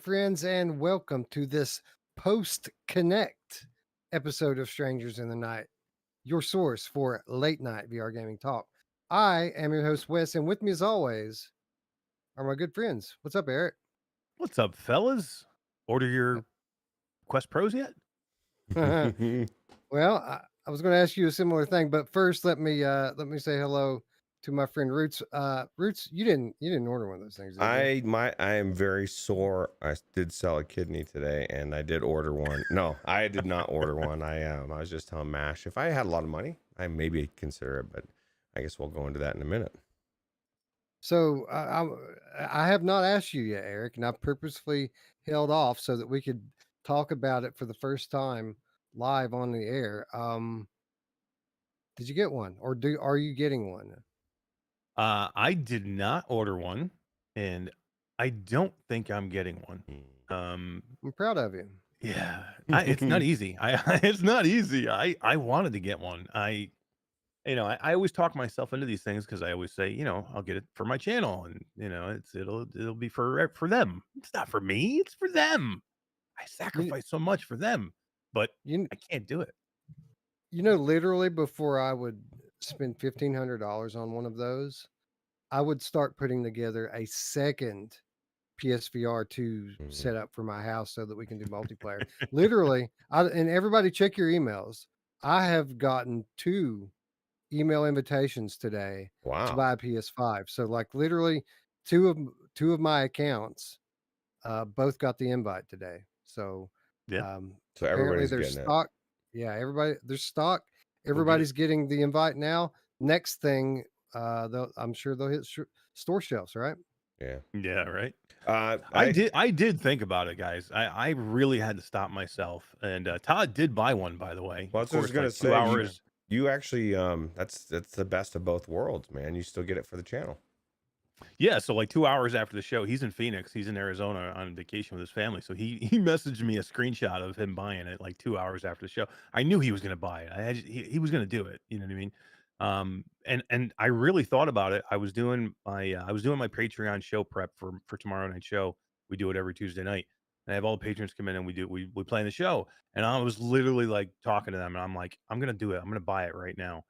friends, and welcome to this post Connect episode of Strangers in the Night, your source for late night VR gaming talk. I am your host, Wes, and with me, as always, are my good friends. What's up, Eric? What's up, fellas? Order your Quest Pros yet? Well, I was going to ask you a similar thing, but first, let me say hello to my friend Roots. Roots, you didn't order one of those things, did you? I am very sore. I did sell a kidney today, and I did order one. No, I did not order one. I was just telling Mash if I had a lot of money, I maybe consider it, but I guess we'll go into that in a minute. So I have not asked you yet, Eric, and I purposefully held off so that we could talk about it for the first time live on the air. Did you get one, or are you getting one? I did not order one, and I don't think I'm getting one. I'm proud of you. Yeah, it's not easy. It's not easy. I wanted to get one. I always talk myself into these things because I always say, I'll get it for my channel, and it'll be for them. It's not for me. It's for them. I You, sacrifice so much for them, but you, I can't do it. literally before I would spend $1,500 on one of those, I would start putting together a second PSVR 2 set up for my house so that we can do multiplayer. Literally, and everybody check your emails. I have gotten 2 email invitations today to Wow. buy a PS5. So like literally two of my accounts both got the invite today. So Yeah. So apparently everybody's there's getting it. stock. Yeah, there's stock. We'll get it. Everybody's getting the invite now. Next thing, I'm sure they'll hit store shelves, right? Yeah. Yeah, right. I I did think about it, guys. I really had to stop myself, and Todd did buy one, by the way. Well, Of that's what I was course, gonna like 2 say. hours. You actually that's the best of both worlds, man. You still get it for the channel. Yeah, so like 2 hours after the show, he's in Phoenix. He's in Arizona on vacation with his family. So he messaged me a screenshot of him buying it like 2 hours after the show. I knew he was going to buy it. He was going to do it. You know what I mean? And I really thought about it. I was doing my Patreon show prep for tomorrow night show. We do it every Tuesday night. And I have all the patrons come in and we play in the show. And I was literally like talking to them, and I'm like, I'm gonna do it. I'm gonna buy it right now.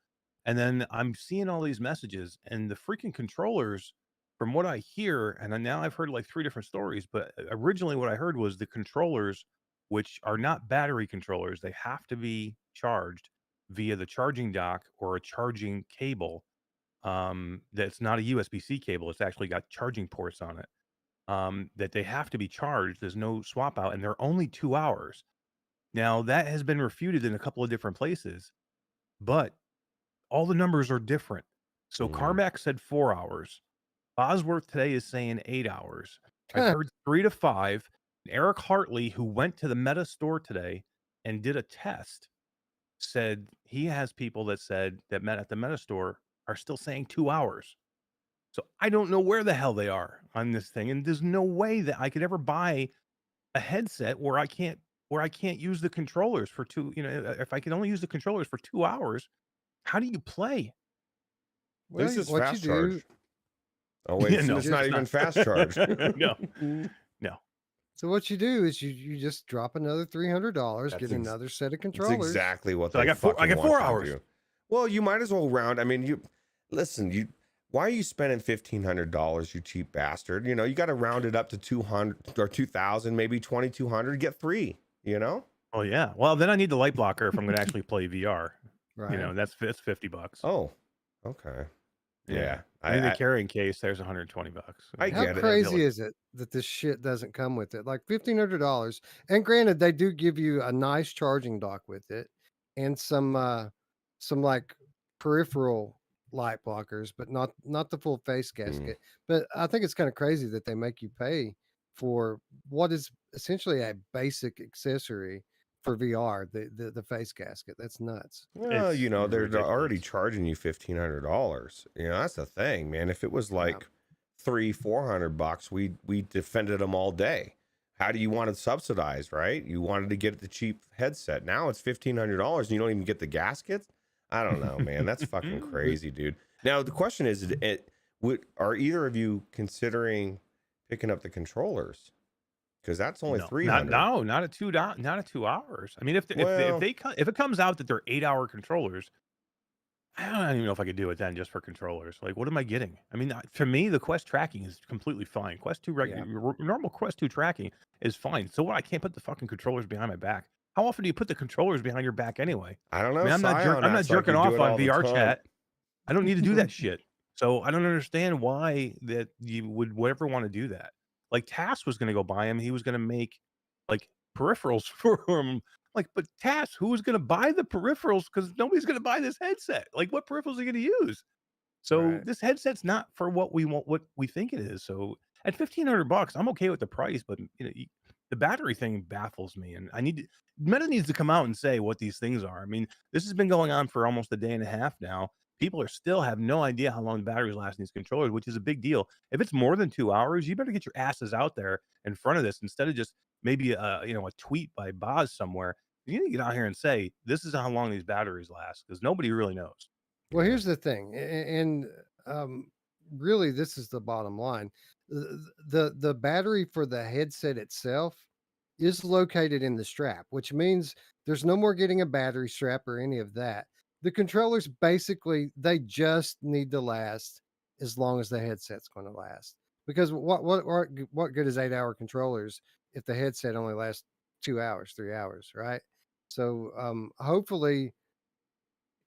And then I'm seeing all these messages, and the freaking controllers, from what I hear, and then now I've heard like 3 different stories, but originally what I heard was the controllers, which are not battery controllers, they have to be charged via the charging dock or a charging cable. That's not a USB-C cable. It's actually got charging ports on it. That they have to be charged. There's no swap out, and they're only 2 hours. Now that has been refuted in a couple of different places, but all the numbers are different. So Carmack said 4 hours. Bosworth today is saying 8 hours. I've heard 3 to 5. Eric Hartley, who went to the Meta store today and did a test, said he has people that said that met at the Meta store are still saying 2 hours. So I don't know where the hell they are on this thing, and there's no way that I could ever buy a headset where I can't use the controllers for 2, if I can only use the controllers for 2 hours, how do you play? Well, This is what you fast do, charge. Oh wait, Yeah, no, it's not it's even not. fast charge. No. No. so what you do is you just drop another $300, That's get another set of That's controllers. exactly what So I they got 4 fucking want 4 you to hours. do. Well, you might as well round. I mean, why are you spending $1,500, you cheap bastard? You got to round it up to 200 or 2,000, maybe 2,200. Get 3. Oh yeah. Well, then I need the light blocker if I'm going to actually play VR. Right. That's $50. Oh, okay. Yeah. I need the carrying case. There's $120. I How get it. crazy is it that this shit doesn't come with it? Like $1,500, and granted, they do give you a nice charging dock with it, and some like peripheral light blockers, but not the full face gasket. But I think it's kind of crazy that they make you pay for what is essentially a basic accessory for VR, the face gasket. That's nuts. Well, It's they're already ridiculous. charging you $1,500. That's the thing, man. If it was like $300-400, we defended them all day. How do you want it subsidized, right? You wanted to get the cheap headset. Now it's $1,500 and you don't even get the gaskets. I don't know, man. That's fucking crazy, dude. Now the question is, are either of you considering picking up the controllers? Because that's only No, 300. not at not at 2 hours. I mean, Well, if it comes out that they're 8-hour controllers, I don't even know if I could do it then just for controllers. Like, what am I getting? I mean, for me, the Quest tracking is completely fine. Quest 2 Yeah. normal Quest 2 tracking is fine. So what? I can't put the fucking controllers behind my back. How often do you put the controllers behind your back anyway? I don't I know. mean, Scion I'm not acts like jerking you do off it on all the VR time. chat. I don't need to do that shit. So I don't understand why that you would ever want to do that. Like Tass was going to go buy him. He was going to make like peripherals for him. Like, but Tass, who was going to buy the peripherals? Because nobody's going to buy this headset. Like, what peripherals are you going to use? So Right. this headset's not for what we want, what we think it is. So at $1,500, I'm okay with the price, but the battery thing baffles me, and Meta needs to come out and say what these things are. I mean, this has been going on for almost a day and a half now. People are still have no idea how long the batteries last in these controllers, which is a big deal. If it's more than 2 hours, you better get your asses out there in front of this instead of just maybe a tweet by Boz somewhere. You need to get out here and say this is how long these batteries last because nobody really knows. Well, Yeah. here's the thing, and really, this is the bottom line. The battery for the headset itself is located in the strap, which means there's no more getting a battery strap or any of that. The controllers basically they just need to last as long as the headset's going to last. Because what good is 8-hour controllers if the headset only lasts 2 hours, 3 hours, right? So hopefully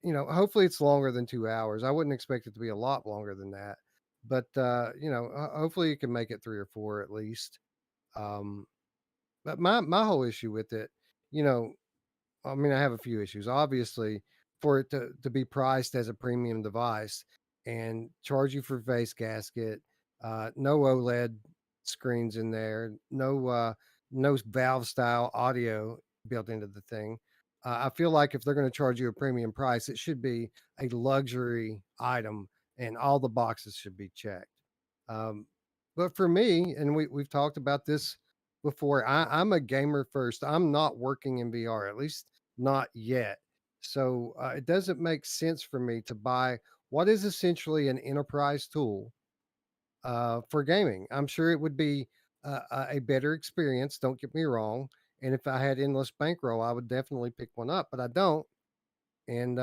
hopefully it's longer than 2 hours. I wouldn't expect it to be a lot longer than that, but hopefully you can make it 3 or 4 at least. Um, but my whole issue with it, you know, I mean, I have a few issues. Obviously, for it to be priced as a premium device and charge you for face gasket, no OLED screens in there, no Valve style audio built into the thing. I feel like if they're going to charge you a premium price, it should be a luxury item, and all the boxes should be checked. Um, but for me, and we've talked about this before, I'm a gamer first. I'm not working in VR, at least not yet. So it doesn't make sense for me to buy what is essentially an enterprise tool for gaming. I'm sure it would be a better experience. Don't get me wrong. And if I had endless bankroll, I would definitely pick one up, but I don't. And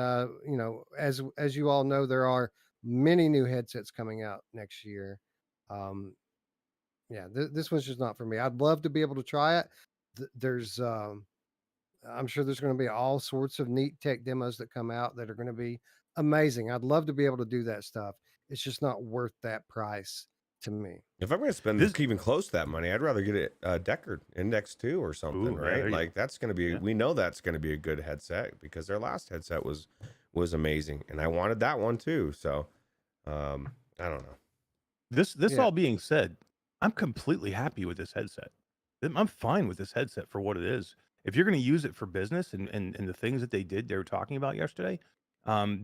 as you all know, there are many new headsets coming out next year. Um, yeah, this one's just not for me. I'd love to be able to try it. There's I'm sure there's going to be all sorts of neat tech demos that come out that are going to be amazing. I'd love to be able to do that stuff. It's just not worth that price to me. If I'm going to spend This, even close to that money, I'd rather get it Deckard Index 2 or something, ooh, yeah, right? there you Like go. that's going to be, Yeah. we know that's going to be a good headset because their last headset was amazing, and I wanted that one too. So, I don't know. This Yeah. all being said, I'm completely happy with this headset. I'm fine with this headset for what it is. If you're going to use it for business and the things that they were talking about yesterday,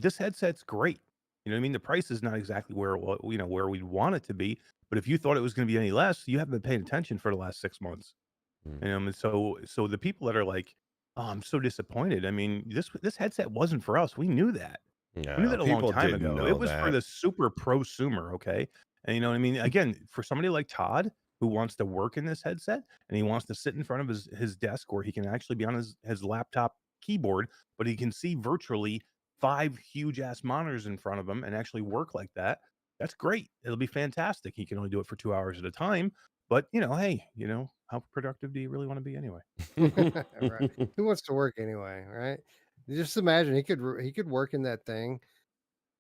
this headset's great. You know what I mean? The price is not exactly where where we'd want it to be, but if you thought it was going to be any less, you haven't been paying attention for the last 6 months. And so the people that are like, "Oh, I'm so disappointed." I mean, this headset wasn't for us. We knew that. We knew No, that a long people time didn't ago. know It was for that. the super prosumer, okay? And you know what I mean? Again, for somebody like Todd who wants to work in this headset and he wants to sit in front of his desk where he can actually be on his laptop keyboard, but he can see virtually 5 huge ass monitors in front of him and actually work like that. That's great. It'll be fantastic. He can only do it for 2 hours at a time, but hey, how productive do you really want to be anyway? Right. Who wants to work anyway, right? Just imagine he could work in that thing,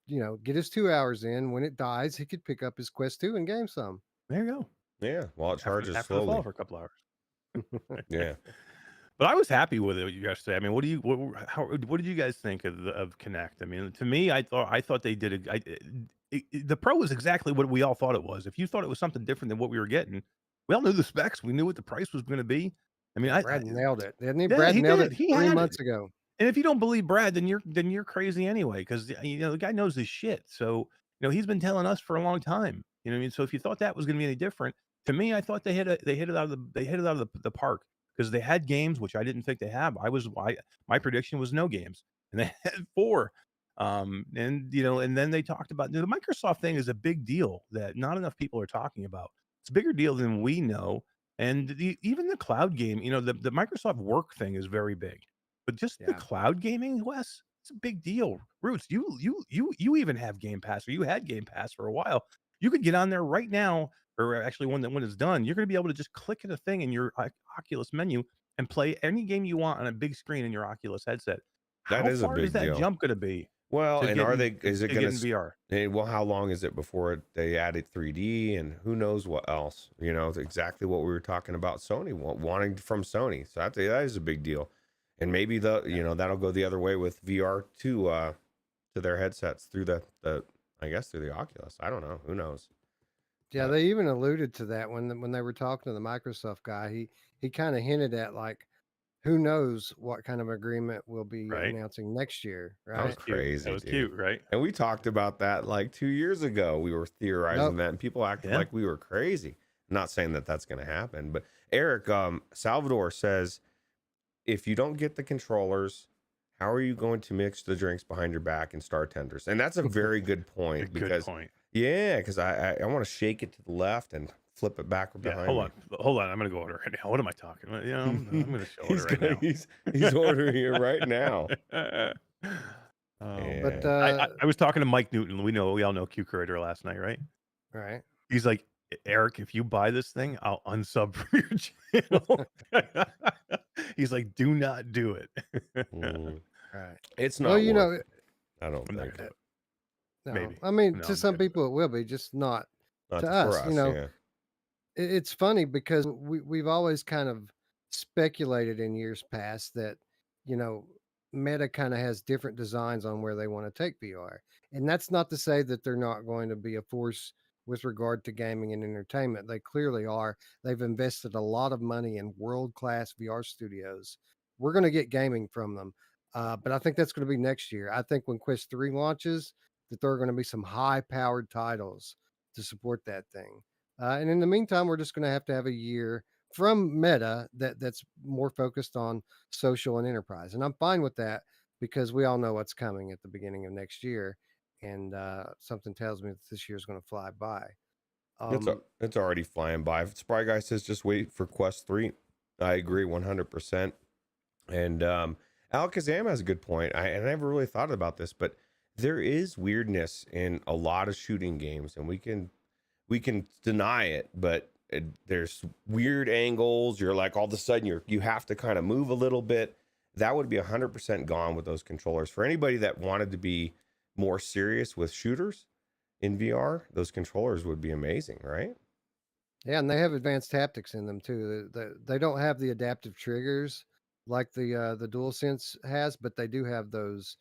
get his 2 hours in. When it dies, he could pick up his Quest 2 and game some. There you go. Yeah, while it charges After the fall slowly. for a couple hours. Yeah. But I was happy with it yesterday. I mean, what did you guys think of Connect? I mean, to me, I thought they did the Pro was exactly what we all thought it was. If you thought it was something different than what we were getting, we all knew the specs. We knew what the price was going to be. I mean, Yeah, Brad nailed it, didn't he? yeah, Brad he nailed did. it He 3 had months it. ago. And if you don't believe Brad, then you're crazy anyway, because the guy knows his shit. So he's been telling us for a long time. You know what I mean? So if you thought that was going to be any different, to me, I thought they hit it out of the park because they had games which I didn't think they had. My prediction was no games, and they had 4. And then they talked about the Microsoft thing is a big deal that not enough people are talking about. It's a bigger deal than we know. And even the cloud game, the Microsoft Work thing is very big, but just the Yeah. cloud gaming, Wes, it's a big deal. Roots, you even have Game Pass, or you had Game Pass for a while. You could get on there right now, or actually when it's done, you're going to be able to just click at a thing in your Oculus menu and play any game you want on a big screen in your Oculus headset. That How is a far is big that deal. jump going to be Well, to and get are in, they? Is it to going get in VR? Well, how long is it before they added 3D and who knows what else? It's exactly what we were talking about. Sony wanting from Sony, so that is a big deal. And maybe that'll go the other way with VR to their headsets through the I guess through the Oculus. I don't know. Who knows? Yeah, they even alluded to that when they were talking to the Microsoft guy. He kind of hinted at like, who knows what kind of agreement we'll be Right? announcing next year, That was right? Cute. That crazy, was dude. cute, right? And we talked about that like 2 years ago. We were theorizing Nope. that, and people acted Yeah. like we were crazy. I'm not saying that that's going to happen, but Eric Salvador says, if you don't get the controllers, how are you going to mix the drinks behind your back and star tenders? And that's a very good point Good because point. because I want to shake it to the left and flip it back Yeah, behind hold me. on, hold on. I'm gonna go order right now. What am I talking about? I'm gonna show order right now. He's ordering it right now. Oh, But man. I was talking to Mike Newton. We all know Q Curator last night, right? right. He's like, Eric, if you buy this thing, I'll unsub from your channel. He's like, do not do it. Right. It's Well, not you worth know, it. I don't I'm not think. gonna do it. no. Maybe. I mean, No, to I'm some not gonna do people it will be, just not Not to for us. us, yeah. It's funny because we've always kind of speculated in years past that, you know, Meta kind of has different designs on where they want to take VR. And that's not to say that they're not going to be a force with regard to gaming and entertainment. They clearly are. They've invested a lot of money in world-class VR studios. We're going to get gaming from them. But I think that's going to be next year. I think when Quest 3 launches, that there are going to be some high-powered titles to support that thing. And in the meantime, we're just going to have a year from Meta that's more focused on social and enterprise, and I'm fine with that because we all know what's coming at the beginning of next year, and something tells me that this year is going to fly by. It's already flying by. Spry Guy says just wait for Quest 3. I agree 100%. And Alakazam has a good point. I never really thought about this, but there is weirdness in a lot of shooting games, and we can deny it, but there's weird angles. You're like, all of a sudden you have to kind of move a little bit. That would be 100% gone with those controllers. For anybody that wanted to be more serious with shooters in VR, those controllers would be amazing, right? Yeah, and they have advanced haptics in them too. They don't have the adaptive triggers like the DualSense has, but they do have those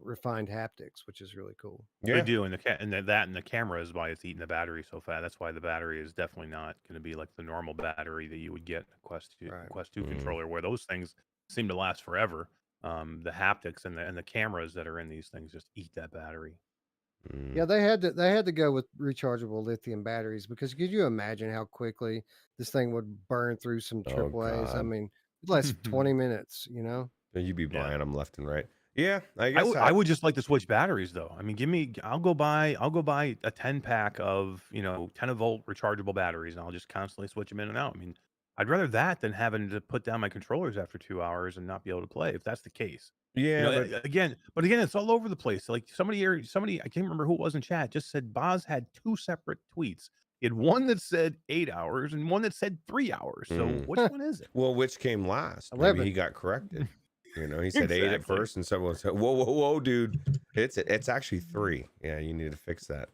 refined haptics, which is really cool. They Yeah. do, and the camera is why it's eating the battery so fast. That's why the battery is definitely not going to be like the normal battery that you would get in a Quest 2, Right. Quest 2 controller, where those things seem to last forever. The haptics and the cameras that are in these things just eat that battery. Yeah, they had to go with rechargeable lithium batteries because could you imagine how quickly this thing would burn through some Oh, AAAs? I God. mean, less 20 minutes, you know? You'd be Yeah. buying them left and right. Yeah, I I guess would, I would just like to switch batteries though. I mean, I'll go buy a 10-pack of 10-volt rechargeable batteries, and I'll just constantly switch them in and out. I mean, I'd rather that than having to put down my controllers after 2 hours and not be able to play. If that's the case, yeah, but again, it's all over the place. Like somebody I can't remember who it was in chat, just said Boz had two separate tweets. He had one that said 8 hours and one that said 3 hours. So which one is it? well, which came last? 11. Maybe he got corrected. He said 8 at Exactly. first, and someone said, "Whoa, dude! It's actually 3." Yeah, you need to fix that.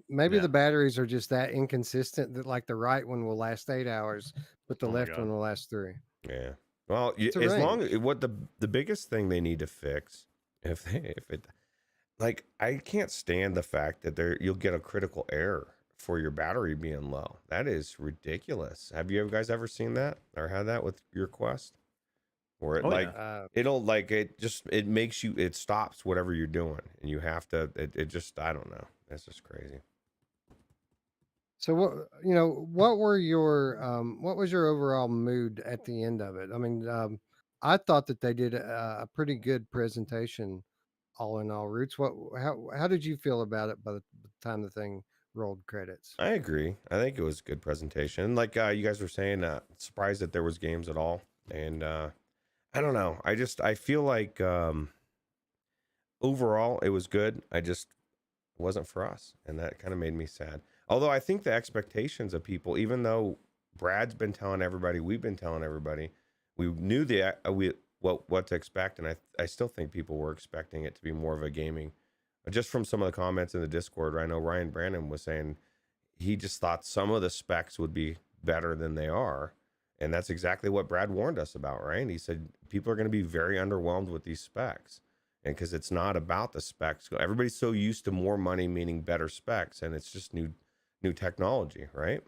Maybe Yeah. the batteries are just that inconsistent that like the right one will last 8 hours, but the Oh my left God. one will last 3. Yeah. Well, It's a as long range. as what the biggest thing they need to fix, if it like, I can't stand the fact that you'll get a critical error for your battery being low. That is ridiculous. Have you guys ever seen that or had that with your Quest? Or it Oh, like yeah. it'll like it makes you, it stops whatever you're doing, and you have to it just, I don't know. That's just crazy. So what was your overall mood at the end of it? I mean, I thought that they did a pretty good presentation all in all. Roots, how did you feel about it by the time the thing rolled credits. I agree. I think it was a good presentation. Like you guys were saying, surprised that there was games at all. And I don't know. I feel like overall it was good. I just it wasn't for us, and that kind of made me sad. Although I think the expectations of people, even though Brad's been telling everybody, we've been telling everybody, we knew what to expect, and I still think people were expecting it to be more of a gaming. Just from some of the comments in the Discord, I know Ryan Brandon was saying he just thought some of the specs would be better than they are. And that's exactly what Brad warned us about, right? He said people are going to be very underwhelmed with these specs. And because it's not about the specs. Everybody's so used to more money meaning better specs, and it's just new technology, right?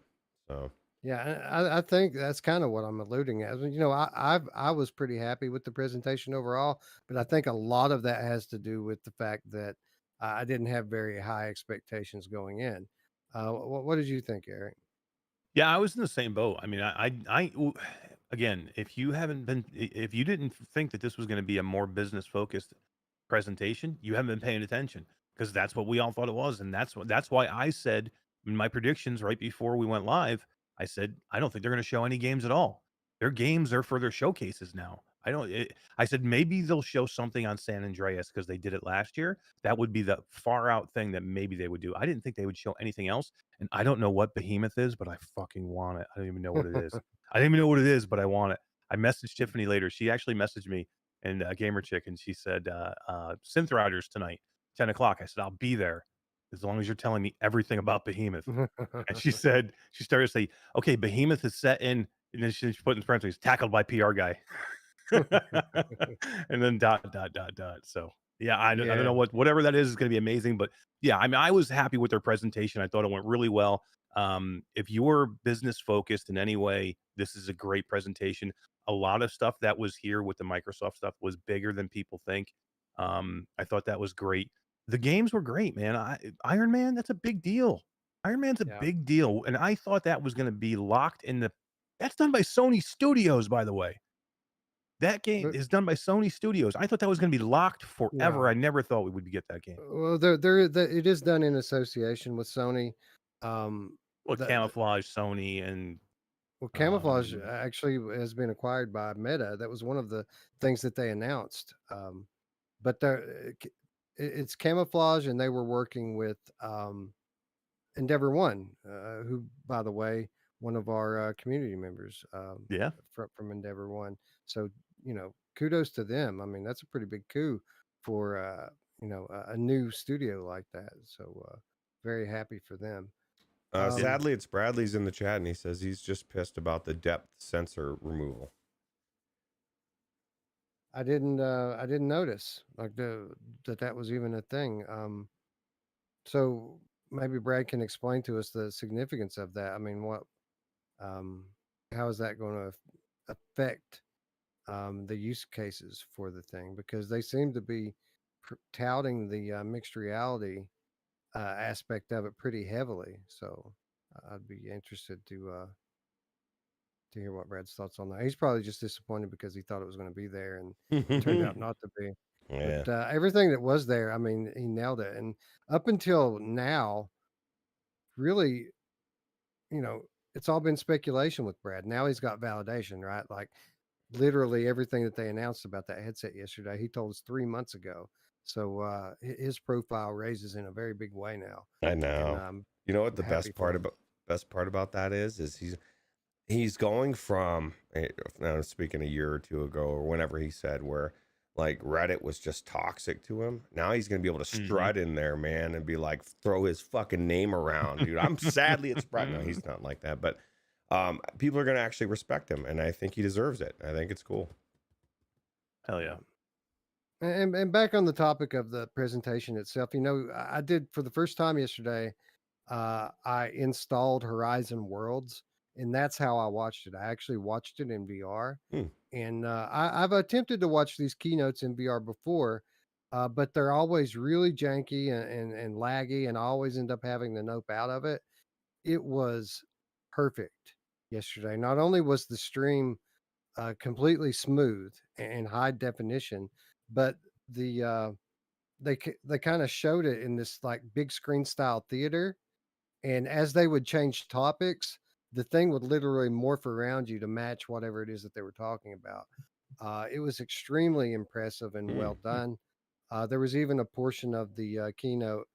So Yeah, and I think that's kind of what I'm alluding at. You know, I was pretty happy with the presentation overall, but I think a lot of that has to do with the fact that I didn't have very high expectations going in. What did you think, Eric? Yeah, I was in the same boat. I mean, again, if you didn't think that this was going to be a more business focused presentation, you haven't been paying attention because that's what we all thought it was, and that's why I said in my predictions right before we went live, I said I don't think they're going to show any games at all. Their games are for their showcases now. I said maybe they'll show something on San Andreas because they did it last year. That would be the far out thing that maybe they would do. I didn't think they would show anything else, and I don't know what Behemoth is, but I fucking want it. I don't even know what it is. I don't even know what it is, but I want it. I messaged Tiffany later. She actually messaged me and Gamer Chick, and she said, Synth Riders tonight, 10 o'clock. I said, I'll be there as long as you're telling me everything about Behemoth. And she said, she started to say, okay, Behemoth is set in, and then she put in parentheses, tackled by PR guy. And then dot, dot, dot, dot. So, yeah, I don't Yeah, know whatever that is going to be amazing. But yeah, I mean, I was happy with their presentation. I thought it went really well. If you're business focused in any way, this is a great presentation. A lot of stuff that was here with the Microsoft stuff was bigger than people think. I thought that was great. The games were great, man. Iron Man, that's a big deal. Iron Man's a yeah. big deal, and I thought that was going to be locked in the. That's done by Sony Studios, by the way. That game But is done by Sony Studios. I thought that was going to be locked forever. I no, never thought we would get that game. well, it is done in association with Sony. Um, Well, the Camouflage, Sony, and Well, Camouflage um, actually has been acquired by Meta. That was one of the things that they announced. But it's Camouflage, and they were working with Endeavor One, who, by the way, one of our community members yeah, from Endeavor One. So kudos to them. I mean, that's a pretty big coup for a new studio like that. So very happy for them. it, Um, sadly, it's Bradley's in the chat, and he says he's just pissed about the depth sensor removal. I didn't notice like that was even a thing. So maybe Brad can explain to us the significance of that. I mean, um, how is that going to affect the use cases for the thing? Because they seem to be touting the mixed reality aspect of it pretty heavily. So I'd be interested to hear what Brad's thoughts on that. He's probably just disappointed because he thought it was going to be there and turned out not to be. Yeah, But everything that was there, I mean, he nailed it. And up until now, really, you know, it's all been speculation with Brad. Now he's got validation, right? Like literally everything that they announced about that headset yesterday, he told us 3 months ago. So his profile raises in a very big way now, I and know. You know what I'm the happy for him. best part about that is he's going from now speaking a year or two ago or whenever he said where like Reddit was just toxic to him. Now he's gonna be able to mhm. strut in there, man, and be like throw his fucking name around, dude. I'm sadly it's Brett. No, he's not like that, but people are gonna actually respect him, and I think he deserves it. I think it's cool. Hell yeah. And back on the topic of the presentation itself, I did for the first time yesterday. I installed Horizon Worlds, and that's how I watched it. I actually watched it in VR, Hmm. and I've attempted to watch these keynotes in VR before, but they're always really janky and laggy, and I always end up having the nope out of it. It was perfect yesterday. Not only was the stream completely smooth and high definition, but they kind of showed it in this like big screen style theater, And as they would change topics, the thing would literally morph around you to match whatever it is that they were talking about. It was extremely impressive and well done. There was even a portion of the keynote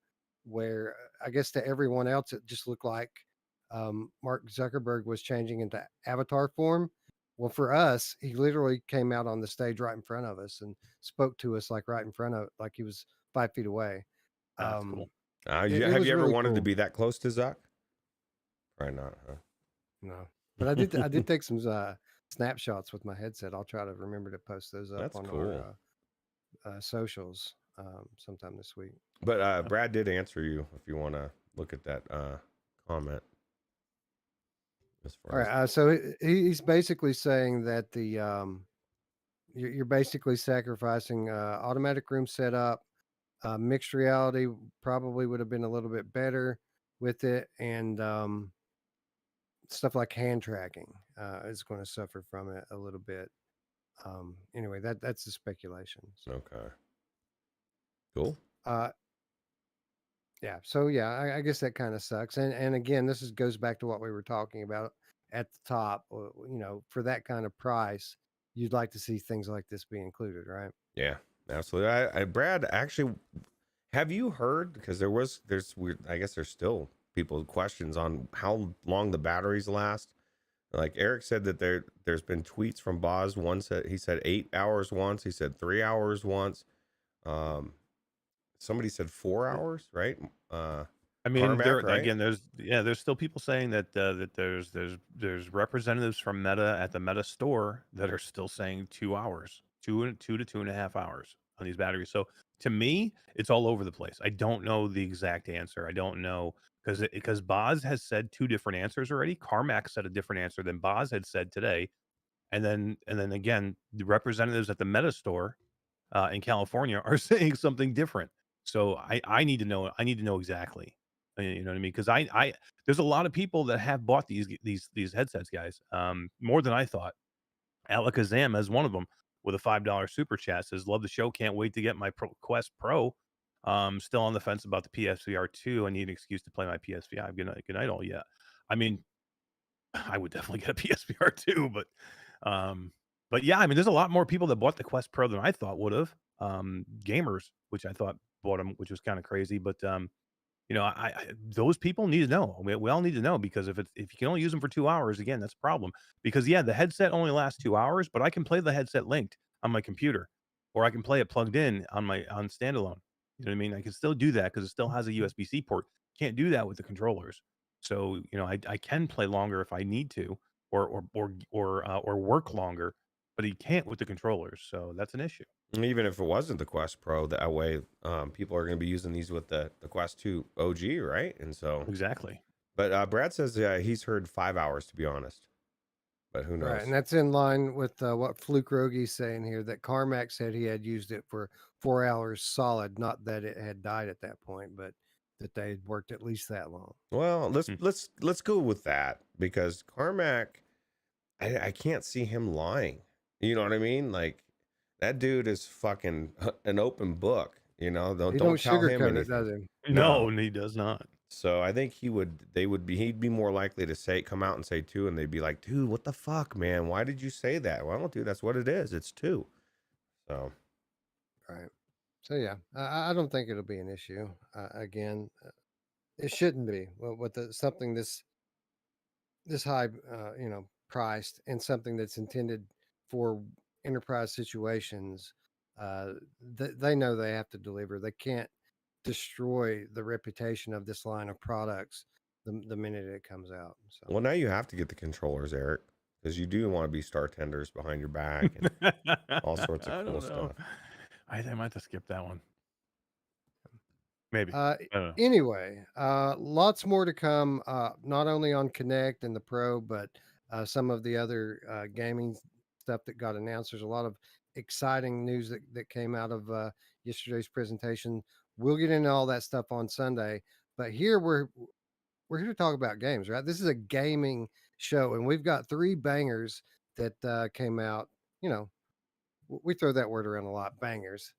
where I guess to everyone else it just looked like Mark Zuckerberg was changing into avatar form. Well, for us, he literally came out on the stage right in front of us and spoke to us like right in front of, like he was 5 feet away. That's cool. It Have was you ever really wanted to cool. be that close to Zuck? Probably not, huh? No, but I did take some snapshots with my headset. I'll try to remember to post those up That's on cool. our socials sometime this week. But Brad did answer you if you want to look at that comment. As All far as right, so he's basically saying that the you're basically sacrificing automatic room setup. Mixed reality probably would have been a little bit better with it, and stuff like hand tracking is going to suffer from it a little bit. Anyway, that's the speculation. So, okay, cool. uh, yeah, so yeah, I guess that kind of sucks. And again, this goes back to what we were talking about at the top. You know, for that kind of price, you'd like to see things like this be included, right? Yeah, absolutely. Brad, actually, have you heard? Because there's weird. I guess there's still people questions on how long the batteries last. Like Eric said that there's been tweets from Boz. One said he said 8 hours once. He said 3 hours once. Somebody said 4 hours, right? I mean, Carmack, there right? again. There's still people saying that that there's representatives from Meta at the Meta store that are still saying 2 hours, 2 to 2.5 hours on these batteries. So to me, it's all over the place. I don't know the exact answer. I don't know because Boz has said two different answers already. Carmack said a different answer than Boz had said today, and then again, the representatives at the Meta store in California are saying something different. So I need to know. I need to know exactly. You know what I mean? Because I there's a lot of people that have bought these headsets, guys. More than I thought. Alakazam as one of them with a $5 super chat says, "Love the show. Can't wait to get my Quest Pro. Still on the fence about the PSVR 2. I need an excuse to play my PSVR. Good night, all. Yeah, I mean, I would definitely get a PSVR 2, but yeah, I mean, there's a lot more people that bought the Quest Pro than I thought would have. Gamers, which I thought bought them, which was kind of crazy. But I those people need to know. We all need to know because if you can only use them for 2 hours, again, that's a problem. Because yeah, the headset only lasts 2 hours, but I can play the headset linked on my computer, or I can play it plugged in on standalone. You know what I mean? I can still do that because it still has a USB-C port. Can't do that with the controllers. So I can play longer if I need to, or work longer, but he can't with the controllers. So that's an issue. And even if it wasn't the Quest Pro, that way people are going to be using these with the Quest 2 OG, right? And so, Exactly. but Brad says he's heard 5 hours, to be honest. But who Right, and knows? that's in line with what Fluke Rogi's saying here. That Carmack said he had used it for 4 hours solid. Not that it had died at that point, but that they had worked at least that long. Well, Hmm. let's go with that because Carmack, I can't see him lying. You know what I mean? Like that dude is fucking an open book. You know, He don't don't tell him sugarcoat it, anything. does he? No, and he does not. So I think he'd be more likely to come out and say 2, and they'd be like, dude, what the fuck, man? Why did you say that? Well, dude, that's what it is. It's 2. So Right. So yeah, I don't think it'll be an issue. Again, it shouldn't be. Well, with something this high, priced, and something that's intended for enterprise situations, they know they have to deliver. They can't destroy the reputation of this line of products the minute it comes out. So well, now you have to get the controllers, Eric, because you do want to be star tenders behind your back and all sorts of I cool don't know. stuff. I might have to skip that one. Maybe. uh, I don't know. anyway, lots more to come. Not only on Connect and the Pro, but some of the other gaming stuff that got announced. There's a lot of exciting news that came out of yesterday's presentation. We'll get into all that stuff on Sunday, but here we're here to talk about games, right? This is a gaming show, and we've got 3 bangers that came out. You know, we throw that word around a lot, bangers.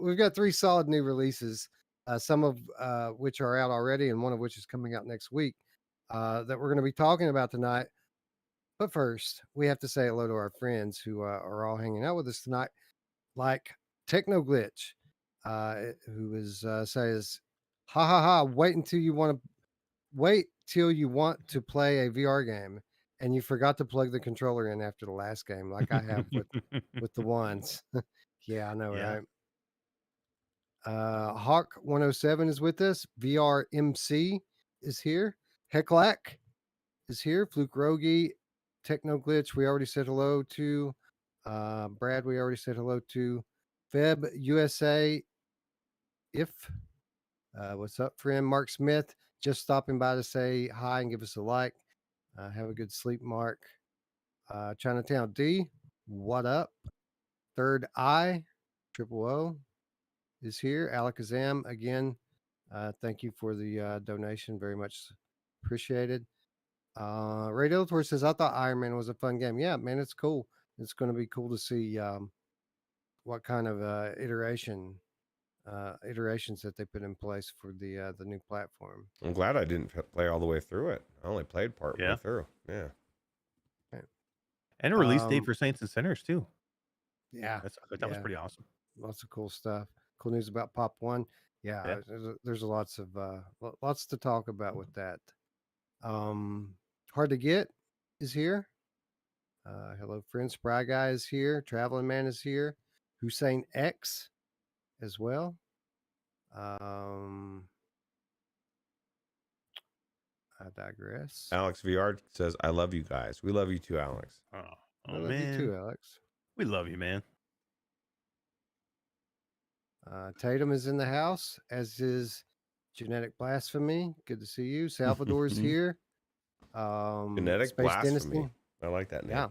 We've got 3 solid new releases some of which are out already, and one of which is coming out next week, that we're going to be talking about tonight. But first, we have to say hello to our friends who are all hanging out with us tonight, like Techno Glitch, who says, "Ha ha ha! Wait till you want to play a VR game, and you forgot to plug the controller in after the last game, like I have with the ones." Yeah, I know, Yeah. right? Hawk 107 is with us. VR MC is here. Hecklack is here. Fluke Rogi, Techno Glitch, we already said hello to. Brad, we already said hello to. Feb USA, if what's up, friend? Mark Smith, just stopping by to say hi and give us a like. Have a good sleep, Mark. Chinatown D, what up? Third Eye, Triple O is here. Alakazam, again, thank you for the donation. Very much appreciated. Ray Delator says, I thought Iron Man was a fun game. Yeah, man, it's cool. It's going to be cool to see what kind of iterations that they put in place for the new platform. I'm glad I didn't play all the way through it. I only played part way Yeah. through. Yeah. And a release date for Saints and Sinners too. Yeah, That was pretty awesome. lots of cool stuff. Cool news about Pop One. Yeah, there's lots to talk about with that. Hard to Get is here. Hello, friends. Spry Guy is here. Traveling Man is here. Hussein X as well. I digress. Alex VR says, I love you guys. We love you too, Alex. Oh, I love man. you too, Alex. We love you, man. Tatum is in the house, as is Genetic Blasphemy. Good to see you. Salvador is here. Genetic Space Blasphemy. Dynasty. I like that name.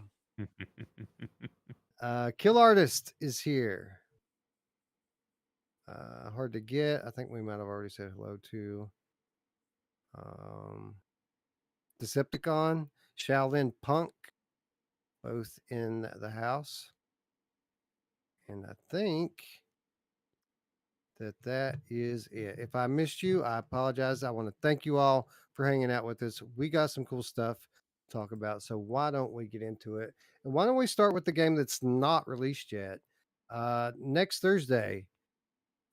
Yeah. Kill Artist is here. Hard to Get. I think we might have already said hello to. Decepticon, Shaolin Punk, both in the house. And I think that is it. If I missed you, I apologize. I want to thank you all for hanging out with us. We got some cool stuff to talk about. So why don't we get into it? And why don't we start with the game that's not released yet? Next Thursday,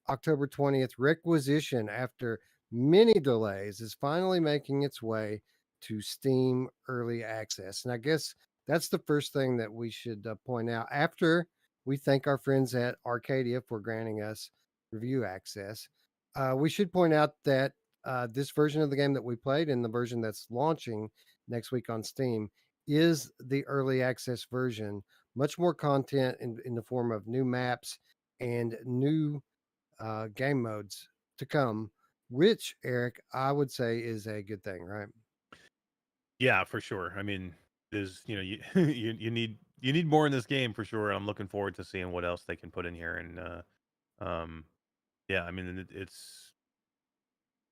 October 20th, Requisition, after many delays, is finally making its way to Steam Early Access. And I guess that's the first thing that we should point out after we thank our friends at Arcadia for granting us review access. We should point out that this version of the game that we played and the version that's launching next week on Steam is the early access version. Much more content in the form of new maps and new game modes to come, which, Eric, I would say is a good thing, right? Yeah, for sure. I mean, there's you you need more in this game for sure. I'm looking forward to seeing what else they can put in here. And yeah, I mean, it's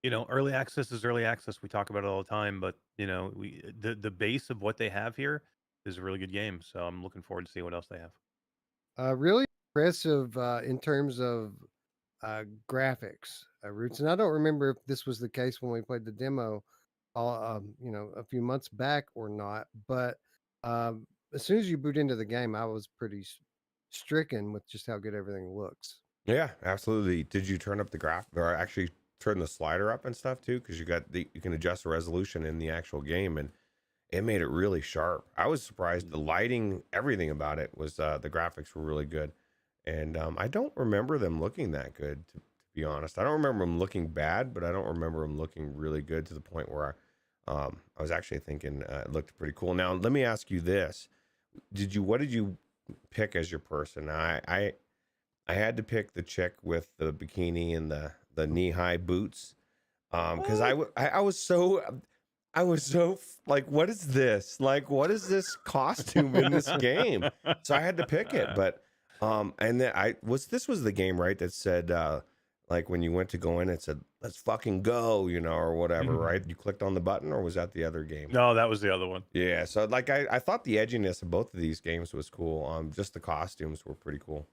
early access is early access. We talk about it all the time, but the base of what they have here is a really good game. So I'm looking forward to see what else they have. Really impressive in terms of graphics, Roots. And I don't remember if this was the case when we played the demo, a few months back or not. But as soon as you boot into the game, I was pretty stricken with just how good everything looks. Yeah, absolutely. Did you turn up the graph or actually turn the slider up and stuff too? Because you can adjust the resolution in the actual game, and it made it really sharp. I was surprised. The lighting, everything about it was the graphics were really good, and I don't remember them looking that good to be honest. I don't remember them looking bad, but I don't remember them looking really good to the point where I was actually thinking it looked pretty cool. Now let me ask you this: what did you pick as your person? I had to pick the chick with the bikini and the knee-high boots because I was so like, what is this? Like, what is this costume in this game? So I had to pick it. But and then this was the game, right, that said like when you went to go in, it said let's fucking go, or whatever, right? You clicked on the button, or was that the other game? No, that was the other one. Yeah, so like I thought the edginess of both of these games was cool. Just the costumes were pretty cool.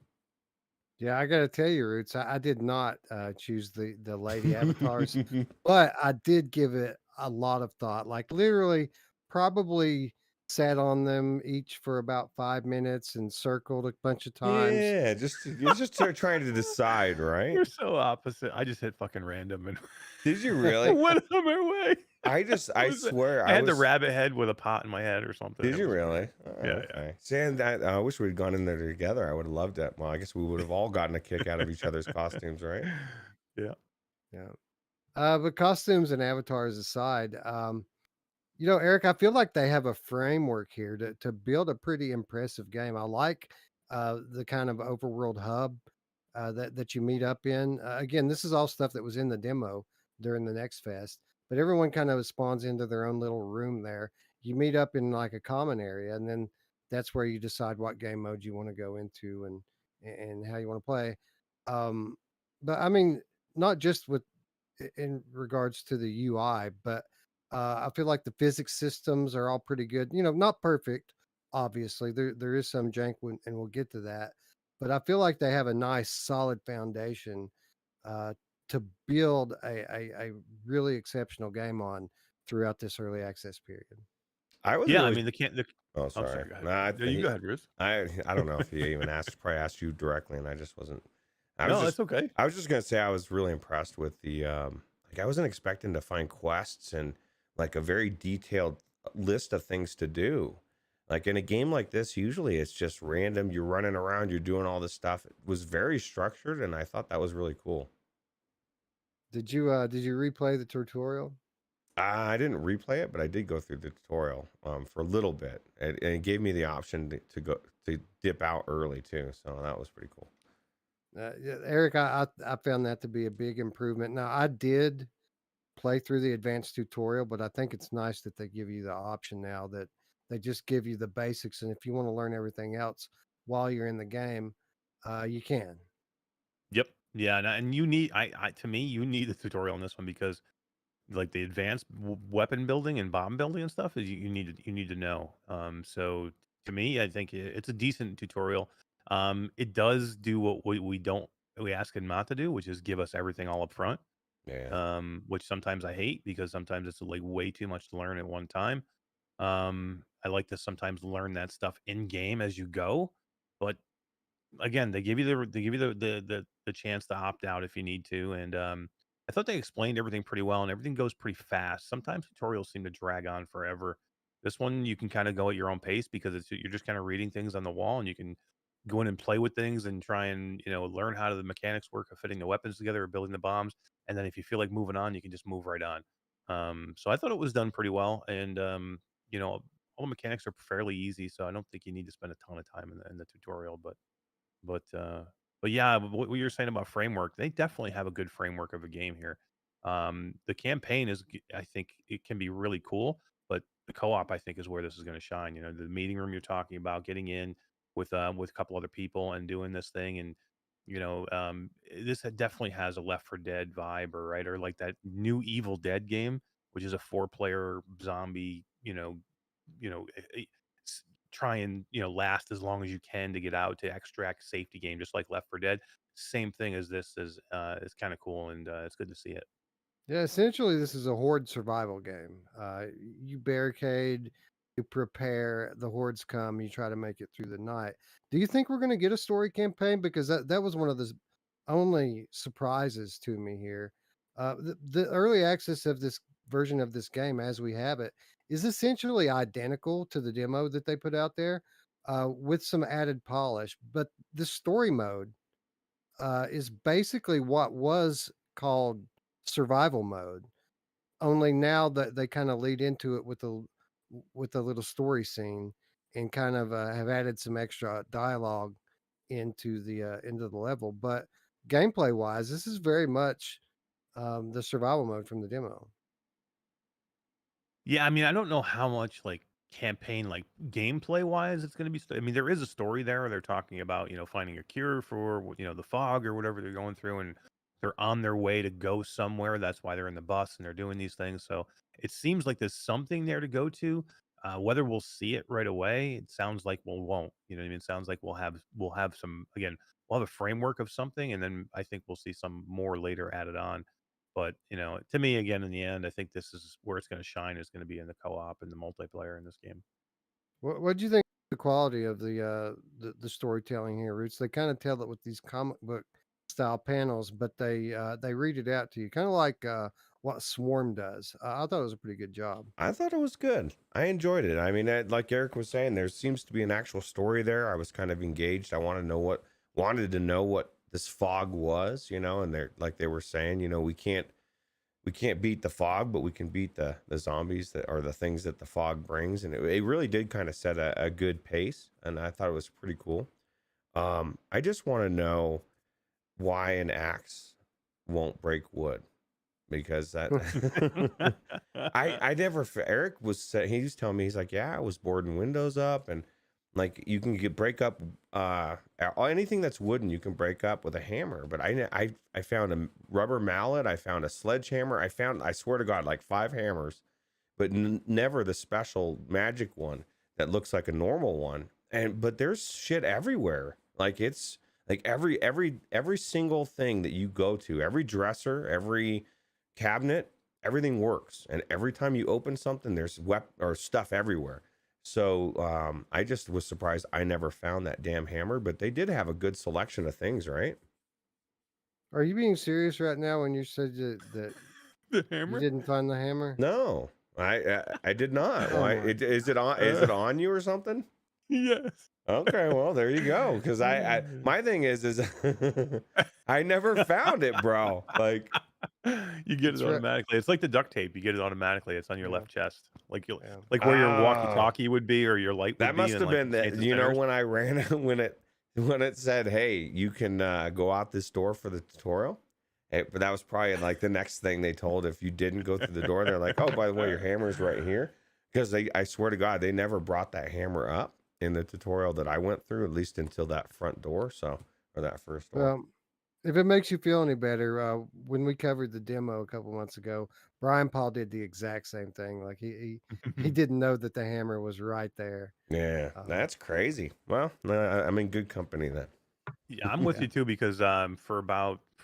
Yeah, I gotta tell you, Roots, I did not choose the lady avatars, but I did give it a lot of thought. Like literally, probably sat on them each for about 5 minutes and circled a bunch of times. Yeah, just you're just trying to decide, right? We're so opposite. I just hit fucking random and Did you really? went on my way. I Was it? swear I I had the was. rabbit head with a pot in my head or something. Did It you was great. really? Oh, Yeah, yeah. okay. Saying that, I wish we'd gone in there together. I would have loved it. Well, I guess we would have all gotten a kick out of each other's costumes, right? Yeah. Yeah. But costumes and avatars aside, Eric, I feel like they have a framework here to build a pretty impressive game. I like the kind of overworld hub that you meet up in. Again, this is all stuff that was in the demo during the Next Fest, but everyone kind of spawns into their own little room there. You meet up in like a common area, and then that's where you decide what game mode you want to go into and how you want to play. Um, but I mean, not just with in regards to the UI, but I feel like the physics systems are all pretty good. Not perfect, obviously. There is some jank, and we'll get to that. But I feel like they have a nice, solid foundation uh, to build a really exceptional game on throughout this early access period. I was Yeah, I really. mean, the Oh, I'm sorry. sorry, go ahead. Nah, No, you go ahead, Bruce. I don't know if he even asked. Probably asked you directly, and I just wasn't. I was No, just. that's okay. I was just gonna say I was really impressed with the. Like I wasn't expecting to find quests and like a very detailed list of things to do. Like in a game like this, usually it's just random. You're running around, you're doing all this stuff. It was very structured, and I thought that was really cool. Did you replay the tutorial? I didn't replay it, but I did go through the tutorial for a little bit, and it gave me the option to go to dip out early too. So that was pretty cool. Yeah, Eric, I found that to be a big improvement. Now I did play through the advanced tutorial, but I think it's nice that they give you the option now that they just give you the basics, and if you want to learn everything else while you're in the game, you can. Yep. Yeah, and you need I to me, you need a tutorial on this one because like the advanced weapon building and bomb building and stuff is you need to know. So to me, I think it's a decent tutorial. It does do what we ask it not to do, which is give us everything all up front. Yeah, Which sometimes I hate because sometimes it's like way too much to learn at one time. I like to sometimes learn that stuff in game as you go, but again, they give you the chance to opt out if you need to, and I thought they explained everything pretty well, and everything goes pretty fast. Sometimes tutorials seem to drag on forever. This one you can kind of go at your own pace because you're just kind of reading things on the wall, and you can go in and play with things and try and learn how the mechanics work of fitting the weapons together or building the bombs. And then if you feel like moving on, you can just move right on. So I thought it was done pretty well, and all the mechanics are fairly easy, so I don't think you need to spend a ton of time in the tutorial, but, uh, but yeah, what you're saying about framework, they definitely have a good framework of a game here. The campaign I think it can be really cool, but the co-op, I think, is where this is going to shine. The meeting room you're talking about, getting in with a couple other people and doing this thing, and this definitely has a Left 4 Dead vibe, or like that new Evil Dead game, which is a 4-player zombie. You know, try and last as long as you can to get out to extract safety game, just like Left 4 Dead. Same thing as this is kind of cool, and it's good to see it. Yeah, essentially, this is a horde survival game. You barricade, you prepare, the hordes come, you try to make it through the night. Do you think we're going to get a story campaign? Because that was one of the only surprises to me here. The early access of this version of this game, as we have it, is essentially identical to the demo that they put out there, with some added polish. But the story mode is basically what was called survival mode. Only now that they kind of lead into it with a little story scene and kind of have added some extra dialogue into the level. But gameplay wise, this is very much the survival mode from the demo. Yeah, I mean, I don't know how much like campaign, like gameplay wise, it's going to be. I mean, there is a story there. They're talking about finding a cure for the fog or whatever they're going through, and they're on their way to go somewhere. That's why they're in the bus and they're doing these things. So it seems like there's something there to go to. Whether we'll see it right away, it sounds like we won't. You know what I mean? It sounds like we'll have some again. We'll we'll have a framework of something, and then I think we'll see some more later added on. But to me, again, in the end, I think this is where it's going to shine. Is going to be in the co-op and the multiplayer in this game. What do you think of the quality of the storytelling here, Roots? They kind of tell it with these comic book style panels, but they read it out to you, kind of like what Swarm does. I thought it was a pretty good job. I thought it was good. I enjoyed it. I mean, like Eric was saying, there seems to be an actual story there. I was kind of engaged. I wanted to know what this fog was, and they were saying, we can't beat the fog, but we can beat the zombies that are the things that the fog brings. And it really did kind of set a good pace. And I thought it was pretty cool. I just want to know why an axe won't break wood, because that I never, Eric he was telling me, he's like, yeah, I was boarding windows up, and like you can break up anything that's wooden, you can break up with a hammer. But I found a rubber mallet, I found a sledgehammer, I swear to God, like 5 hammers, but never the special magic one that looks like a normal one. But there's shit everywhere. Like it's like every single thing that you go to, every dresser, every cabinet, everything works, and every time you open something, there's stuff everywhere. So I just was surprised I never found that damn hammer, but they did have a good selection of things, right? Are you being serious right now when you said that The you hammer? didn't find the hammer? No, I did not. Oh Why? my. Is it on you or something? Yes. Okay, well there you go. Because my thing is I never found it, bro. Like You get That's it right. automatically. It's like the duct tape. You get it automatically. It's on your Yeah. left chest, like Yeah. where your oh, walkie-talkie would be, or your light would that be, must in have like been the that. Saints and You know, Sinners. when I ran when it said, "Hey, you can go out this door for the tutorial." Hey, but that was probably like the next thing they told. If you didn't go through the door, they're like, "Oh, by the way, your hammer's right here." Because I swear to God, they never brought that hammer up in the tutorial that I went through, at least until that front door. Or that first door. Well, if it makes you feel any better, when we covered the demo a couple months ago, Brian Paul did the exact same thing. Like he didn't know that the hammer was right there. Yeah, that's crazy. Well, I'm in good company then. Yeah, I'm with Yeah. you too, because for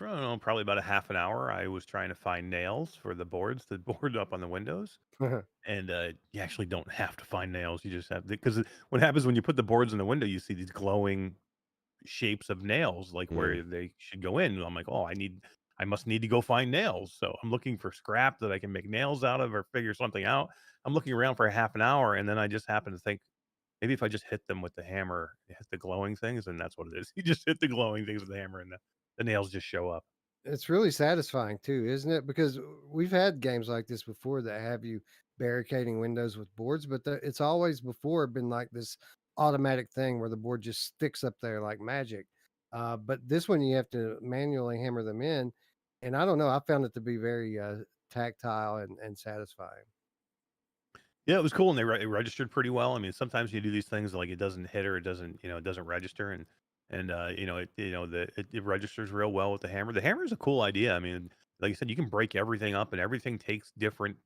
I don't know, probably about a half an hour, I was trying to find nails for the boards to board up on the windows. And you actually don't have to find nails. You just have, because what happens when you put the boards in the window, you see these glowing shapes of nails, like where they should go in. And I'm like, oh, I must need to go find nails. So I'm looking for scrap that I can make nails out of or figure something out. I'm looking around for a half an hour, and then I just happen to think, maybe if I just hit them with the hammer, hit the glowing things, and that's what it is. You just hit the glowing things with the hammer, and the nails just show up. It's really satisfying too, isn't it? Because we've had games like this before that have you barricading windows with boards, but it's always before been like this automatic thing where the board just sticks up there like magic. But this one you have to manually hammer them in, and I don't know. I found it to be very tactile and satisfying. Yeah, it was cool, and it registered pretty well. I mean, sometimes you do these things like it doesn't hit, or it doesn't, it doesn't register, and it registers real well with the hammer. The hammer is a cool idea. I mean, like I said, you can break everything up, and everything takes different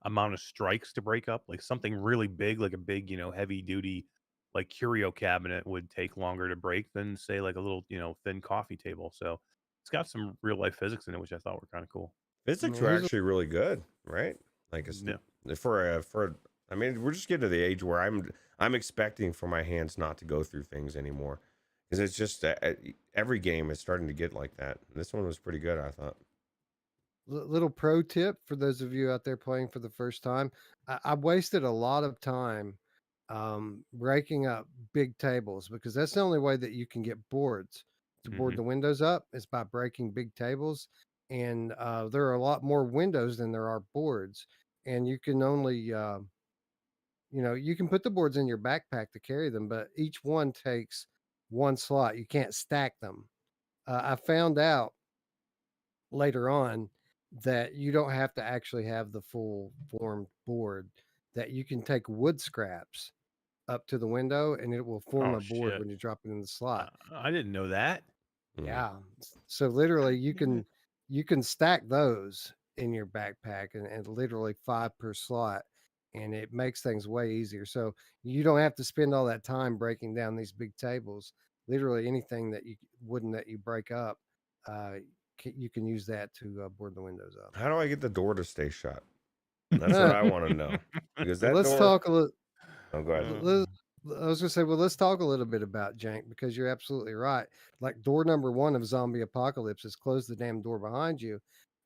amount of strikes to break up. Like something really big, like a big, heavy duty, like curio cabinet would take longer to break than say like a little, thin coffee table. So it's got some real life physics in it, which I thought were kind of cool. Physics were Here's a actually really good, right? Like it's Yeah. for I mean, we're just getting to the age where I'm expecting for my hands not to go through things anymore, because it's just every game is starting to get like that. And this one was pretty good, I thought. little pro tip for those of you out there playing for the first time. I wasted a lot of time breaking up big tables because that's the only way that you can get boards to board Hmm. the windows up is by breaking big tables. And there are a lot more windows than there are boards. And you can only, you can put the boards in your backpack to carry them, but each one takes one slot. You can't stack them. I found out later on that you don't have to actually have the full formed board, that you can take wood scraps up to the window and it will form Oh a board shit! when you drop it in the slot. I didn't know that. Yeah. So literally you can stack those in your backpack and literally 5 per slot, and it makes things way easier. So you don't have to spend all that time breaking down these big tables. literally anything that wooden that you break up, you can use that to board the windows up. How do I get the door to stay shut? That's what I want to know. Because Well, that let's door. talk a little. Oh, go ahead. I was gonna say, well, let's talk a little bit about jank because you're absolutely right. Like door number one of Zombie Apocalypse is close the damn door behind you,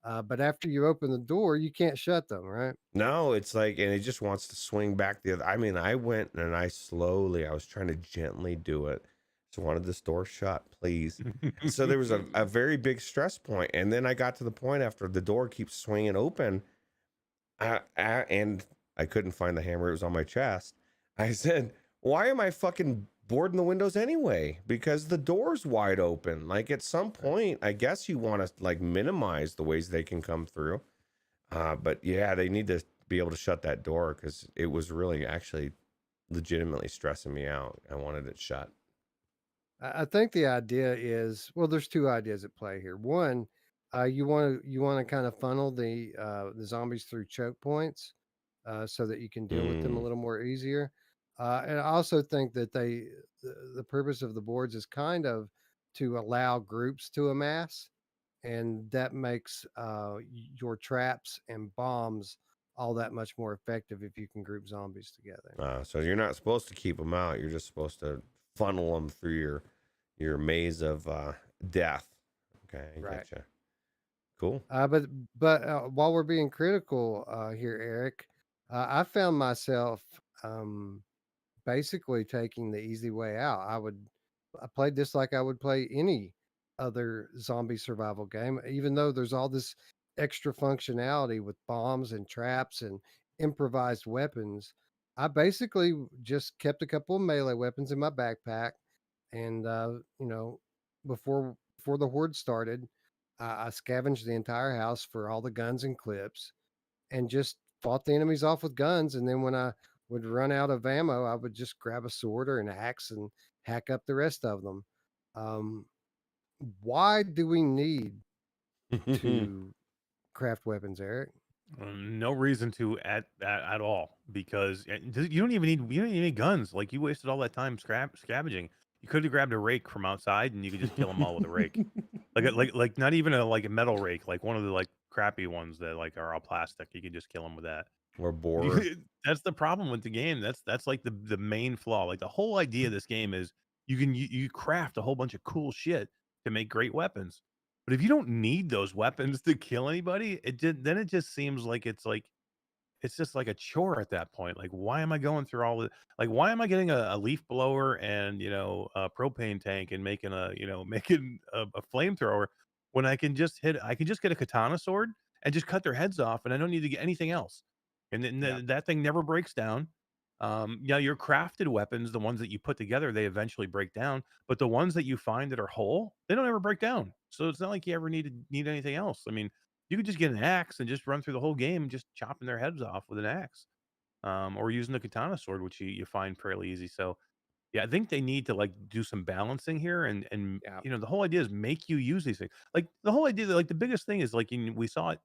but after you open the door, you can't shut them, right? No, it's like, and it just wants to swing back the other. I mean, I went and I was trying to gently do it. Just wanted this door shut, please. So there was a very big stress point. And then I got to the point after the door keeps swinging open, and I couldn't find the hammer. It was on my chest. I said, why am I fucking boarding the windows anyway? Because the door's wide open. Like at some point, I guess you want to like minimize the ways they can come through. But yeah, they need to be able to shut that door because it was really actually legitimately stressing me out. I wanted it shut. I think the idea is, well, there's two ideas at play here. One, you want to kind of funnel the zombies through choke points, so that you can deal with them a little more easier. And I also think that the purpose of the boards is kind of to allow groups to amass, and that makes your traps and bombs all that much more effective if you can group zombies together. So you're not supposed to keep them out. You're just supposed to funnel them through your maze of death. Okay, I Right. getcha. Cool. But while we're being critical here, Eric, I found myself basically taking the easy way out. I played this like I would play any other zombie survival game, even though there's all this extra functionality with bombs and traps and improvised weapons. I basically just kept a couple of melee weapons in my backpack, and before the horde started, I scavenged the entire house for all the guns and clips, and just fought the enemies off with guns. And then when I would run out of ammo, I would just grab a sword or an axe and hack up the rest of them. Um, why do we need to craft weapons, Eric? No reason to at all because you don't even need guns. Like you wasted all that time scavenging. You could have grabbed a rake from outside and you could just kill them all with a rake. Like not even a metal rake, like one of the like crappy ones that like are all plastic. You can just kill them with that. Or boar. That's the problem with the game. That's like the main flaw. Like the whole idea of this game is you craft a whole bunch of cool shit to make great weapons. But if you don't need those weapons to kill anybody, then it just seems like it's just like a chore at that point. Like, why am I going through all the like? Why am I getting a leaf blower and a propane tank and making making a flamethrower when I can just get a katana sword and just cut their heads off, and I don't need to get anything else. And then Yeah. that thing never breaks down. Your crafted weapons, the ones that you put together, they eventually break down. But the ones that you find that are whole, they don't ever break down. So it's not like you ever need anything else. I mean, you could just get an axe and just run through the whole game, just chopping their heads off with an axe, or using the katana sword, which you find fairly easy. So yeah, I think they need to like do some balancing here, and Yeah. the whole idea is make you use these things. Like the whole idea, like the biggest thing is like we saw it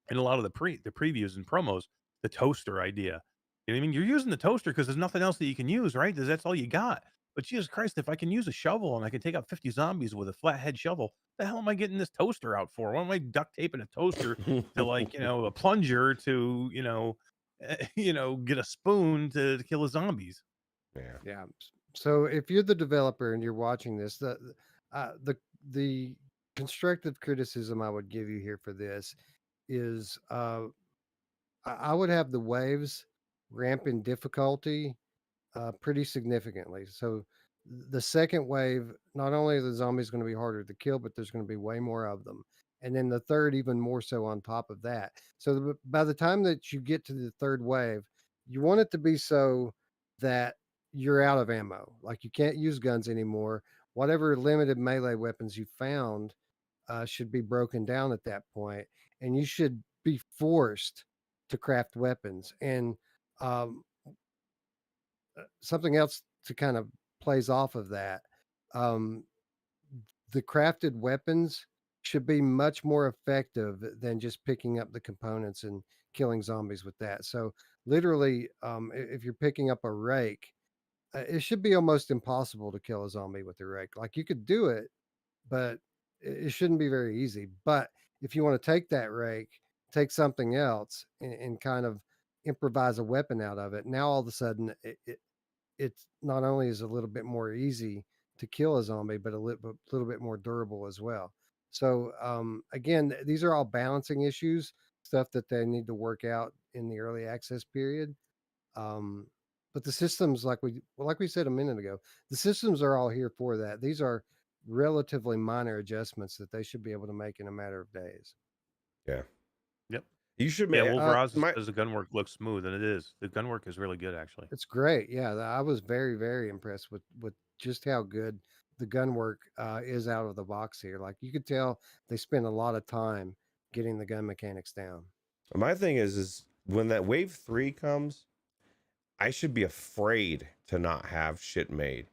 in a lot of the previews and promos, the toaster idea. You know what I mean? You're using the toaster because there's nothing else that you can use, right? 'Cause that's all you got. But Jesus Christ, if I can use a shovel and I can take out 50 zombies with a flathead shovel, the hell am I getting this toaster out for? Why am I duct taping a toaster to like, a plunger to, get a spoon to kill the zombies? Yeah. Yeah. So if you're the developer and you're watching this, the constructive criticism I would give you here for this is I would have the waves ramp in difficulty pretty significantly. So the second wave, not only are the zombies going to be harder to kill, but there's going to be way more of them. And then the third, even more so on top of that. So by the time that you get to the third wave, you want it to be so that you're out of ammo. Like you can't use guns anymore. Whatever limited melee weapons you found should be broken down at that point, and you should be forced to craft weapons. And um, something else to kind of plays off of that. Um, the crafted weapons should be much more effective than just picking up the components and killing zombies with that. So literally, if you're picking up a rake, it should be almost impossible to kill a zombie with a rake. Like, you could do it, but it shouldn't be very easy. But if you want to take that rake, take something else, and kind of improvise a weapon out of it, now all of a sudden it's not only is a little bit more easy to kill a zombie, but a little bit more durable as well. So again, these are all balancing issues, stuff that they need to work out in the early access period. Um, but the systems, like we said a minute ago, the systems are all here for that. These are relatively minor adjustments that they should be able to make in a matter of days. Yeah. Yep. You should Yeah, make Wolveraz my says the gun work looks smooth, and it is. The gun work is really good, actually. It's great. Yeah, I was very, very impressed with just how good the gun work is out of the box here. Like, you could tell they spent a lot of time getting the gun mechanics down. my thing is when that wave 3 comes, I should be afraid to not have shit made.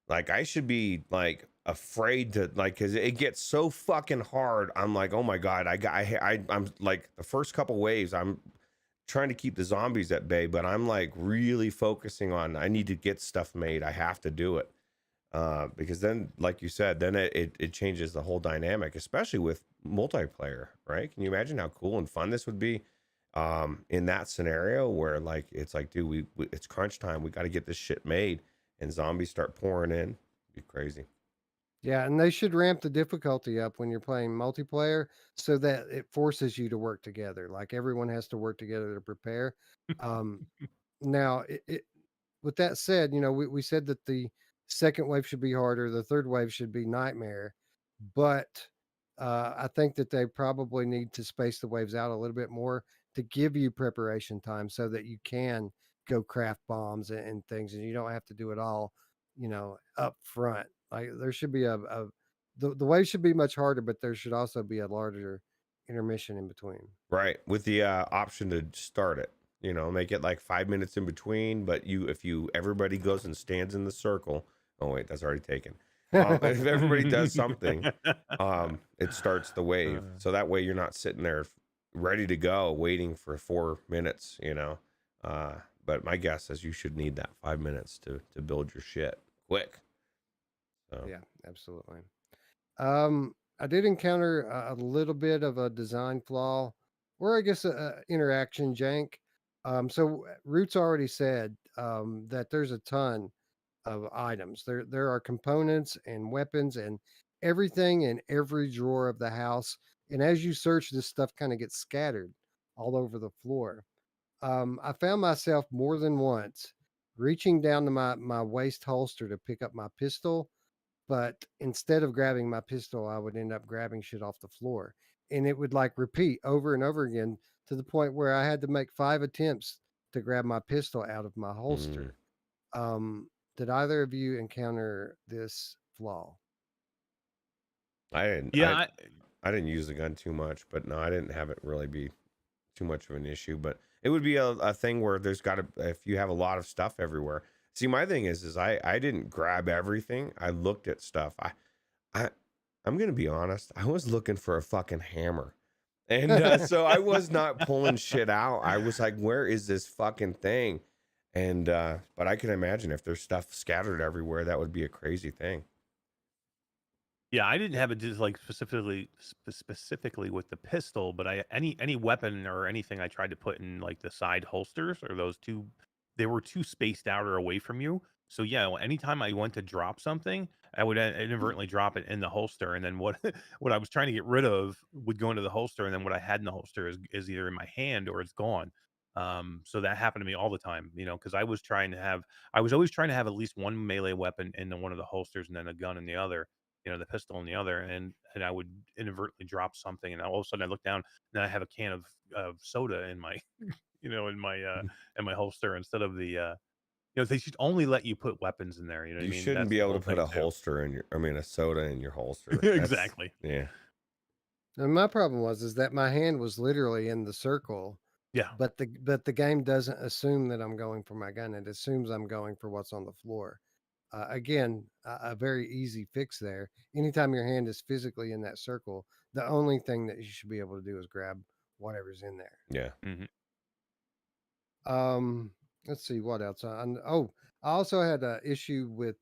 Like, I should be like afraid to, like, because it gets so fucking hard. I'm like, oh my god, I'm like, the first couple waves, I'm trying to keep the zombies at bay, but I'm like really focusing on, I need to get stuff made. I have to do it. Because then, like you said, then it changes the whole dynamic, especially with multiplayer, right? Can you imagine how cool and fun this would be in that scenario where, like, it's like, dude, we it's crunch time. We got to get this shit made, and zombies start pouring in. It'd be crazy. Yeah, and they should ramp the difficulty up when you're playing multiplayer so that it forces you to work together. Like, everyone has to work together to prepare. Um, now, with that said, we said that the second wave should be harder, the third wave should be nightmare, but I think that they probably need to space the waves out a little bit more to give you preparation time so that you can go craft bombs and things, and you don't have to do it all, up front. Like, there should be the wave should be much harder, but there should also be a larger intermission in between. Right, with the option to start it, make it like 5 minutes in between, but if everybody goes and stands in the circle. Oh wait, that's already taken. If everybody does something, it starts the wave, so that way you're not sitting there ready to go waiting for 4 minutes. But my guess is you should need that 5 minutes to build your shit quick. So. Yeah, absolutely. I did encounter a little bit of a design flaw, or I guess a interaction jank. So Roots already said that there's a ton of items. There are components and weapons and everything in every drawer of the house. And as you search, this stuff kind of gets scattered all over the floor. I found myself more than once reaching down to my waist holster to pick up my pistol, but instead of grabbing my pistol, I would end up grabbing shit off the floor. And it would like repeat over and over again to the point where I had to make 5 attempts to grab my pistol out of my holster. Did either of you encounter this flaw? I didn't. Yeah, I didn't use the gun too much, but no, I didn't have it really be too much of an issue. But it would be a thing where there's got to, if you have a lot of stuff everywhere. See, my thing is I didn't grab everything. I looked at stuff. I'm gonna be honest. I was looking for a fucking hammer, and so I was not pulling shit out. I was like, where is this fucking thing? And but I can imagine if there's stuff scattered everywhere, that would be a crazy thing. Yeah, I didn't have it just like specifically with the pistol, but any weapon or anything I tried to put in like the side holsters or those two, they were too spaced out or away from you. So yeah, anytime I went to drop something, I would inadvertently drop it in the holster, and then what what I was trying to get rid of would go into the holster, and then what I had in the holster is either in my hand or it's gone. So that happened to me all the time, because I was always trying to have at least one melee weapon in one of the holsters and then a gun in the other, the pistol in the other, and I would inadvertently drop something, and all of a sudden I look down, and then I have a can of soda in my, in my holster instead of the. They should only let you put weapons in there. You know what I You mean? shouldn't That's be the able to whole put a thing, too. holster a soda in your holster. Exactly. Yeah. And my problem is that my hand was literally in the circle, Yeah. but the game doesn't assume that I'm going for my gun. It assumes I'm going for what's on the floor. Again, a very easy fix there. Anytime your hand is physically in that circle, the only thing that you should be able to do is grab whatever's in there. Yeah. Mhm. Let's see what else. Oh, I also had an issue with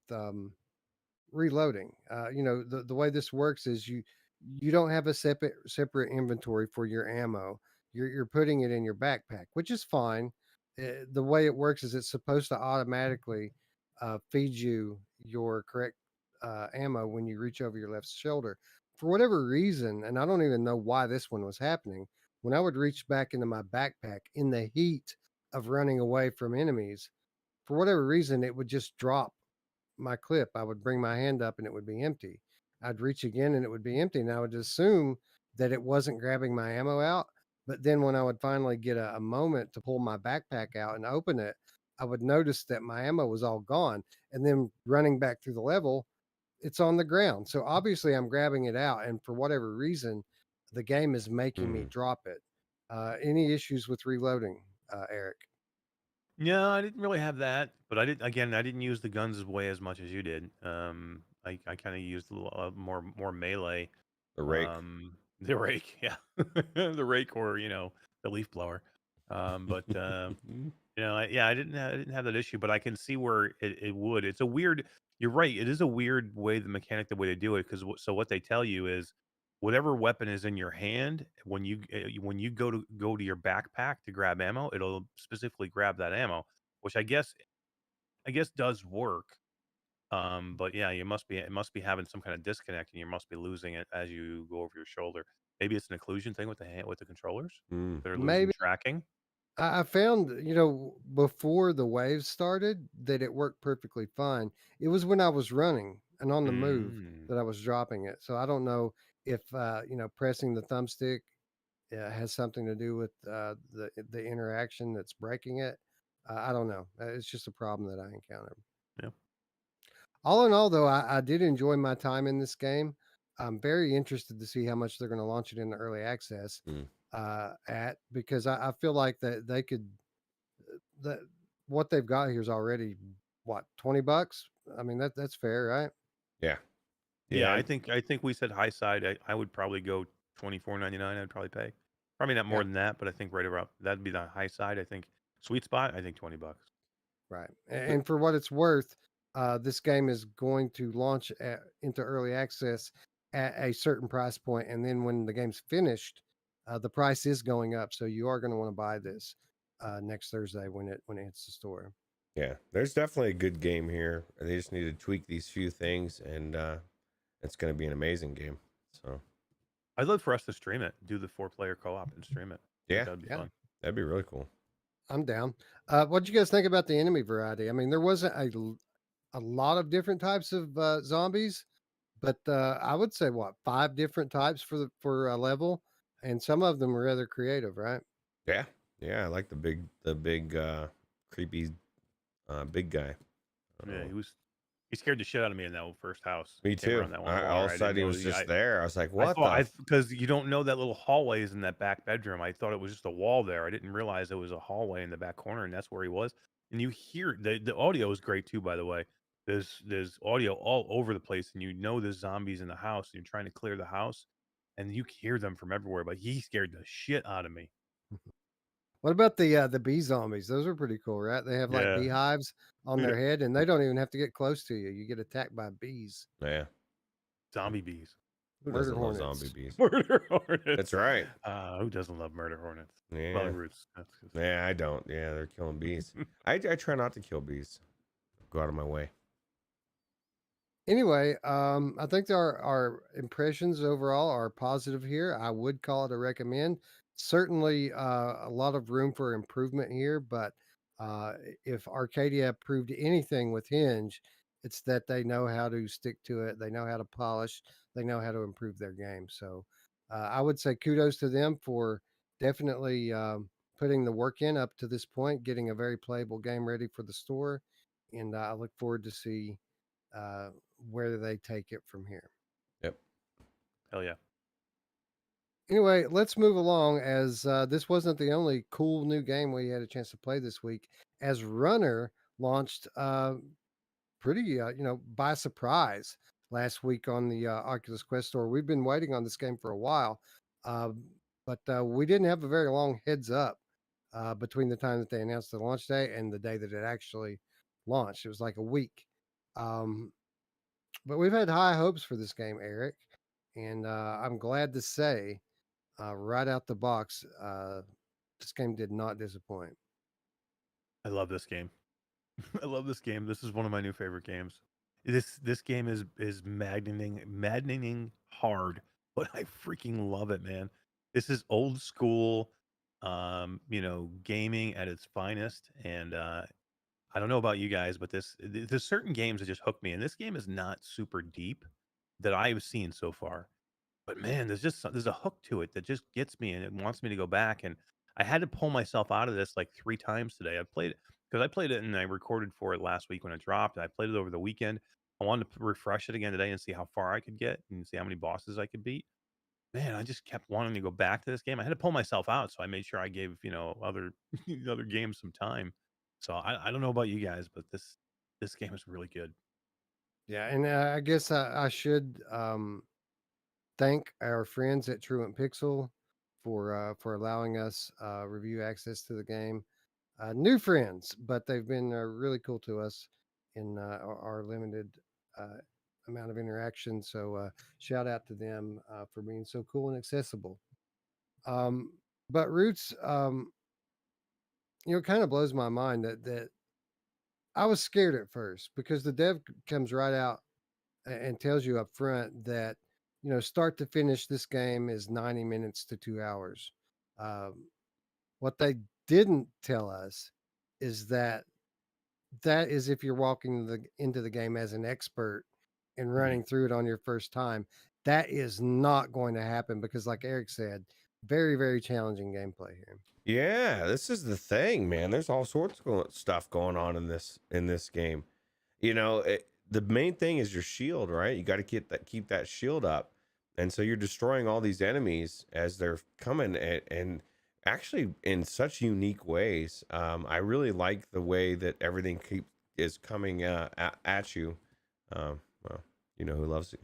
reloading. The way this works is you don't have a separate inventory for your ammo. You're putting it in your backpack, which is fine. The way it works is it's supposed to automatically feed you your correct ammo when you reach over your left shoulder. For whatever reason, and I don't even know why this one was happening, when I would reach back into my backpack in the heat of running away from enemies, for whatever reason, it would just drop my clip. I would bring my hand up and it would be empty. I'd reach again and it would be empty. And I would assume that it wasn't grabbing my ammo out. But then when I would finally get a moment to pull my backpack out and open it, I would notice that my ammo was all gone. And then running back through the level, it's on the ground. So obviously I'm grabbing it out. And for whatever reason, the game is making me Mm. drop it. Any issues with reloading, Eric? Yeah, I didn't really have that, but I didn't use the guns way as much as you did. I kind of used a little more melee. The rake. The rake, yeah, the rake, or the leaf blower. But I didn't have that issue, but I can see where it would. It's a weird. You're right. It is a weird way, the way they do it, because so what they tell you is whatever weapon is in your hand, when you go to your backpack to grab ammo, it'll specifically grab that ammo, which I guess does work. But yeah, it must be having some kind of disconnect, and you must be losing it as you go over your shoulder. Maybe it's an occlusion thing with the controllers. Mm. They're losing Maybe. tracking. I found, before the waves started that it worked perfectly fine. It was when I was running and on the move Mm. that I was dropping it. So I don't know if, pressing the thumbstick has something to do with the interaction that's breaking it. I don't know. It's just a problem that I encountered. Yeah. All in all, though, I did enjoy my time in this game. I'm very interested to see how much they're going to launch it into early access Mm. at, because I feel like that they could, that what they've got here is already what, $20. I mean, that's fair, right? Yeah. Yeah, Yeah. I think we said high side. I would probably go 24.99. I'd probably pay. Probably not more Yeah, than that, but I think right around that'd be the high side. I think sweet spot. I think $20. right. Th- And for what it's worth, this game is going to launch into early access at a certain price point, and then when the game's finished, the price is going up. So you are going to want to buy this next Thursday when it hits the store. Yeah. There's definitely a good game here. They just need to tweak these few things, and it's going to be an amazing game. So I'd love for us to stream it, do the 4-player co-op and stream it. I think yeah, that'd be Yeah, fun. that'd be really cool. I'm down. What do you guys think about the enemy variety? I mean, there wasn't a lot of different types of zombies, but I would say what, 5 different types for a level, and some of them are rather creative, right? Yeah. Yeah. I like the big, creepy, big guy. Yeah, Oh, he scared the shit out of me in that first house. me Came too. around that one All corner. of a I sudden didn't he know was just there. I was like, I what thought the? because you don't know that little hallway is in that back bedroom. I thought it was just a wall there. I didn't realize it was a hallway in the back corner, and that's where he was. And you hear the audio is great too, by the way. There's audio all over the place, and there's zombies in the house, and you're trying to clear the house, and you hear them from everywhere. But he scared the shit out of me. What about the bee zombies? Those are pretty cool, right? They have like Yeah, beehives on yeah. their head, and they don't even have to get close to you. You get attacked by bees, Yeah. Zombie bees, Who murder doesn't love zombie hornets. bees? murder hornets. That's right. Who doesn't love murder hornets? Well, Yeah. Roots. That's just... Yeah, I don't. Yeah, they're killing bees. I try not to kill bees. Go out of my way. Anyway, I think our impressions overall are positive here. I would call it a recommend. Certainly, a lot of room for improvement here, but if Arcadia proved anything with Hinge, it's that they know how to stick to it. They know how to polish. They know how to improve their game. So, I would say kudos to them for definitely putting the work in up to this point, getting a very playable game ready for the store, and I look forward to see uh, where they take it from here. Yep. Hell yeah. Anyway, let's move along, as this wasn't the only cool new game we had a chance to play this week. As Runner launched pretty, by surprise last week on the Oculus Quest store. We've been waiting on this game for a while, uh, but we didn't have a very long heads up between the time that they announced the launch day and the day that it actually launched. It was like a week. Um, but we've had high hopes for this game, Eric, and I'm glad to say, right out the box, this game did not disappoint. I love this game. I love this game. This is one of my new favorite games. This game is maddening hard, but I freaking love it, man. This is old school, gaming at its finest. And I don't know about you guys, but there's certain games that just hook me, and this game is not super deep that I've seen so far. But man, there's a hook to it that just gets me and it wants me to go back. And I had to pull myself out of this like 3 times today. I played it because I played it and I recorded for it last week when it dropped. I played it over the weekend. I wanted to refresh it again today and see how far I could get and see how many bosses I could beat. Man, I just kept wanting to go back to this game. I had to pull myself out, so I made sure I gave other other games some time. So I don't know about you guys, but this game is really good. Yeah, and I guess I should thank our friends at Truant Pixel for allowing us review access to the game. New friends, but they've been really cool to us in our limited uh, amount of interaction. So shout out to them for being so cool and accessible. Um, but Roots, it kind of blows my mind that I was scared at first because the dev comes right out and tells you up front that start to finish this game is 90 minutes to 2 hours. Um, what they didn't tell us is that is if you're walking into the game as an expert and Mhm. running through it on your first time. That is not going to happen because, like Eric said, very, very challenging gameplay here. Yeah, this is the thing, man. There's all sorts of stuff going on in this game. The main thing is your shield, right? You got to keep that shield up, and so you're destroying all these enemies as they're coming, and actually in such unique ways. I really like the way that everything is coming at you. Well, you know who loves it,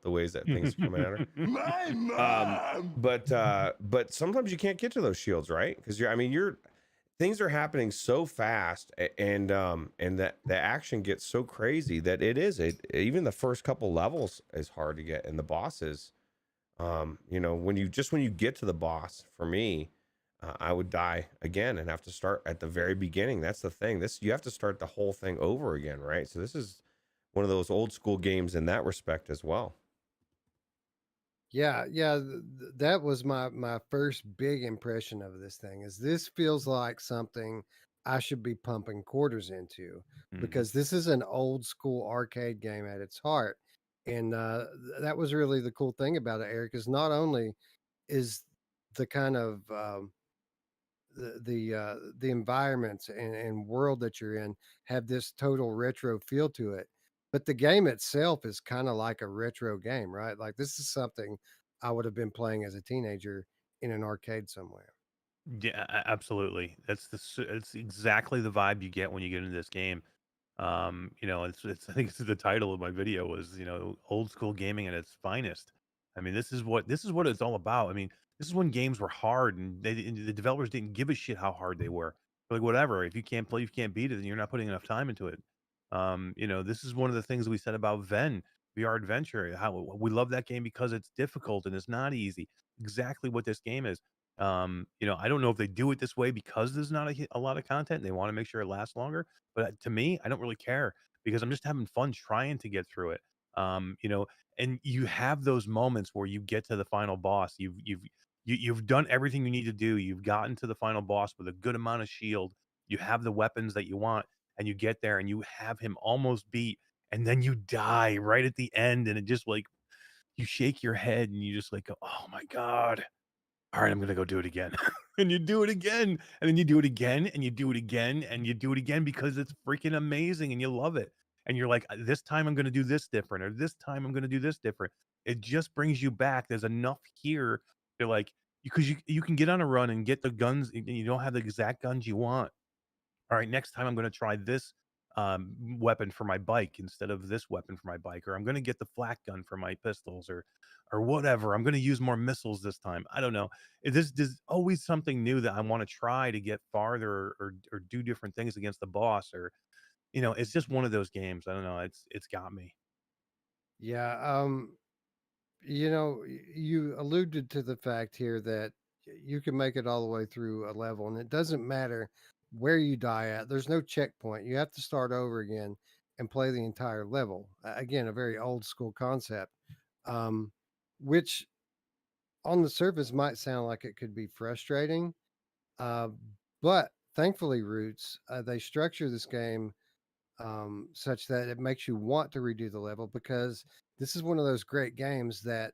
the ways that things are coming at her. My mom. But sometimes you can't get to those shields, right? Because you're things are happening so fast, and that the action gets so crazy that even the first couple levels is hard to get, and the bosses, when you get to the boss, for me, I would die again and have to start at the very beginning. That's the thing. You have to start the whole thing over again, right? So this is one of those old school games in that respect as well. Yeah, yeah, that was my first big impression of this thing. Is this feels like something I should be pumping quarters into Mhm. because this is an old school arcade game at its heart, and that was really the cool thing about it. Eric is not only is the kind of the environments and world that you're in have this total retro feel to it, but the game itself is kind of like a retro game, right? Like this is something I would have been playing as a teenager in an arcade somewhere. Yeah, absolutely. It's exactly the vibe you get when you get into this game. It's I think it's the title of my video was, old school gaming at its finest. I mean, this is what it's all about. I mean, this is when games were hard and the developers didn't give a shit how hard they were. Like whatever, if you can't play, if you can't beat it, then you're not putting enough time into it. This is one of the things we said about VR Adventure. How we love that game because it's difficult and it's not easy. Exactly what this game is. I don't know if they do it this way because there's not a lot of content. And they want to make sure it lasts longer, but to me, I don't really care because I'm just having fun trying to get through it. And you have those moments where you get to the final boss. You've done everything you need to do. You've gotten to the final boss with a good amount of shield. You have the weapons that you want, and you get there and you have him almost beat, and then you die right at the end, and it just like you shake your head and you just like go, "Oh my god." All right, I'm gonna go do it again. And you do it again, and then you do it again, and you do it again, and you do it again because it's freaking amazing and you love it. And you're like, this time I'm gonna do this different, or this time I'm gonna do this different. It just brings you back. There's enough here to like because you can get on a run and get the guns, and you don't have the exact guns you want. All right, next time I'm going to try this weapon for my bike instead of this weapon for my bike, or I'm going to get the flak gun for my pistols, or whatever. I'm going to use more missiles this time. I don't know. There's always something new that I want to try to get farther, or do different things against the boss, or it's just one of those games. I don't know. It's got me. Yeah. You alluded to the fact here that you can make it all the way through a level, and it doesn't matter where you die at. There's no checkpoint. You have to start over again and play the entire level. Again, a very old school concept, um, which on the surface might sound like it could be frustrating, uh, but thankfully, Roots, they structure this game such that it makes you want to redo the level, because this is one of those great games that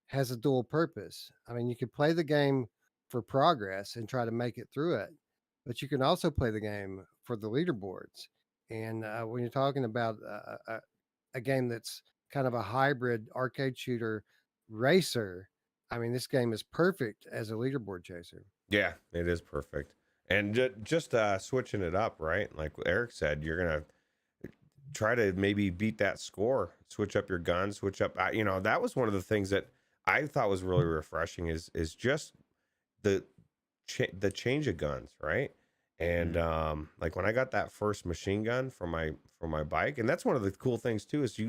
has a dual purpose. I mean, you could play the game for progress and try to make it through it, but you can also play the game for the leaderboards. And when you're talking about a game that's kind of a hybrid arcade shooter racer, I mean, this game is perfect as a leaderboard chaser. Yeah, it is perfect. And just switching it up, right? Like Eric said, you're gonna try to maybe beat that score, switch up your gun, switch up. That was one of the things that I thought was really refreshing is just the the change of guns, right? And like when I got that first machine gun for my bike, and that's one of the cool things too is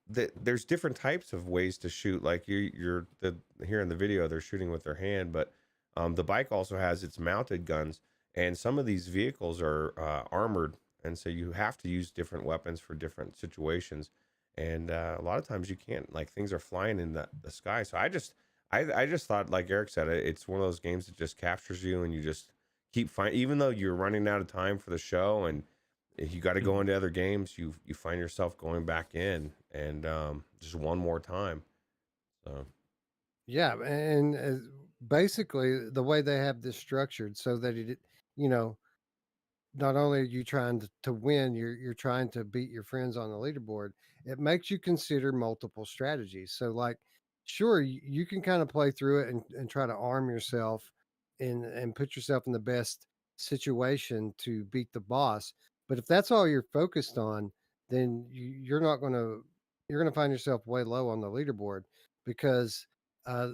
there's different types of ways to shoot. Like here in the video they're shooting with their hand, but the bike also has its mounted guns, and some of these vehicles are armored, and so you have to use different weapons for different situations. And a lot of times you can't, like things are flying in the sky. So I just thought, like Eric said, it's one of those games that just captures you, and you just keep finding, even though you're running out of time for the show and if you got to go into other games, you find yourself going back in and just one more time. So Yeah, and basically the way they have this structured so that you know, not only are you trying to win, you're trying to beat your friends on the leaderboard. It makes you consider multiple strategies. So, like, sure, you can kind of play through it and try to arm yourself and put yourself in the best situation to beat the boss. But if that's all you're focused on, then you're gonna find yourself way low on the leaderboard, because uh,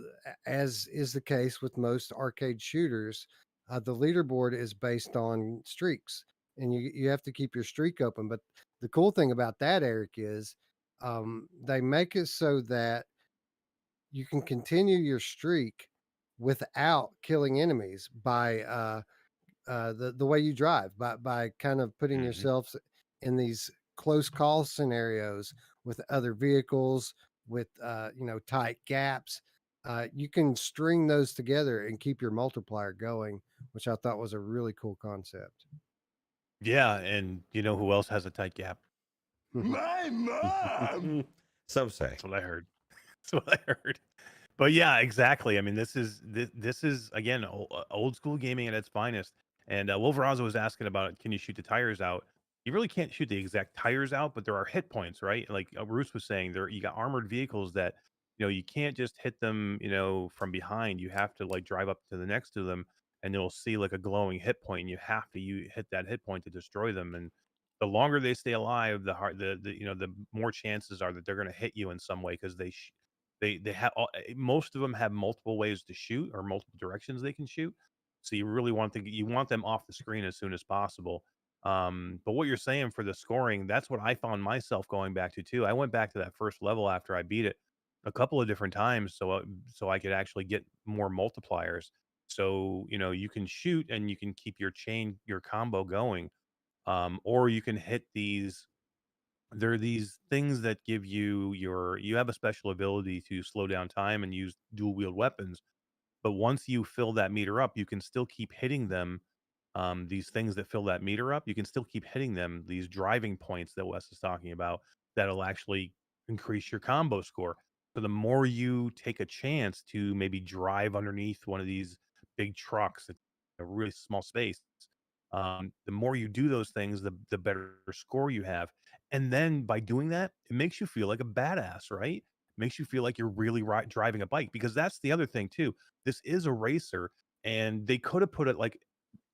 as is the case with most arcade shooters, the leaderboard is based on streaks, and you have to keep your streak open. But the cool thing about that, Eric, is they make it so that you can continue your streak without killing enemies by the way you drive, by kind of putting mhm. yourself in these close call scenarios with other vehicles, with tight gaps. You can string those together and keep your multiplier going, which I thought was a really cool concept. Yeah, and you know who else has a tight gap? My mom. Some say. That's what I heard. That's what I heard. But yeah, exactly. I mean, this is again old school gaming at its finest. And Wolverazo was asking about, can you shoot the tires out? You really can't shoot the exact tires out, but there are hit points, right? Like Bruce was saying, there you got armored vehicles that you can't just hit them, from behind. You have to like drive up to the next to them, and you'll see like a glowing hit point, and you have to hit that hit point to destroy them. And the longer they stay alive, the hard the more chances are that they're going to hit you in some way, because they have most of them have multiple ways to shoot, or multiple directions they can shoot. So you really you want them off the screen as soon as possible. But what you're saying for the scoring, that's what I found myself going back to too. I went back to that first level after I beat it a couple of different times, so I could actually get more multipliers. So you can shoot and you can keep your combo going, or you can hit these. There are these things that give you have a special ability to slow down time and use dual wield weapons. But once you fill that meter up, you can still keep hitting them. These things that fill that meter up, you can still keep hitting them. These driving points that Wes is talking about, that'll actually increase your combo score. So the more you take a chance to maybe drive underneath one of these big trucks at a really small space, the more you do those things, the better score you have. And then by doing that, it makes you feel like a badass, right? Makes you feel like you're really driving a bike, because that's the other thing too. This is a racer, and they could have put it like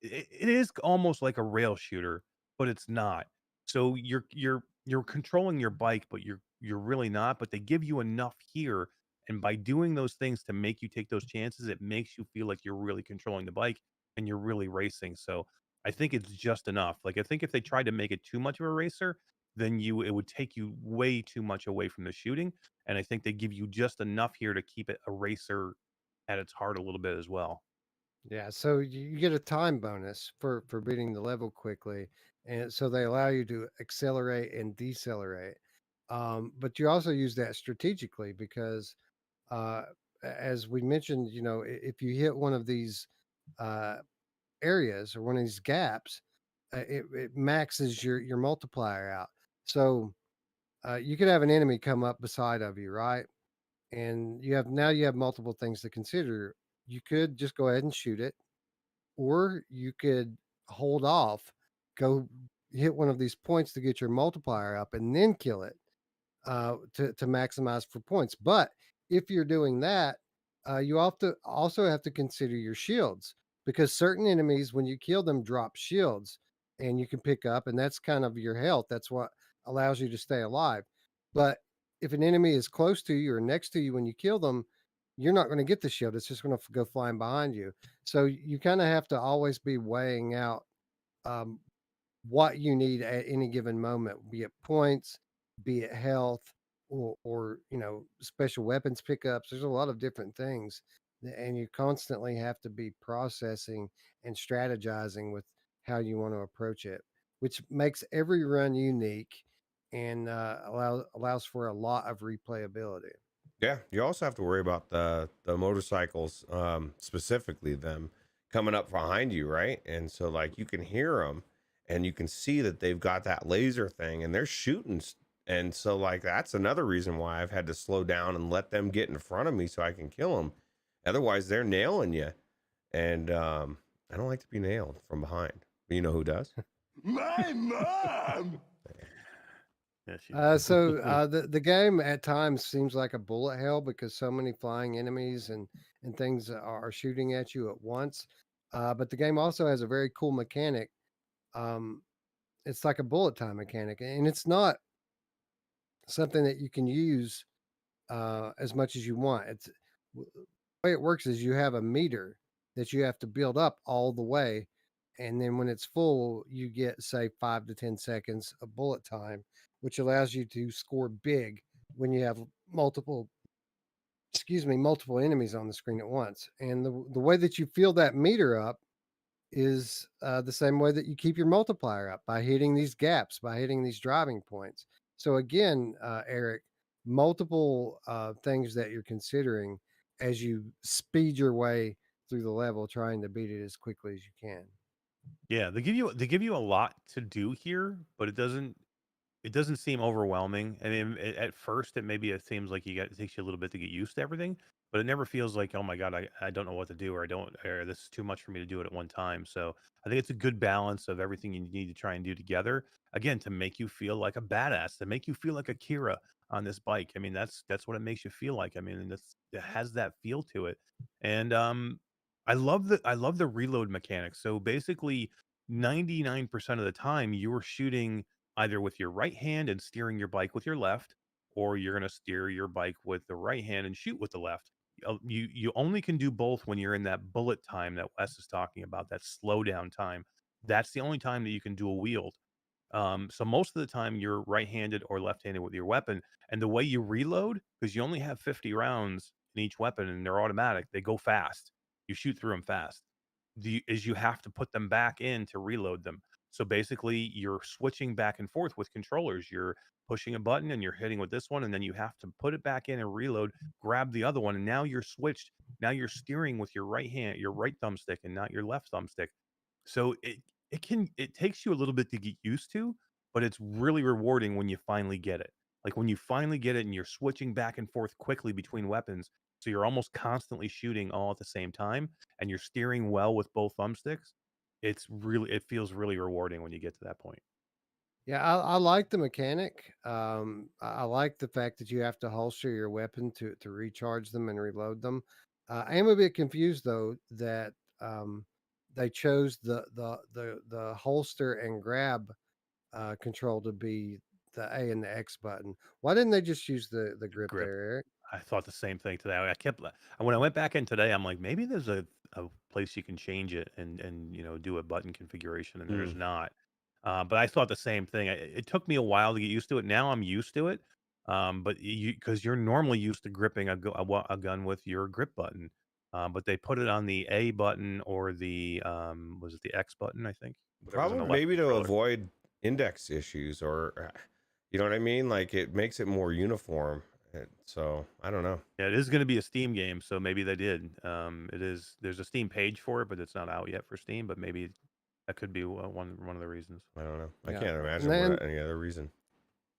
it is almost like a rail shooter, but it's not. So you're controlling your bike, but you're really not. But they give you enough here, and by doing those things to make you take those chances, it makes you feel like you're really controlling the bike and you're really racing. So I think it's just enough. Like I think if they tried to make it too much of a racer, then it would take you way too much away from the shooting. And I think they give you just enough here to keep it a racer at its heart a little bit as well. Yeah, so you get a time bonus for beating the level quickly, and so they allow you to accelerate and decelerate. But you also use that strategically because, uh, as we mentioned, if you hit one of these uh, areas or one of these gaps, it maxes your multiplier out. So you could have an enemy come up beside of you, right? And you have multiple things to consider. You could just go ahead and shoot it, or you could hold off, go hit one of these points to get your multiplier up, and then kill it to maximize for points. But if you're doing that, you also have to consider your shields because certain enemies, when you kill them, drop shields and you can pick up, and that's kind of your health. That's what allows you to stay alive. But if an enemy is close to you or next to you when you kill them, you're not going to get the shield. It's just going to go flying behind you. So you kind of have to always be weighing out um, what you need at any given moment, be it points, be it health, or special weapons pickups. There's a lot of different things, and you constantly have to be processing and strategizing with how you want to approach it, which makes every run unique and allows for a lot of replayability. Yeah, you also have to worry about the motorcycles, specifically them coming up behind you, right? And so like you can hear them, and you can see that they've got that laser thing, and they're shooting. And so like that's another reason why I've had to slow down and let them get in front of me so I can kill them. Otherwise, they're nailing you, and I don't like to be nailed from behind. But you know who does? My mom! Yes, you So the game at times seems like a bullet hell because so many flying enemies and things are shooting at you at once. But the game also has a very cool mechanic. Um, it's like a bullet time mechanic, and it's not something that you can use as much as you want. The way it works is you have a meter that you have to build up all the way, and then when it's full, you get say 5 to 10 seconds of bullet time, which allows you to score big when you have multiple enemies on the screen at once. And the way that you fill that meter up is the same way that you keep your multiplier up by hitting these gaps, by hitting these driving points. So again, Eric, multiple things that you're considering as you speed your way through the level, trying to beat it as quickly as you can. Yeah, they give you a lot to do here, but it doesn't seem overwhelming. I mean, at first, it seems like it takes you a little bit to get used to everything, but it never feels like, oh my god, I don't know what to do, or I don't, or this is too much for me to do it at one time. So I think it's a good balance of everything you need to try and do together. Again, to make you feel like a badass, to make you feel like a Kira on this bike. I mean, that's what it makes you feel like. I mean, and it has that feel to it, and I love the reload mechanics. So basically, 99% of the time, you are shooting either with your right hand and steering your bike with your left, or you're going to steer your bike with the right hand and shoot with the left. You only can do both when you're in that bullet time that Wes is talking about, that slow down time. That's the only time that you can dual wield. So most of the time you're right-handed or left-handed with your weapon, and the way you reload, because you only have 50 rounds in each weapon and they're automatic, they go fast. You shoot through them fast. Is you have to put them back in to reload them. So basically, you're switching back and forth with controllers. You're pushing a button and you're hitting with this one, and then you have to put it back in and reload, grab the other one, and now you're switched. Now you're steering with your right hand, your right thumbstick, and not your left thumbstick. So it takes you a little bit to get used to, but it's really rewarding when you finally get it. Like when you finally get it and you're switching back and forth quickly between weapons, so you're almost constantly shooting all at the same time and you're steering well with both thumbsticks. It feels really rewarding when you get to that point. Yeah, I like the mechanic. I like the fact that you have to holster your weapon to recharge them and reload them. I am a bit confused though that they chose the holster and grab control to be the A and the X button. Why didn't they just use the grip Grip. there, Eric? I thought the same thing today. I kept when I went back in today, I'm like, maybe there's a place you can change it and do a button configuration, and there's Mm. not. But I thought the same thing. It took me a while to get used to it. Now I'm used to it. But because you're normally used to gripping a gun with your grip button, but they put it on the A button or the was it the X button? I think whatever's on Probably the left maybe to controller. avoid index issues or, you know what I mean? Like it makes it more uniform. So I don't know. Yeah, it is going to be a Steam game, so maybe they did. It is. There's a Steam page for it, but it's not out yet for Steam. But maybe that could be one of the reasons. I don't know. I Yeah. can't And imagine then what any other reason.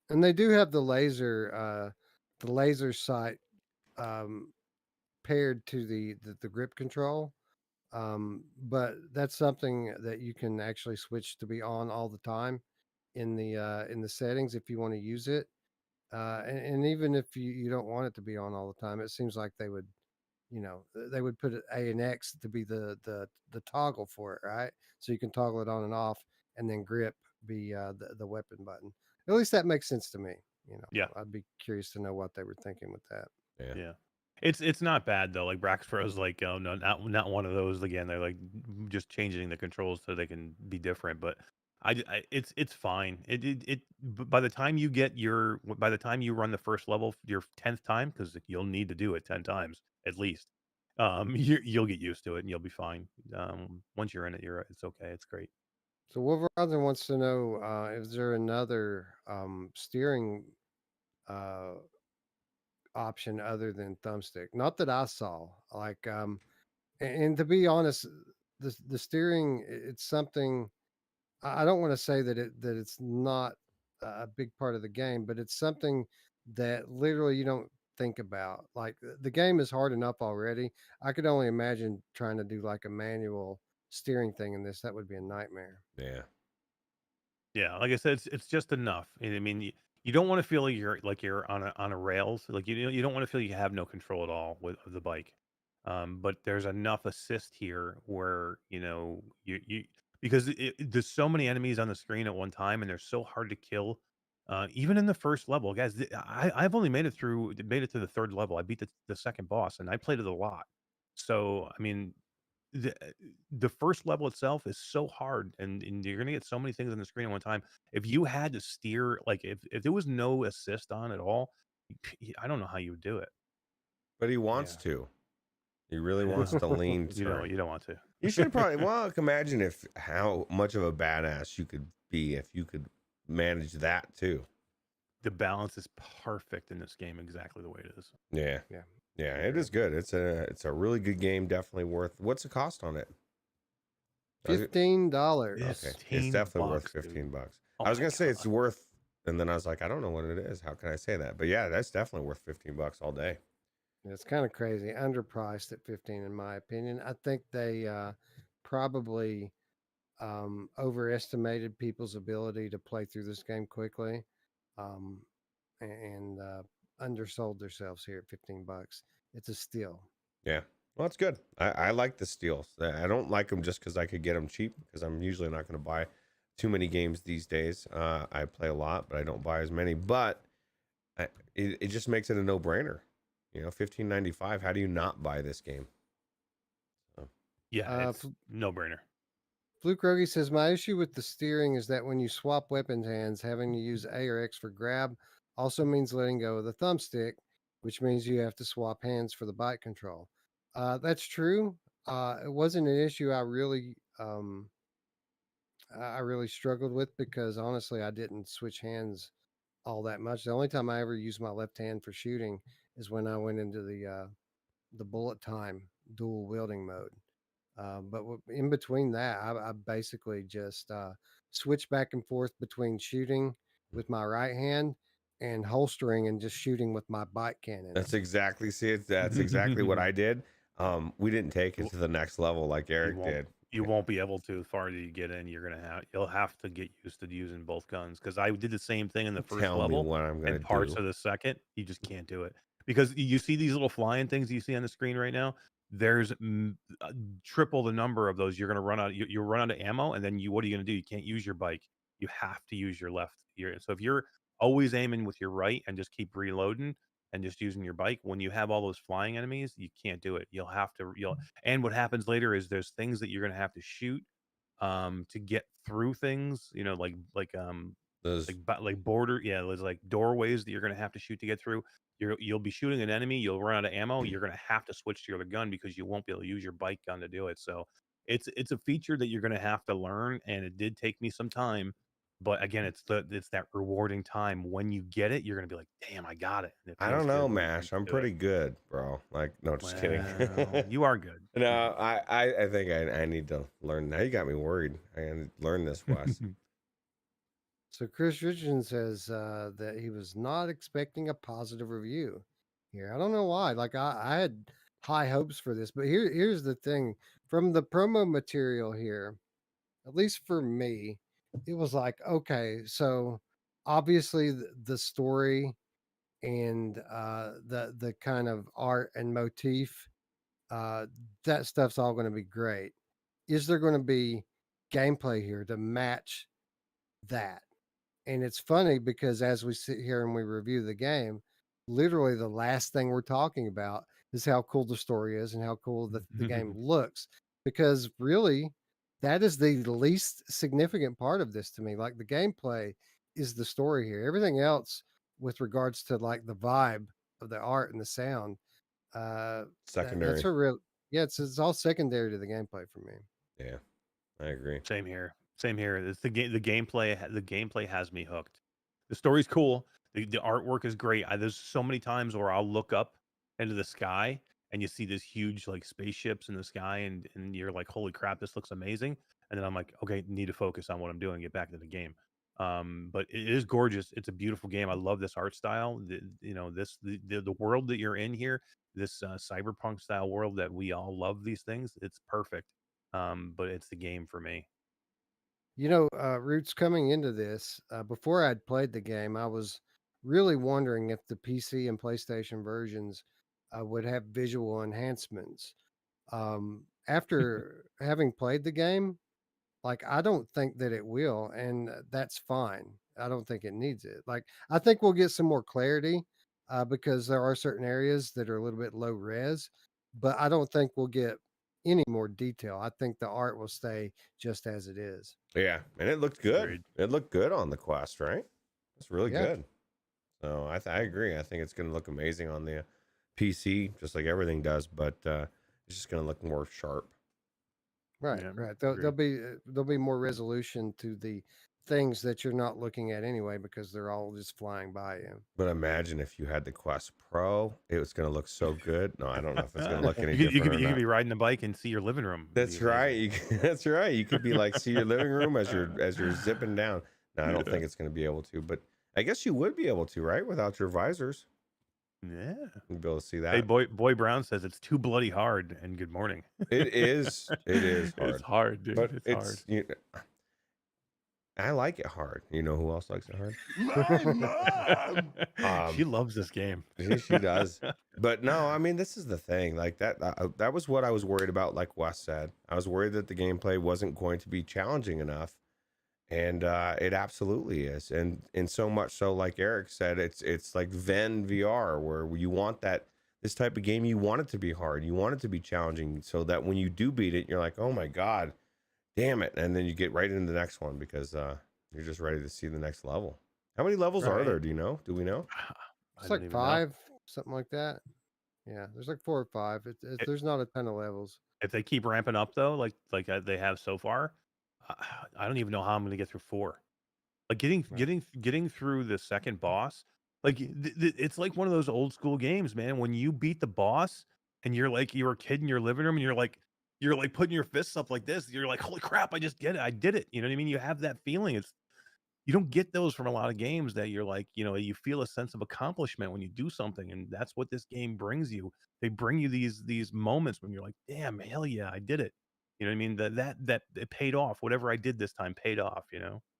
and they do have the laser sight um, paired to the grip control. But that's something that you can actually switch to be on all the time in the settings if you want to use it. And even if you don't want it to be on all the time, it seems like they would, they would put it A and X to be the toggle for it, right? So you can toggle it on and off, and then grip be the weapon button. At least that makes sense to me. Yeah, I'd be curious to know what they were thinking with that. Yeah. yeah. It's not bad though. Like Brax Pro's like, oh no, not one of those again. They're like just changing the controls so they can be different. But it's fine. By the time by the time you run the first level your 10th time, because you'll need to do it 10 times at least. You'll get used to it and you'll be fine. Once you're in it, it's okay. It's great. So Wolverine wants to know is there another steering uh, option other than thumbstick? Not that I saw. Like, and to be honest, the steering it's something I don't want to say that it's not a big part of the game, but it's something that literally you don't think about. Like the game is hard enough already. I could only imagine trying to do like a manual steering thing in this. That would be a nightmare. Yeah. Yeah, like I said, it's just enough. I mean, you don't want to feel like you're on a rails. Like you don't want to feel you have no control at all with the bike. But there's enough assist here where you because there's so many enemies on the screen at one time, and they're so hard to kill. Even in the first level, guys, I've only made it to the third level. I beat the second boss, and I played it a lot. So I mean, the the first level itself is so hard, and you're gonna get so many things on the screen at one time. If you had to steer, like if there was no assist on at all, I don't know how you would do it. But he wants Yeah. to. He really wants to lean turn. You don't want to. You should probably, well, imagine how much of a badass you could be if you could manage that too. The balance is perfect in this game, exactly the way it is. Yeah. Yeah. Yeah, it is good. It's a really good game, definitely worth. What's the cost on it? $15. Yeah. Okay. It's definitely worth $15, dude. $15. Oh I was my gonna say it's God. worth, and then I was like, I don't know what it is. How can I say that? But yeah, that's definitely worth $15 all day. It's kind of crazy, underpriced at 15 in my opinion. I think they probably overestimated people's ability to play through this game quickly, um, and undersold themselves here at $15. It's a steal. Yeah. Well, it's good. I like the steals. I don't like them just because I could get them cheap, because I'm usually not going to buy too many games these days. I play a lot, but I don't buy as many. But it just makes it a no-brainer. $15.95. How do you not buy this game? Yeah, it's no brainer. Fluke Rogie says, my issue with the steering is that when you swap weapons hands, having to use A or X for grab also means letting go of the thumbstick, which means you have to swap hands for the bike control. That's true. It wasn't an issue I really struggled with because honestly, I didn't switch hands all that much. The only time I ever used my left hand for shooting is when I went into the bullet time dual wielding mode. But in between that, I basically just switched back and forth between shooting with my right hand and holstering and just shooting with my bike cannon. That's exactly what I did. We didn't take it to the next level like Eric did. You won't be able to. The farther you get in, you'll have to get used to using both guns. Because I did the same thing in the first Tell me level what I'm gonna and parts do. of the second. You just can't do it because you see these little flying things you see on the screen right now. There's triple the number of those. You're gonna run out. You'll run out of ammo, and then what are you gonna do? You can't use your bike. you have to use your left ear. So if you're always aiming with your right and just keep reloading and just using your bike, when you have all those flying enemies, you can't do it. And what happens later is there's things that you're gonna have to shoot to get through things, Those like border, yeah, there's like doorways that you're gonna have to shoot to get through. You'll be shooting an enemy, you'll run out of ammo, you're gonna have to switch to your other gun because you won't be able to use your bike gun to do it. So it's a feature that you're gonna have to learn, and it did take me some time. But again, it's that rewarding time when you get it. You're gonna be like, "Damn, I got it!" And it I feels don't good know, when you Mash. I'm do it. pretty good, bro. Like, no, just kidding. Well, you are good. No, I think I need to learn. Now you got me worried. I got to learn this, Wes. So Chris Richardson says that he was not expecting a positive review here. I don't know why. Like I had high hopes for this, but here's the thing. From the promo material here, at least for me, it was like, okay, so obviously the story and the kind of art and motif, that stuff's all going to be great. Is there going to be gameplay here to match that? And it's funny because as we sit here and we review the game, literally the last thing we're talking about is how cool the story is and how cool the game looks. Because really, that is the least significant part of this to me. Like the gameplay is the story here. Everything else with regards to like the vibe of the art and the sound, that's Secondary. a real, yeah, it's all secondary to the gameplay for me. Yeah, I agree. Same here. Same here. It's the game. The gameplay. The gameplay has me hooked. The story's cool. The artwork is great. There's so many times where I'll look up into the sky and you see this huge like spaceships in the sky, and you're like, "Holy crap, this looks amazing!" And then I'm like, "Okay, need to focus on what I'm doing. Get back to the game." But it is gorgeous. It's a beautiful game. I love this art style. The world that you're in here, this cyberpunk style world that we all love. These things. It's perfect. But it's the game for me. You know, Roots, coming into this, before I'd played the game, I was really wondering if the PC and PlayStation versions would have visual enhancements. After having played the game, like I don't think that it will, and that's fine. I don't think it needs it. Like I think we'll get some more clarity because there are certain areas that are a little bit low res, but I don't think we'll get any more detail. I think the art will stay just as it is. Yeah, and it looked good. Agreed. It looked good on the Quest, right? It's really Yeah. good. So I agree. I think it's going to look amazing on the PC, just like everything does. But it's just going to look more sharp. Right, Yeah, right. agreed. There'll be more resolution to the things that you're not looking at anyway because they're all just flying by you. But imagine if you had the Quest Pro, it was going to look so good. No, I don't know if it's going to look any you different could or not. be riding a bike and see your living room. It'd That's be right. amazing. That's right. You could be like see your living room as you're zipping down. No, I don't think it's going to be able to, but I guess you would be able to, right? Without your visors, Yeah. you'd be able to see Hey, that. boy Brown says it's too bloody hard. And good morning. It is hard. It's hard, dude. But It's hard. I like it hard. You know who else likes it hard? My mom. She loves this game. She does. But no, I mean, this is the thing. Like that was what I was worried about. Like Wes said, I was worried that the gameplay wasn't going to be challenging enough, and it absolutely is. And so much so, like Eric said, it's like Ven VR, where you want this type of game, you want it to be hard, you want it to be challenging, so that when you do beat it, you're like, oh my god, damn it, and then you get right into the next one because you're just ready to see the next level. How many levels are Right. there? Do you know? Do we know? It's like 5, something like that. Yeah, there's like 4 or 5. There's not a ton of levels. If they keep ramping up though, like they have so far, I don't even know how I'm going to get through 4. Like getting through the second boss, like it's like one of those old school games, man. When you beat the boss and you're a kid in your living room and you're like putting your fists up like this, you're like, holy crap, I just get it, I did it. You know what I mean? You have that feeling. You don't get those from a lot of games that you're like, you feel a sense of accomplishment when you do something, and that's what this game brings you. They bring you these moments when you're like, damn, hell yeah, I did it. You know what I mean? That it paid off. Whatever I did this time paid off.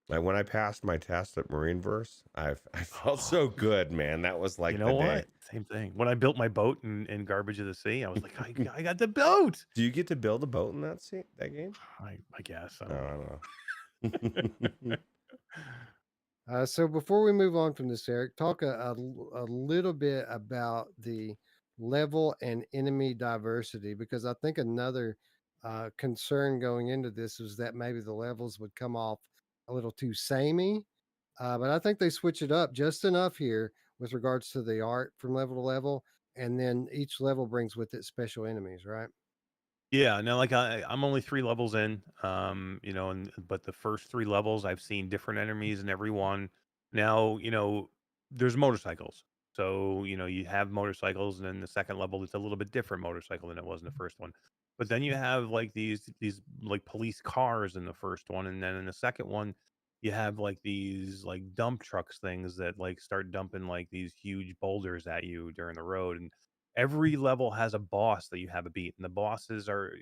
Like when I passed my test at Marineverse, I felt so good, man. That was like You know the what? day. Same thing. When I built my boat in Garbage of the Sea, I was like, I got the boat. Do you get to build a boat in that game? I guess. No, I don't know. So before we move on from this, Eric, talk a little bit about the level and enemy diversity, because I think another concern going into this was that maybe the levels would come off a little too samey. But I think they switch it up just enough here with regards to the art from level to level, and then each level brings with it special enemies, right? Yeah, no, like I'm only 3 levels in, and but the first 3 levels I've seen different enemies in every one. Now, there's motorcycles, so you have motorcycles, and then the second level it's a little bit different motorcycle than it was in the first one. But then you have like these like police cars in the first one, and then in the second one you have like these like dump trucks things that like start dumping like these huge boulders at you during the road, and every level has a boss that you have to beat, and the bosses are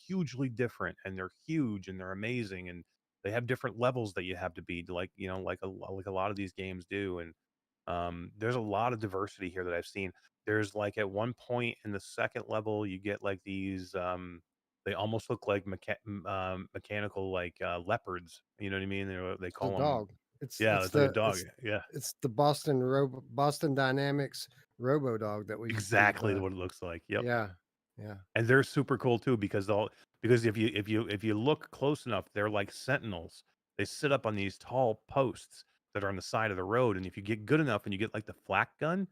hugely different, and they're huge and they're amazing, and they have different levels that you have to beat, like like a lot of these games do. And there's a lot of diversity here that I've seen. There's like at one point in the second level you get like these they almost look like mechanical like leopards, you know what I mean? They It's the call them, dog. yeah, it's like a dog, yeah. It's the Boston Dynamics Robo Dog that we've Exactly what it looks like. Yep. yeah, yeah. And they're super cool too because if you look close enough, they're like sentinels. They sit up on these tall posts that are on the side of the road, and if you get good enough and you get like the flak gun,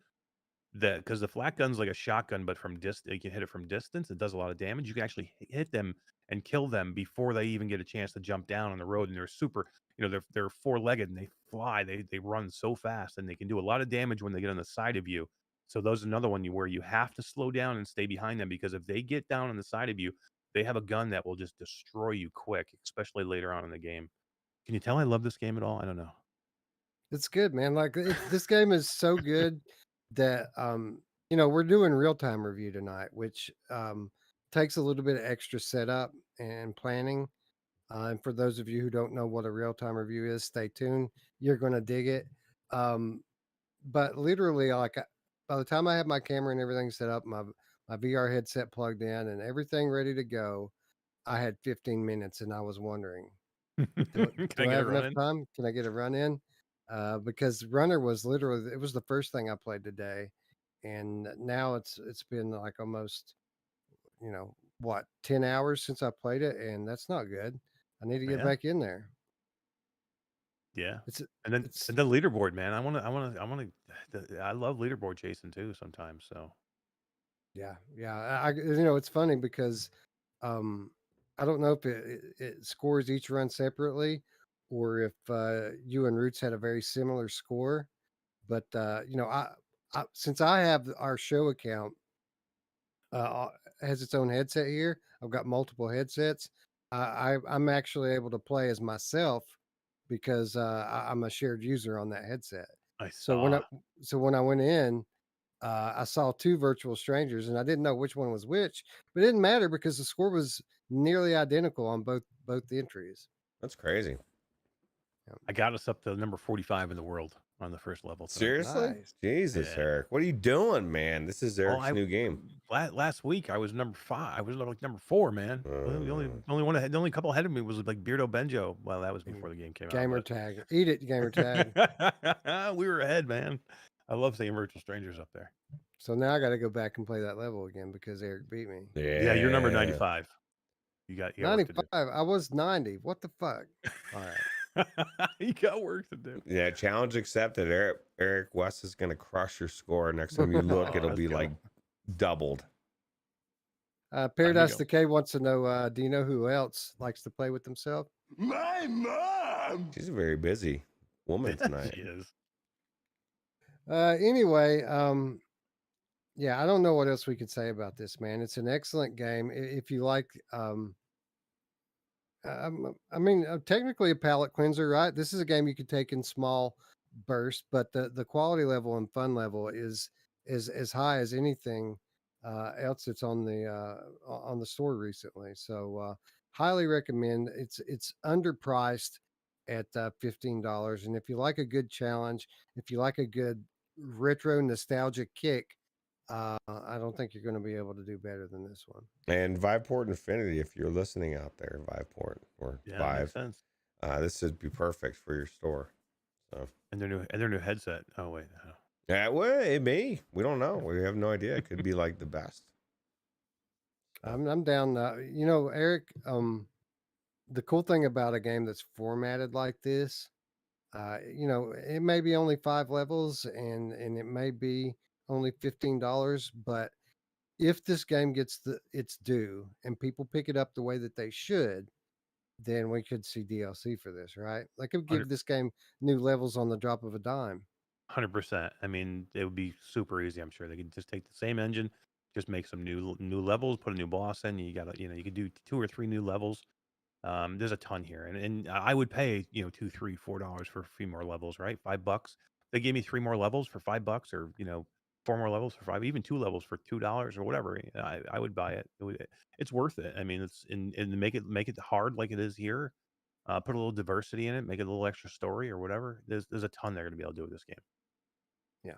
that because the flak gun's like a shotgun, but from distance, you can hit it from distance. It does a lot of damage. You can actually hit them and kill them before they even get a chance to jump down on the road. And they're super, they're 4-legged and they fly. They run so fast and they can do a lot of damage when they get on the side of you. So those another one where you have to slow down and stay behind them, because if they get down on the side of you, they have a gun that will just destroy you quick, especially later on in the game. Can you tell I love this game at all? I don't know. It's good, man. Like this game is so good that we're doing real time review tonight, which takes a little bit of extra setup and planning. And for those of you who don't know what a real time review is, stay tuned. You're going to dig it. But literally, by the time I have my camera and everything set up, my VR headset plugged in, and everything ready to go, I had 15 minutes, and I was wondering, do, Can I do I get a have run enough in? time? Can I get a run in? Because Runner was literally it was the first thing I played today, and now it's been like almost what 10 hours since I played it, and that's not good. I need to get Yeah. back in there. Yeah. It's And then it's and the leaderboard, man. I love leaderboard chasing too sometimes. So yeah. It's funny because um, I don't know if it scores each run separately or if you and Roots had a very similar score. But I since I have our show account uh, has its own headset here, I've got multiple headsets. I'm actually able to play as myself because I'm a shared user on that headset. I So when I saw. so when I went in, I saw two virtual strangers, and I didn't know which one was which, but it didn't matter because the score was nearly identical on both the entries. That's crazy. I got us up to number 45 in the world on the first level tonight. Seriously? Nice. Jesus, Yeah. Eric. What are you doing, man? This is Oh, Eric's new game. last week I was number 5. I was like number 4, man. The only couple ahead of me was like Beardo Benjo. Well, that was before the game came out. Gamer tag, eat it, gamer tag. We were ahead, man. I love seeing virtual strangers up there. So now I got to go back and play that level again because Eric beat me. Yeah, you're number 95. You got work to 95. I was 90. What the fuck? All right. do. You got work to do. Yeah, challenge accepted. Eric West is gonna crush your score. Next time you look, it'll Let's be go. like doubled. Paradise go. Decay wants to know, do you know who else likes to play with themselves? My mom. She's a very busy woman tonight. She is. Anyway, yeah, I don't know what else we could say about this, man. It's an excellent game. If you like, technically a palate cleanser, right? This is a game you could take in small bursts, but the quality level and fun level is as high as anything else that's on the store recently. So highly recommend. It's underpriced at $15, and if you like a good challenge, if you like a good retro nostalgic kick, I don't think you're going to be able to do better than this one. And Viveport Infinity, if you're listening out there, Viveport or Yeah, Vive. makes sense. This would be perfect for your store. So And their new headset. Oh wait. yeah, well, it may. We don't know. We have no idea. It could be like the best. So, I'm down. Eric. The cool thing about a game that's formatted like this, it may be only 5 levels and it may be only $15, but if this game gets its due and people pick it up the way that they should, then we could see DLC for this, right? Like, it would give this game new levels on the drop of a dime. 100%. I mean, it would be super easy. I'm sure they could just take the same engine, just make some new levels, put a new boss in. You got to, you could do 2 or 3 new levels. There's a ton here, and I would pay $2, $3, $4 for a few more levels, right? $5. They gave me 3 more levels for $5, or 4 more levels for 5, even 2 levels for $2 or whatever. I would buy it. It's worth it. I mean, it's and make it hard like it is here. Put a little diversity in it, make it a little extra story or whatever. There's a ton they're gonna be able to do with this game. Yeah.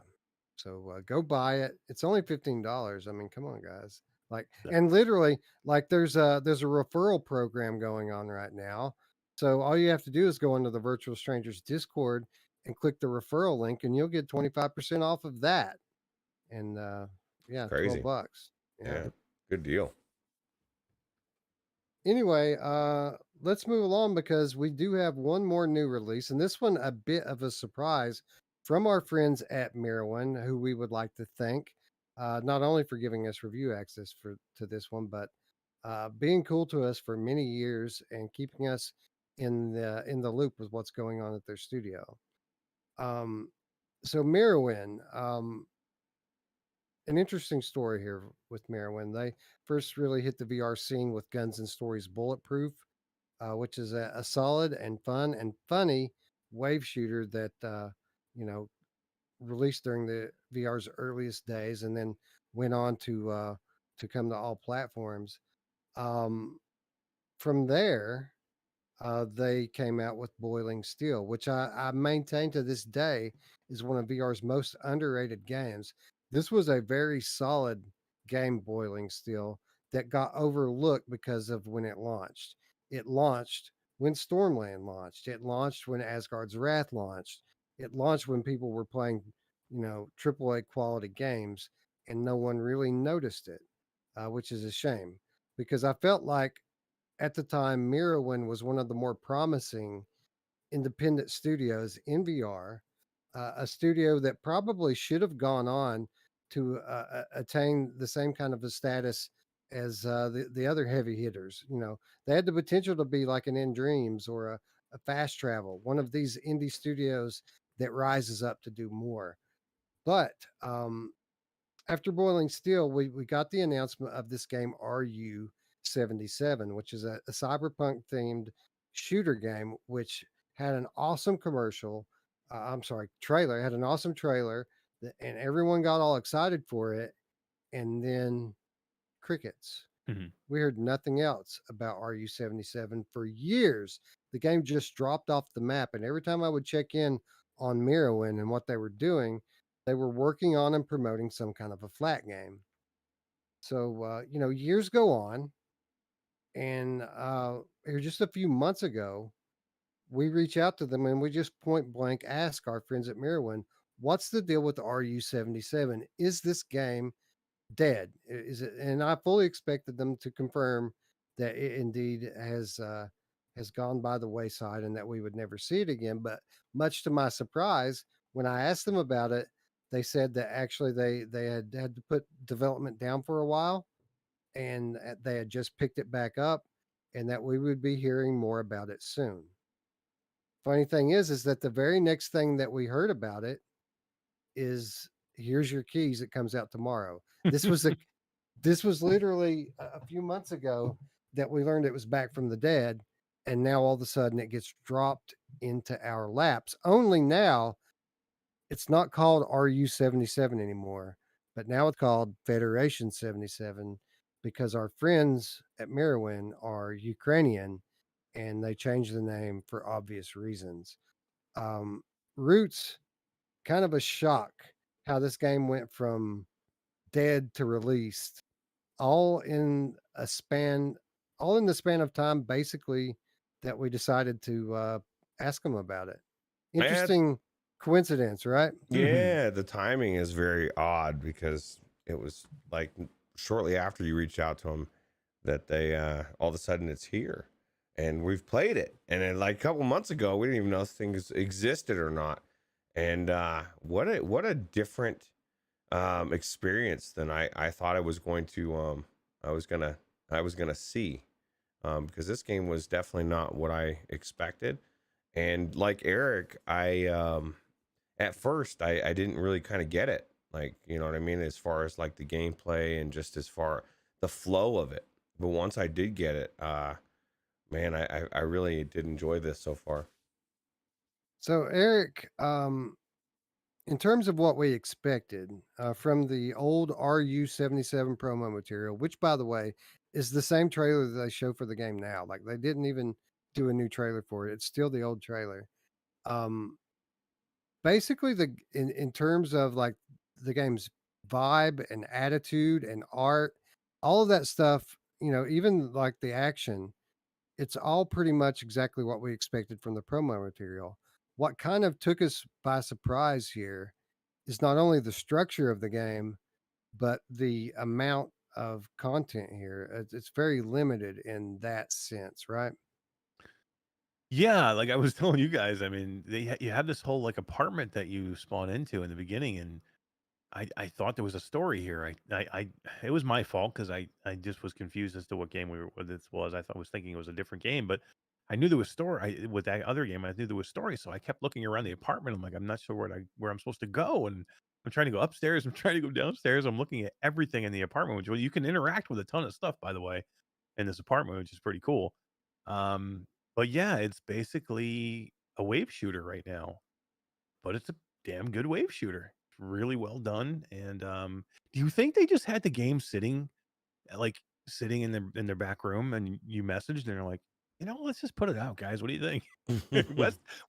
So go buy it. It's only $15. I mean, come on, guys. Like, So, and literally, like, there's a referral program going on right now. So all you have to do is go into the Virtual Strangers Discord and click the referral link, and you'll get 25% off of that. And yeah, crazy. $12. Yeah. Good deal. Anyway, let's move along because we do have one more new release, and this one a bit of a surprise from our friends at Mirrorwind, who we would like to thank, not only for giving us review access to this one, but being cool to us for many years and keeping us in the loop with what's going on at their studio. Um, so Mirrorwind, an interesting story here with Mirrorwind. They first really hit the VR scene with Guns and Stories Bulletproof, which is a solid and fun and funny wave shooter that you know released during the VR's earliest days, and then went on to come to all platforms. Um, from there, they came out with Boiling Steel, which I maintain to this day is one of VR's most underrated games. This was a very solid game, Boiling Steel, that got overlooked because of when it launched. It launched when Stormland launched. It launched when Asgard's Wrath launched. It launched when people were playing, AAA quality games, and no one really noticed it, which is a shame because I felt like at the time, Mirrorwind was one of the more promising independent studios in VR, a studio that probably should have gone on to attain the same kind of a status as the other heavy hitters. They had the potential to be like an In Dreams or a Fast Travel, one of these indie studios that rises up to do more. But after Boiling Steel, we got the announcement of this game RU77, which is a cyberpunk themed shooter game, which had an awesome commercial. I'm sorry, trailer. It had an awesome trailer, and everyone got all excited for it. And then crickets. mhm. We heard nothing else about RU77 for years. The game just dropped off the map. And every time I would check in on Mirrorwind and what they were doing, they were working on and promoting some kind of a flat game. So, years go on. And here just a few months ago, we reach out to them and we just point blank ask our friends at Mirrorwind, what's the deal with RU77? Is this game dead? Is it? And I fully expected them to confirm that it indeed has gone by the wayside and that we would never see it again. But much to my surprise, when I asked them about it, they said that actually they had to put development down for a while, and they had just picked it back up, and that we would be hearing more about it soon. Funny thing is that the very next thing that we heard about it is here's your keys. It comes out tomorrow. This was a this was literally a few months ago that we learned it was back from the dead, and now all of a sudden it gets dropped into our laps. Only now it's not called RU77 anymore, but now it's called Federation 77 because our friends at Mirrorwind are Ukrainian and they changed the name for obvious reasons. Roots, kind of a shock how this game went from dead to released all in a span all in the span of time basically that we decided to ask him about it. I had Interesting coincidence, right? Yeah, the timing is very odd because it was like shortly after you reached out to them that they all of a sudden it's here and we've played it. And then like a couple months ago, we didn't even know things existed or not. And what a different experience than I thought I was gonna see. Because this game was definitely not what I expected. And like Eric, at first I didn't really kind of get it, like, you know what I mean, as far as like the gameplay and just as far the flow of it. But once I did get it, man, I really did enjoy this so far. So, Eric, in terms of what we expected from the old RU77 promo material, which, by the way, is the same trailer that they show for the game now. Like, they didn't even do a new trailer for it. It's still the old trailer. Um, Basically, in terms of like the game's vibe and attitude and art, all of that stuff, even like the action, it's all pretty much exactly what we expected from the promo material. What kind of took us by surprise here is not only the structure of the game, but the amount of content here. It's very limited in that sense, right? Yeah, like I was telling you guys, I mean, you have this whole like apartment that you spawn into in the beginning, and I thought there was a story here. It was my fault because I just was confused as to what this was. I was thinking it was a different game, but I knew there was story with that other game. I knew there was story, so I kept looking around the apartment. I'm like, I'm not sure where I'm supposed to go, and I'm trying to go upstairs. I'm trying to go downstairs. I'm looking at everything in the apartment, which, well, you can interact with a ton of stuff, by the way, in this apartment, which is pretty cool. Um, but yeah, it's basically a wave shooter right now, but it's a damn good wave shooter. It's really well done. And do you think they just had the game sitting in their back room, and you messaged and they're like, let's just put it out, guys. What do you think?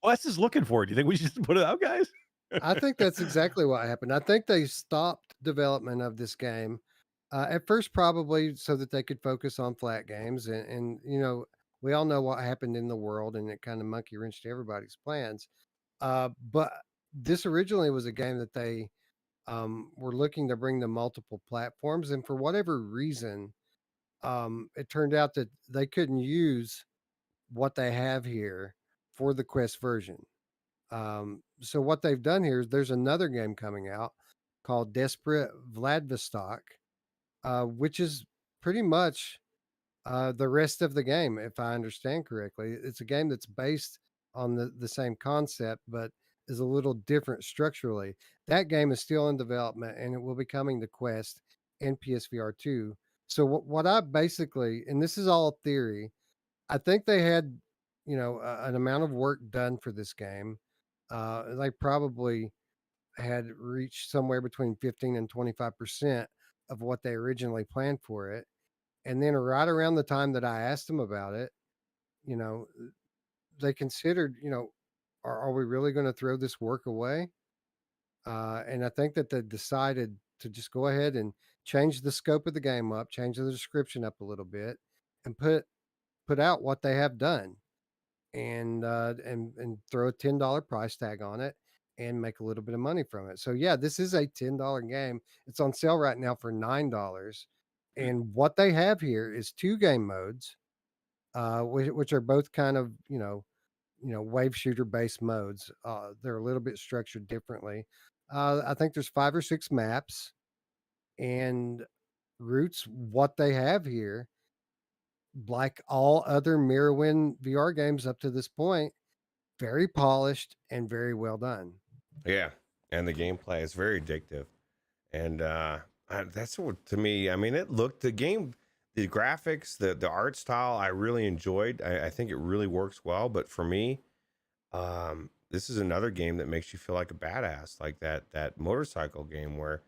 Wes is looking for it. Do you think we should just put it out, guys? I think that's exactly what happened. I think they stopped development of this game at first, probably so that they could focus on flat games. And we all know what happened in the world, and it kind of monkey wrenched everybody's plans. But this originally was a game that they were looking to bring to multiple platforms. And for whatever reason, it turned out that they couldn't use what they have here for the Quest version. So what they've done here is there's another game coming out called Desperate Vladivostok, which is pretty much the rest of the game, if I understand correctly. It's a game that's based on the same concept, but is a little different structurally. That game is still in development, and it will be coming to Quest and PSVR 2. So what I basically, and this is all theory, I think they had, an amount of work done for this game. They probably had reached somewhere between 15 and 25% of what they originally planned for it. And then right around the time that I asked them about it, you know, they considered, are we really going to throw this work away? And I think that they decided to just go ahead and change the scope of the game up, change the description up a little bit, and put out what they have done, and throw a $10 price tag on it and make a little bit of money from it. So yeah, this is a $10 game. It's on sale right now for $9. And what they have here is two game modes, which are both kind of wave shooter based modes. They're a little bit structured differently. I think there's 5 or 6 maps, and Roots. What they have here, like all other Mirrorwind VR games up to this point, very polished and very well done. Yeah, and the gameplay is very addictive, and that's what, to me, I mean, the game, the graphics, the art style, I really enjoyed. I think it really works well. But for me, this is another game that makes you feel like a badass, like that motorcycle game where,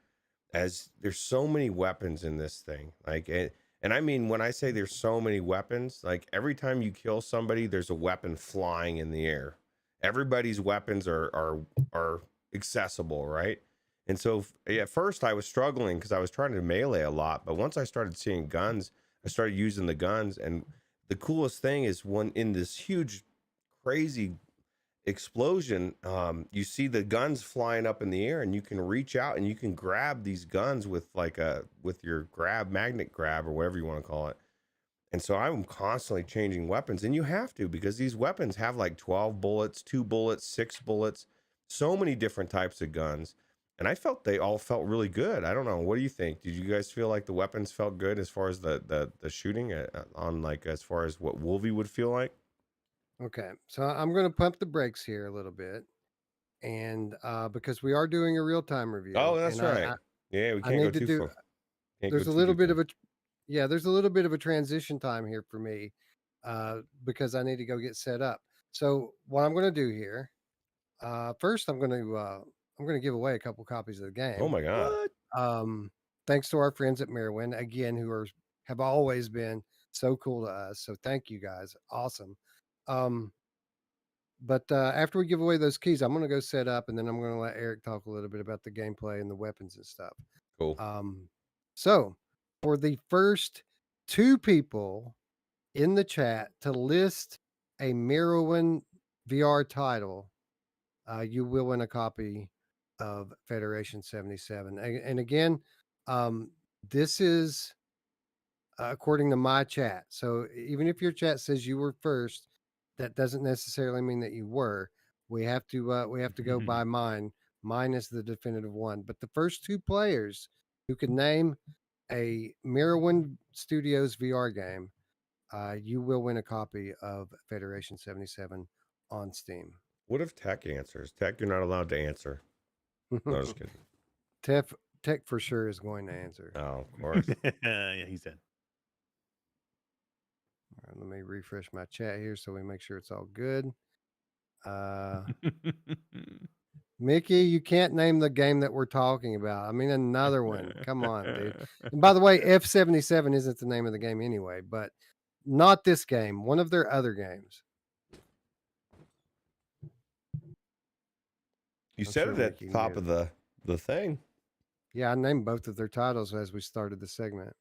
as there's so many weapons in this thing, like it. And I mean, when I say there's so many weapons, like every time you kill somebody, there's a weapon flying in the air. Everybody's weapons are accessible, right? And so at first I was struggling because I was trying to melee a lot, but once I started seeing guns, I started using the guns, and the coolest thing is when in this huge, crazy explosion, you see the guns flying up in the air, and you can reach out and you can grab these guns with with your magnet grab or whatever you want to call it. And so I'm constantly changing weapons, and you have to, because these weapons have like 12 bullets, 2 bullets, 6 bullets, so many different types of guns. And I felt they all felt really good. I don't know. What do you think? Did you guys feel like the weapons felt good as far as the shooting on, like, as far as what Wolvie would feel like? Okay, so I'm going to pump the brakes here a little bit, and because we are doing a real time review, Oh, that's and right. Yeah, we I can't go need to too do. far. Can't go There's a too little deep bit in. of a yeah. There's a little bit of a transition time here for me, because I need to go get set up. So what I'm going to do here, first I'm going to give away a couple copies of the game. Oh my God. What? Thanks to our friends at Merwin again, who have always been so cool to us. So thank you guys, awesome. But after we give away those keys, I'm going to go set up, and then I'm going to let Eric talk a little bit about the gameplay and the weapons and stuff. Cool. So for the first 2 people in the chat to list a Merwin VR title, you will win a copy of Federation 77. And again, this is according to my chat. So even if your chat says you were first, that doesn't necessarily mean that you were. We have to go by mine. Mine is the definitive one. But the first 2 players who can name a Merwin Studios VR game, you will win a copy of Federation 77 on Steam. What if Tech answers? Tech, you're not allowed to answer. No, just kidding. Tech for sure is going to answer. Oh, of course. Yeah, he said. All right, let me refresh my chat here so we make sure it's all good. Mickey, you can't name the game that we're talking about. I mean, another one. Come on, dude. And by the way, F77 isn't the name of the game anyway, but not this game. One of their other games. You I'm said sure it at Mickey the top knew. of the thing. Yeah, I named both of their titles as we started the segment.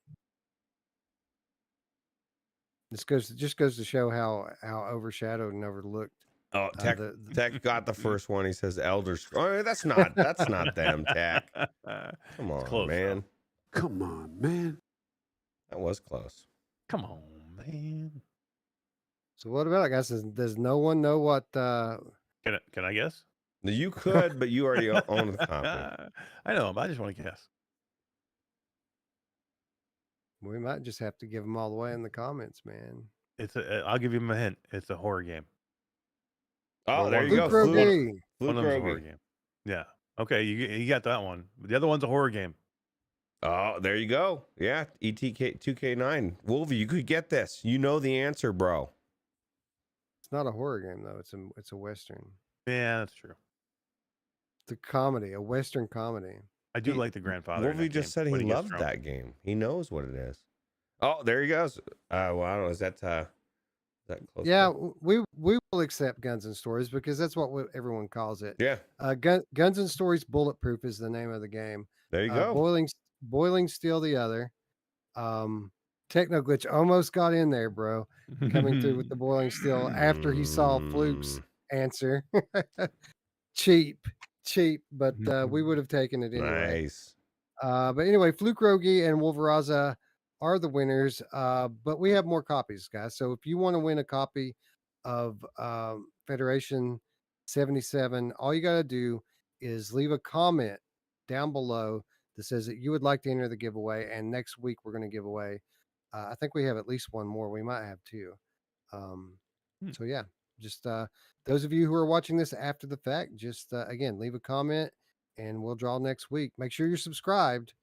This just goes to show how overshadowed and overlooked. Oh, Tech got the first one. He says Elder Scrolls. Oh, that's not them, Tech. Come on, close, man. though. Come on, man. That was close. Come on, man. So what about it, guys? Does no one know what? Can I guess? You could, but you already own the copy. I know, but I just want to guess. We might just have to give them all away in the comments, man. I'll give you a hint. It's a horror game. Oh, there you Fluke go. Rogi. One of them's a horror game. Yeah. Okay, you got that one. The other one's a horror game. Oh, there you go. Yeah, ETK 2K9. Wolvie, you could get this. You know the answer, bro. It's not a horror game though. It's a western. Yeah, that's true. It's a comedy, a western comedy. I do like the grandfather. Wolvie just said he loved that game. He knows what it is. Oh, there he goes. Well, I don't know. Is that close? Yeah, we will accept Guns and Stories because that's what everyone calls it. Yeah. Guns and Stories Bulletproof is the name of the game. There you go. Boiling Steel the other. Techno Glitch almost got in there, bro. Coming through with the Boiling Steel after he saw Fluke's answer. cheap, but we would have taken it anyway. Nice. But anyway, Fluke Rogi and Wolveraza are the winners. But we have more copies, guys. So if you want to win a copy of Federation 77, all you got to do is leave a comment down below that says that you would like to enter the giveaway. And next week we're going to give away. I think we have at least one more. We might have 2. So yeah, just those of you who are watching this after the fact, just again, leave a comment and we'll draw next week. Make sure you're subscribed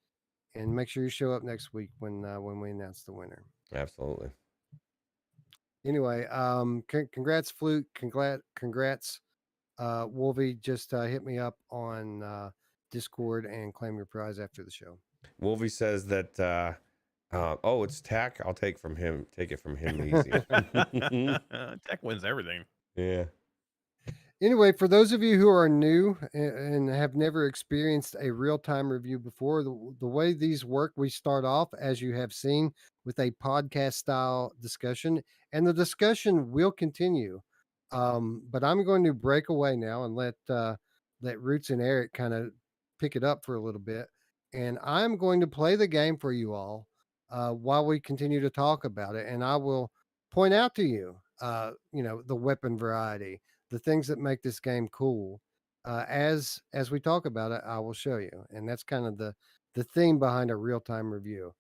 and make sure you show up next week when we announce the winner. Absolutely. Anyway, congrats, Fluke. Congrats, Wolvie. Just hit me up on Discord and claim your prize after the show. Wolvie says that it's Tack. I'll take it from him easy. Tech wins everything. Yeah. Anyway, for those of you who are new and have never experienced a real-time review before, the way these work, we start off, as you have seen, with a podcast style discussion, and the discussion will continue. But I'm going to break away now and let Roots and Eric kind of pick it up for a little bit, and I'm going to play the game for you all while we continue to talk about it, and I will point out to you, the weapon variety, the things that make this game cool. As we talk about it, I will show you, and that's kind of the theme behind a real time review.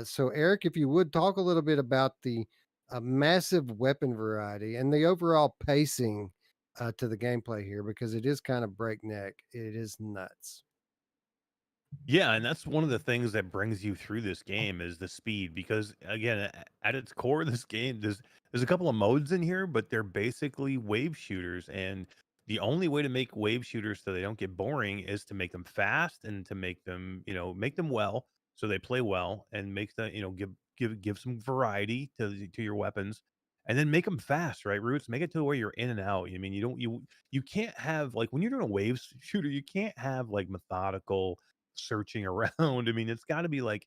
So, Eric, if you would talk a little bit about the massive weapon variety and the overall pacing to the gameplay here, because it is kind of breakneck. It is nuts. Yeah, and that's one of the things that brings you through this game is the speed. Because again, at its core, this game there's a couple of modes in here, but they're basically wave shooters. And the only way to make wave shooters so they don't get boring is to make them fast and to make them, make them well, so they play well, and make the, give some variety to your weapons, and then make them fast, right? Roots, make it to where you're in and out. I mean, you can't have, like, when you're doing a wave shooter, you can't have like methodical searching around. I mean, it's got to be like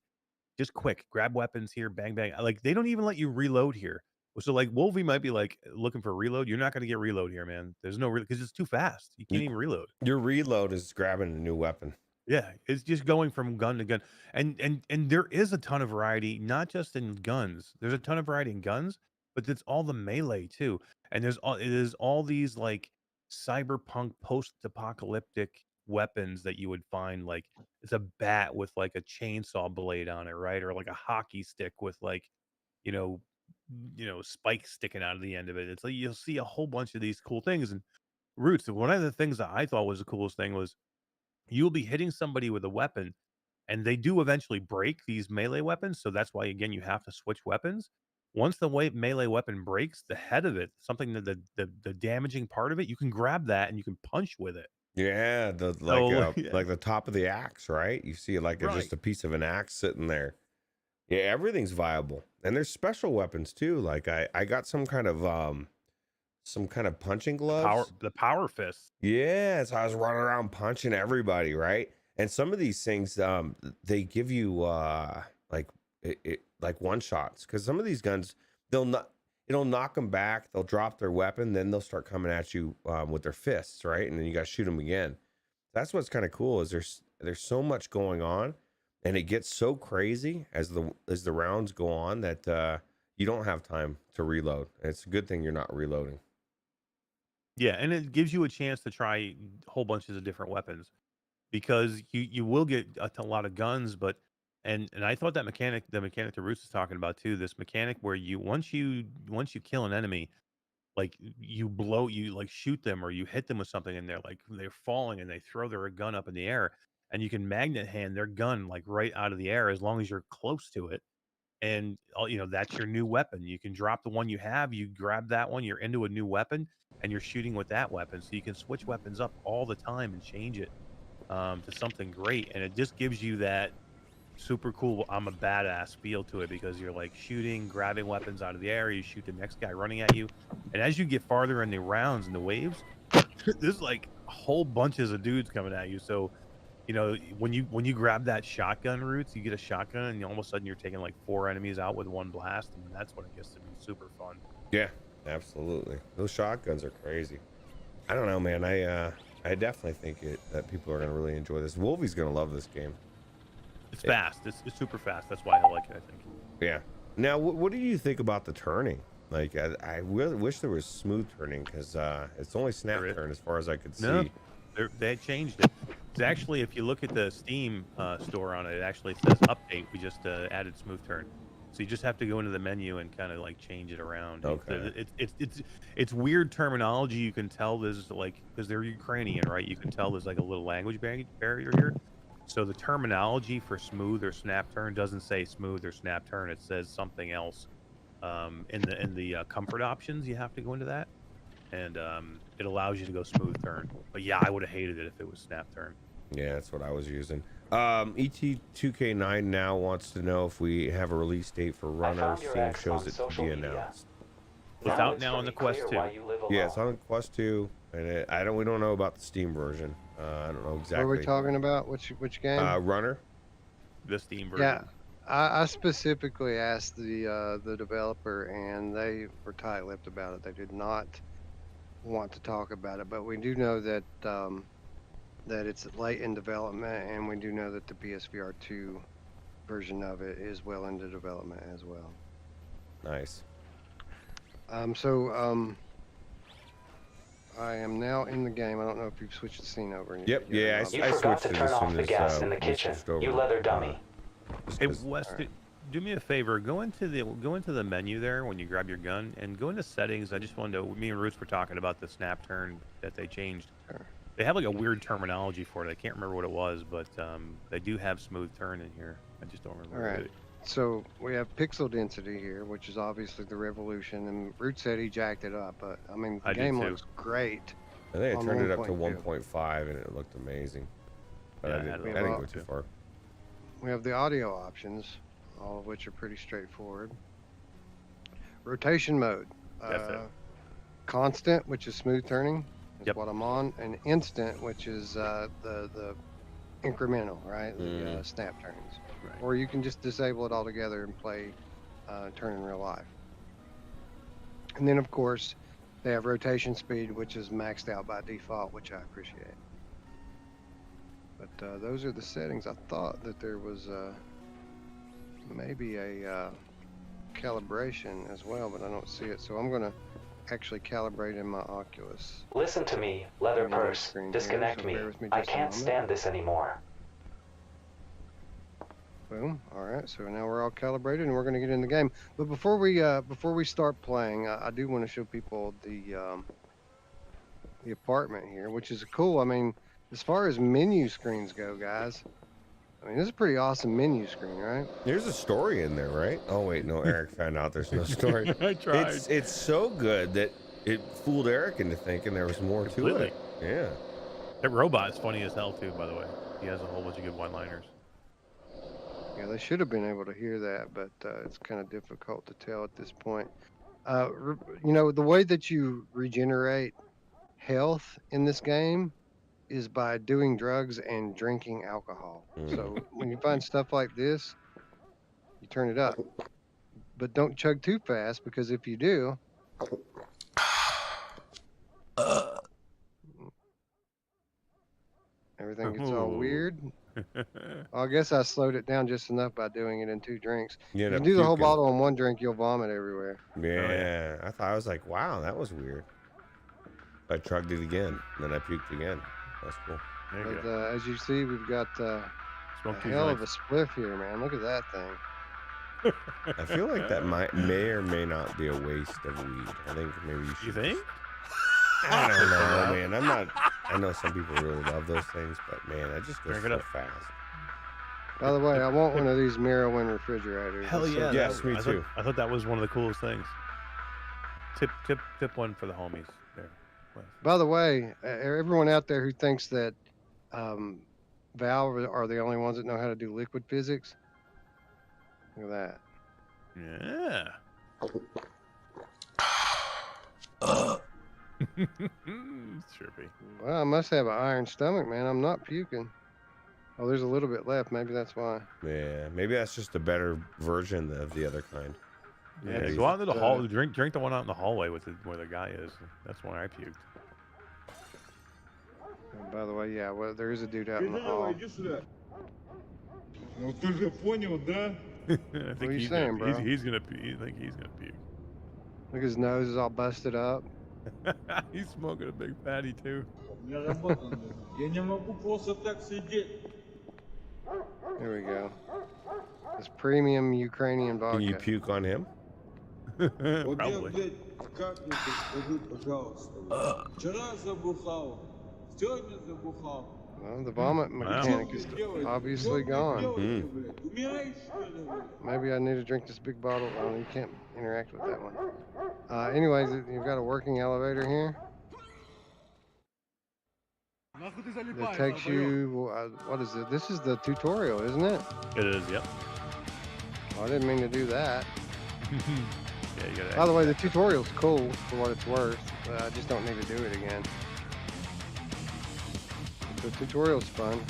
just quick, grab weapons here, bang bang. Like, they don't even let you reload here. So like Wolvie might be like looking for reload. You're not going to get reload here, man. There's no because it's too fast. You can't even reload. Your reload is grabbing a new weapon. Yeah, it's just going from gun to gun. And there is a ton of variety, not just in guns. There's a ton of variety in guns, but it's all the melee too. And it is all these like cyberpunk post-apocalyptic weapons that you would find, like it's a bat with like a chainsaw blade on it, right? Or like a hockey stick with like, you know, spikes sticking out of the end of it. It's like you'll see a whole bunch of these cool things. And Roots, one of the things that I thought was the coolest thing was you'll be hitting somebody with a weapon, and they do eventually break these melee weapons. So that's why, again, you have to switch weapons. Once the melee weapon breaks, the head of it, something that the damaging part of it, you can grab that and you can punch with it. Yeah, the So yeah, like the top of the axe, right? You see like right. just a piece of an axe sitting there. Yeah, everything's viable. And there's special weapons too. Like I got some kind of punching gloves. The power fist. Yeah, so I was running around punching everybody, right? And some of these things, they give you like one shots, because some of these guns, it'll knock them back. They'll drop their weapon, then they'll start coming at you with their fists, right? And then you got to shoot them again. That's what's kind of cool, is there's so much going on, and it gets so crazy as the rounds go on that you don't have time to reload. And it's a good thing you're not reloading. Yeah, and it gives you a chance to try whole bunches of different weapons, because you will get a lot of guns, but and I thought the mechanic that Roos is talking about too, this mechanic where once you kill an enemy, like you like shoot them or you hit them with something, and they're falling and they throw their gun up in the air, and you can magnet hand their gun like right out of the air as long as you're close to it. And that's your new weapon. You can drop the one you have, you grab that one, you're into a new weapon, and you're shooting with that weapon. So you can switch weapons up all the time and change it to something great. And it just gives you that super cool I'm a badass feel to it, because you're like shooting, grabbing weapons out of the air, you shoot the next guy running at you, and as you get farther in the rounds and the waves, there's like whole bunches of dudes coming at you. So when you grab that shotgun, Roots, you get a shotgun, and all of a sudden you're taking like 4 enemies out with one blast, and that's what it gets to be super fun. Yeah, absolutely. Those shotguns are crazy. I don't know, man. I definitely think that people are gonna really enjoy this. Wolvie's gonna love this game. It's fast. It's super fast. That's why I like it, I think. Yeah. Now, what do you think about the turning? Like, I really wish there was smooth turning, because it's only snap turn as far as I could see. No, they changed it. It's actually, if you look at the Steam store on it, it actually says update. We just added smooth turn. So you just have to go into the menu and kind of like change it around. Okay. It's weird terminology. You can tell there's like, because they're Ukrainian, right? You can tell there's like a little language barrier here. So the terminology for smooth or snap turn doesn't say smooth or snap turn. It says something else. In the comfort options, you have to go into that, and it allows you to go smooth turn. But yeah, I would have hated it if it was snap turn. Yeah, that's what I was using. ET2K9 now wants to know if we have a release date for Runner. Steam shows it to be announced. It's out now on the Quest 2. Yeah, it's on Quest 2, and we don't know about the Steam version. I don't know exactly. What are we talking about? Which game? Runner. The Steam version. Yeah, I specifically asked the developer, and they were tight-lipped about it. They did not want to talk about it, but we do know that that it's late in development, and we do know that the PSVR 2 version of it is well into development as well. Nice. I am now in the game. I don't know if you've switched the scene over. Yep. Yeah, I forgot switched to it turn as off soon the as gas in the we kitchen. switched over. You leather dummy. Hey, Wes, do me a favor. Go into the menu there when you grab your gun, and go into settings. I just wanted to. Me and Ruuts were talking about the snap turn that they changed. Sure. They have like a weird terminology for it. I can't remember what it was, but they do have smooth turn in here. I just don't remember. All right. So we have pixel density here, which is obviously the revolution. And Root said he jacked it up, but I mean, the game looks great. I think I on turned it up to 1.2. 1.5, and it looked amazing. But Yeah, I didn't well, go too far. We have the audio options, all of which are pretty straightforward. Rotation mode. That's it. Constant, which is smooth turning, is Yep. what I'm on, and instant, which is the incremental, right? The snap turns. Right. Or you can just disable it altogether and play turn in real life. And then, of course, they have rotation speed, which is maxed out by default, which I appreciate. But those are the settings. I thought that there was maybe a calibration as well, but I don't see it. So I'm going to actually calibrate in my Oculus. Listen to me, leather I'm on the purse. screen here, Disconnect so me. bear with me I just a can't moment. stand this anymore. Boom. All right. So now we're all calibrated, and we're going to get in the game. But before we start playing, I do want to show people the apartment here, which is cool. I mean, as far as menu screens go, guys, I mean, this is a pretty awesome menu screen, right? There's a story in there, right? Oh wait, no. Eric found out there's no story. I tried. It's so good that it fooled Eric into thinking there was more to it. Yeah. That robot's funny as hell too, by the way. He has a whole bunch of good one-liners. Yeah, they should have been able to hear that, but it's kind of difficult to tell at this point. You know, the way that you regenerate health in this game is by doing drugs and drinking alcohol. So when you find stuff like this, you turn it up. But don't chug too fast, because if you do, everything gets all weird. I guess I slowed it down just enough by doing it in 2 drinks. You If you do the whole bottle in 1 drink, you'll vomit everywhere. Yeah. I was like, wow, that was weird. I chugged it again, and then I puked again. That's cool. There you But go. as you see, we've got a Smoke 2 hell of joints. a spliff here, man. Look at that thing. I feel like that may or may not be a waste of weed. I think maybe you should. You think? I don't know, man. I'm not. I know some people really love those things, but man, I just go Drink it so up. fast. By the way, I want one of these Mirrorwind refrigerators. Hell It's so yeah. Yes, that- me I too. I thought that was one of the coolest things. Tip one for the homies there. Wes. By the way, everyone out there who thinks that Valve are the only ones that know how to do liquid physics, look at that. Yeah. Trippy. Well, I must have an iron stomach, man. I'm not puking. Oh, there's a little bit left. Maybe that's why. Yeah, maybe that's just a better version of the other kind. Yeah, Maybe. go out into the hall. Drink the one out in the hallway with where the guy is. That's when I puked. And by the way, yeah, well, there is a dude out in the hall. Иди сюда. Ну ты же понял, да? I think are you he's saying, gonna, bro? He's gonna puke. I think he's gonna puke. Look, his nose is all busted up. He's smoking a big fatty too. У меня работа, надо. Я не могу просто так сидеть. There we go. This premium Ukrainian vodka. Can you puke on him? Вот я, Probably. блядь, как-нибудь скажи, пожалуйста. Вчера забухал, сегодня забухал. Well, the vomit mechanic is obviously gone. Блядь, умираешь, что ли, блядь? Maybe I need to drink this big bottle. Oh, you can't interact with that one. Anyways, you've got a working elevator here that takes you. What is it? This is the tutorial, isn't it? It is. Yep. Oh, I didn't mean to do that. Yeah, you gotta. By the way, the tutorial's cool for what it's worth. I just don't need to do it again. The tutorial's fun.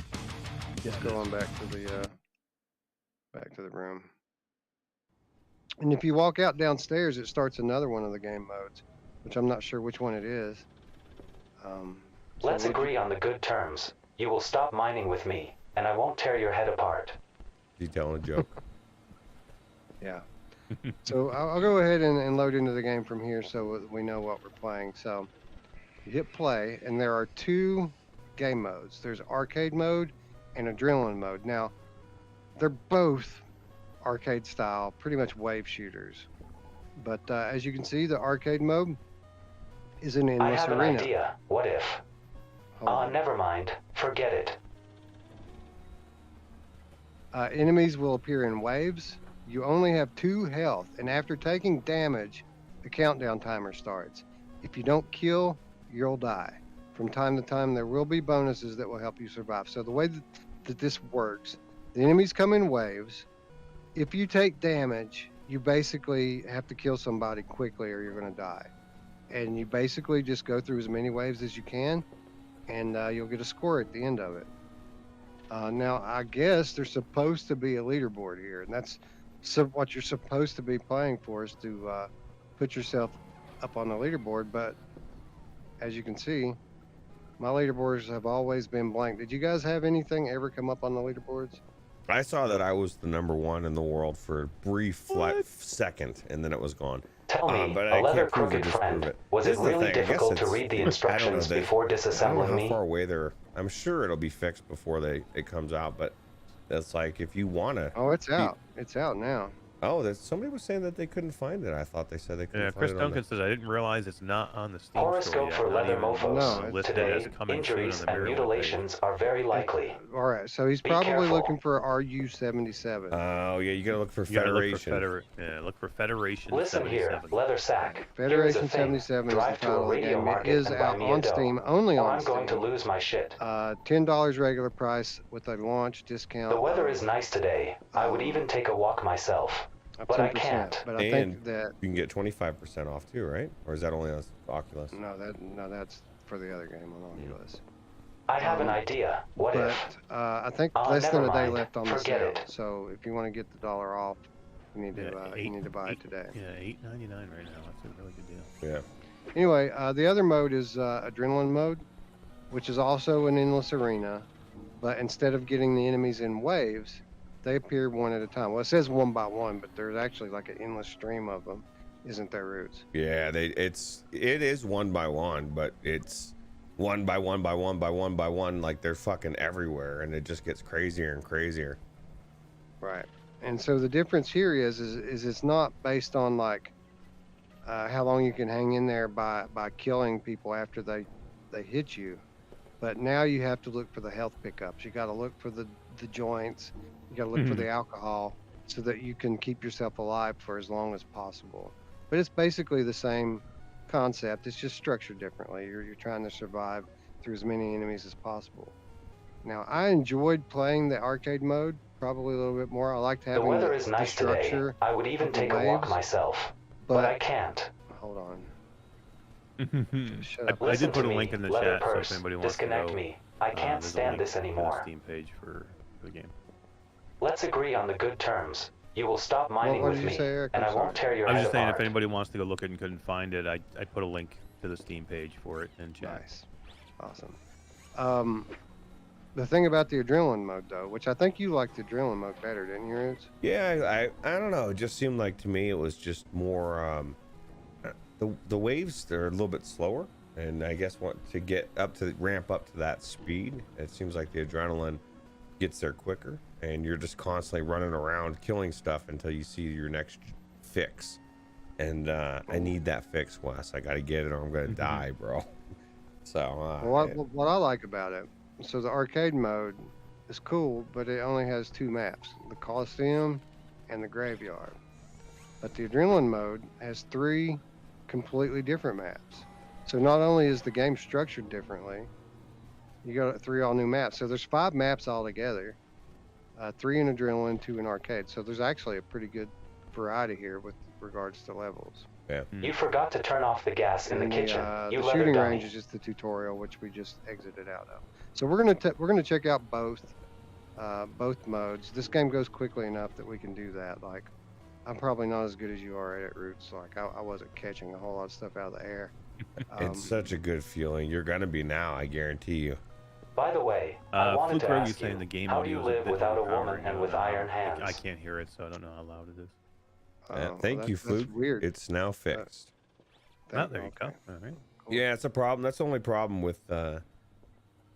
Just go on back to the room. And if you walk out downstairs, it starts another one of the game modes, which I'm not sure which one it is. So Let's agree on the good terms. You will stop mining with me, and I won't tear your head apart. You telling a joke? Yeah. So I'll go ahead and load into the game from here so we know what we're playing. So you hit play, and there are two game modes. There's arcade mode and adrenaline mode. Now, they're both arcade style, pretty much wave shooters. But as you can see, the arcade mode is an I endless have an arena. idea. What if? Hold on. Never mind. Forget it. Enemies will appear in waves. You only have 2 health, and after taking damage, the countdown timer starts. If you don't kill, you'll die. From time to time, there will be bonuses that will help you survive. So the way that this works, the enemies come in waves. If you take damage, you basically have to kill somebody quickly or you're going to die. And you basically just go through as many waves as you can, and you'll get a score at the end of it. Now, I guess there's supposed to be a leaderboard here, and that's what you're supposed to be playing for, is to put yourself up on the leaderboard. But as you can see, my leaderboards have always been blank. Did you guys have anything ever come up on the leaderboards? I saw that I was the #1 in the world for a brief second, and then it was gone. Tell me, but a I leather can't prove crooked or disprove friend, it. was it Here's the really thing, I guess difficult to it's- read the I don't know instructions that- before I don't disassembling know me? how far away they're. I'm sure it'll be fixed before it comes out, but that's like if you wanna. Oh, it's out. It's out now. Oh, somebody was saying that they couldn't find it. I thought they said they couldn't Yeah, find Chris it. Duncan says I didn't realize it's not on the Steam store Horoscope yet. for Not leather even mofos. No, listed Today, as coming soon on injuries the and Miracle mutilations are very likely. All right, so he's Be probably careful. looking for RU-77. Oh yeah, you gotta look for page. You gotta Federation. look for Federation. Listen here, 77. leather sack. Here is Federation a thing. 77 is the Drive to a title of the radio game. It market is and buy out me a on dough, Steam, only or on I'm going to Steam. lose my shit. $10 regular price with a launch discount. The weather of, is nice today. I would even take a walk myself. of but I 10%, can't. But I And think that you can get 25% off too, right? Or is that only on Oculus? no, that's for the other game on Oculus. I have an idea. What But if? I think Oh, less than never a day mind. left on the Forget sale. it. So if you want to get the $1 off, you need to Yeah, you need to buy it today. Yeah, $8.99 right now. That's a really good deal. Yeah. Anyway, the other mode is adrenaline mode, which is also an endless arena, but instead of getting the enemies in waves, they appear one at a time. Well, it says one by one, but there's actually like an endless stream of them, isn't there, Roots? Yeah, it is one by one, but it's one by one by one by one by one, like they're fucking everywhere, and it just gets crazier and crazier. Right. And so the difference here is it's not based on like how long you can hang in there by killing people after they hit you, but now you have to look for the health pickups. You got to look for the joints. You got to look for the alcohol so that you can keep yourself alive for as long as possible. But it's basically the same concept. It's just structured differently. You're trying to survive through as many enemies as possible. Now, I enjoyed playing the arcade mode probably a little bit more. I liked The having weather is the nice today. structure. I would even of the take a walk waves, myself. But I but can't. hold on. I Listen did put to a me, link in the leather chat, so purse. if anybody wants Disconnect to go, me. I can't there's a stand link this to the anymore. Steam page for the game. Let's agree on the good terms. You will stop mining what with did you me, say, Eric? and I'm I won't sorry. tear your I was head just saying, if apart. anybody wants to go look at it and couldn't find it, I put a link to the Steam page for it in chat. Nice. Awesome. The thing about the adrenaline mode, though, which I think you liked the adrenaline mode better, didn't you, Roots? Yeah, I don't know. It just seemed like to me it was just more the waves they're a little bit slower, and I guess to ramp up to that speed, it seems like the adrenaline gets there quicker, and you're just constantly running around killing stuff until you see your next fix. And I need that fix, Wes. I gotta get it or I'm gonna die, bro. So What I like about it, so the arcade mode is cool, but it only has 2 maps, the Coliseum and the Graveyard. But the adrenaline mode has 3 completely different maps. So not only is the game structured differently, you got 3 all new maps. So there's 5 maps altogether, 3 in adrenaline, 2 in arcade. So there's actually a pretty good variety here with regards to levels. Yeah. You forgot to turn off the gas in the And kitchen. You the leather shooting dummy. range is just the tutorial, which we just exited out of. So we're gonna check out both modes. This game goes quickly enough that we can do that. Like, I'm probably not as good as you are at it, Roots. Like, I wasn't catching a whole lot of stuff out of the air. It's such a good feeling. You're gonna be now, I guarantee you. By the way, I wanted Fluke to Rogue is ask saying you, the game how do audio you is a live bit without a woman overpowering. and I with don't know. iron hands? I can't hear it, so I don't know how loud it is. Thank you, that's Fluke. weird. It's now fixed. There you go. Okay. All right. Cool. Yeah, it's a problem. That's the only problem with the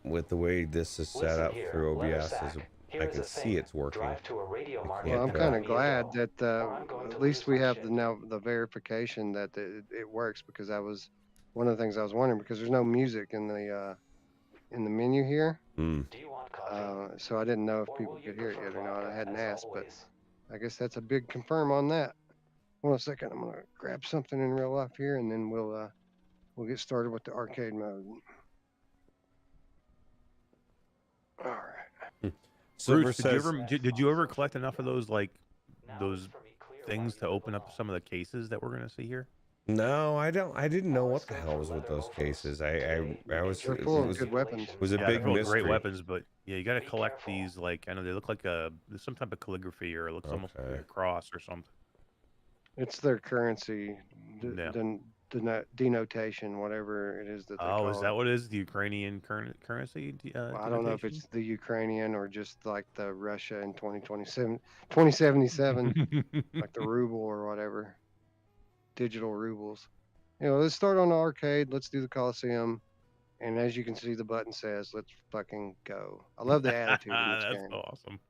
way this is set Listen up here, through leather OBS. sack. Here I is can the see thing. it's working. Drive to a radio market can't Well, I'm and tell. kind let of me glad go, that or I'm going to at least lose we my have shit. the verification that it works, because that was one of the things I was wondering, because there's no music in the menu here. Mm. Do you want coffee? So I didn't know if Or people will you could hear it prefer yet or not. I vodka, hadn't as asked, but always? I guess that's a big confirm on that. Hold on a second. I'm gonna grab something in real life here, and then we'll get started with the arcade mode. All right. Silver Bruce, did you says, ever did you ever collect enough of those Now those it's for me clear things why to you open up belong. some of the cases that we're gonna see here? no, I don't. I didn't know what the hell was with those cases. I was. They're It full of was, good weapons. was a Yeah, big they're full of great mystery. weapons, but yeah, you got to Be collect careful. these. Like, I know they look like there's some type of calligraphy, or it looks almost like Okay. a cross or something. It's their currency, Yeah. denotation, whatever it is that they Oh, call is it. that what it is? The Ukrainian currency? Well, I don't know if denotation? it's the Ukrainian or just like the Russia in 2077, like the ruble or whatever, digital rubles. Let's start on the arcade. Let's do the Coliseum. And as you can see, the button says, let's fucking go. I love the attitude in this That's game. awesome.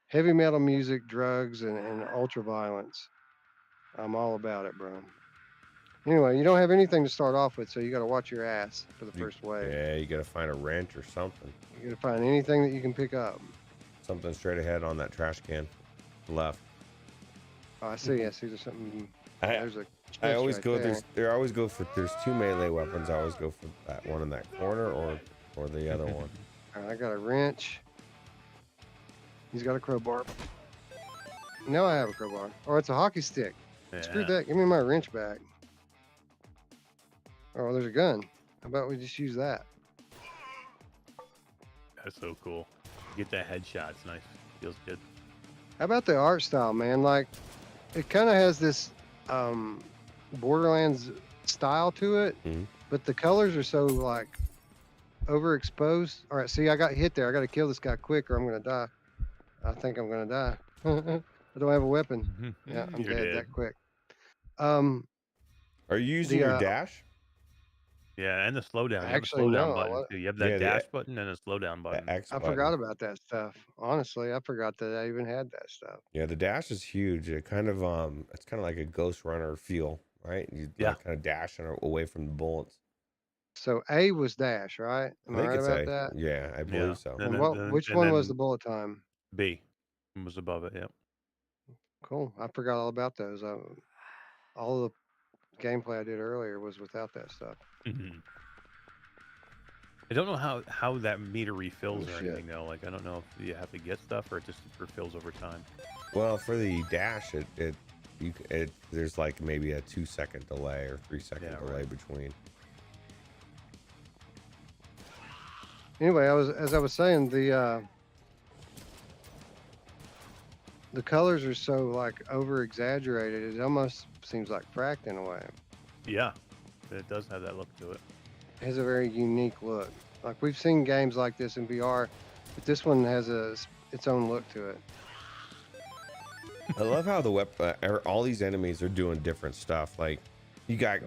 Heavy metal music, drugs, and ultra violence. I'm all about it, bro. Anyway, you don't have anything to start off with, so you got to watch your ass for the first wave. Yeah, you got to find a wrench or something. You got to find anything that you can pick up. Something straight ahead on that trash can, left. Oh, I see. There's something. I There's a. I chest always right go. there. There always go for. There's two melee weapons. I always go for that one in that corner or the other one. All right, I got a wrench. He's got a crowbar. Now I have a crowbar. Oh, it's a hockey stick. Screw Yeah. that. Give me my wrench back. Oh, there's a gun. How about we just use that? That's so cool. Get that headshot. It's nice. Feels good. How about the art style, man? Like, it kind of has this Borderlands style to it, Mhm. but the colors are so like overexposed. All right, see, I got hit there. I got to kill this guy quick, or I'm gonna die. I think I'm gonna die. I don't have a weapon. Yeah, I'm You're dead that quick. Um, Are you using your dash? Yeah, and the slowdown. You have a Actually, slowdown no, button what- too. You have that Yeah, the dash button and a slowdown button. The X I button. forgot about that stuff. Honestly, I forgot that I even had that stuff. Yeah, the dash is huge. It's kind of like a Ghost Runner feel, right? You Yeah. kind of dashing away from the bullets. So A was dash, right? Am I right it's about A. that? Yeah, I Yeah. believe so. And And which one was the then bullet time? B was above it. Yep. Cool. I forgot all about those. All the gameplay I did earlier was without that stuff. Mhm. I don't know how that meter refills Oh, or shit. anything though. Like, I don't know if you have to get stuff or it just refills over time. Well, for the dash, there's like maybe a 2-second delay or 3-second Yeah, delay right. between. Anyway, as I was saying, the colors are so like over exaggerated. It almost seems like cracked in a way. Yeah, it does have that look to it. It has a very unique look. Like, we've seen games like this in VR, but this one has its own look to it. I love how all these enemies are doing different stuff. Like, you got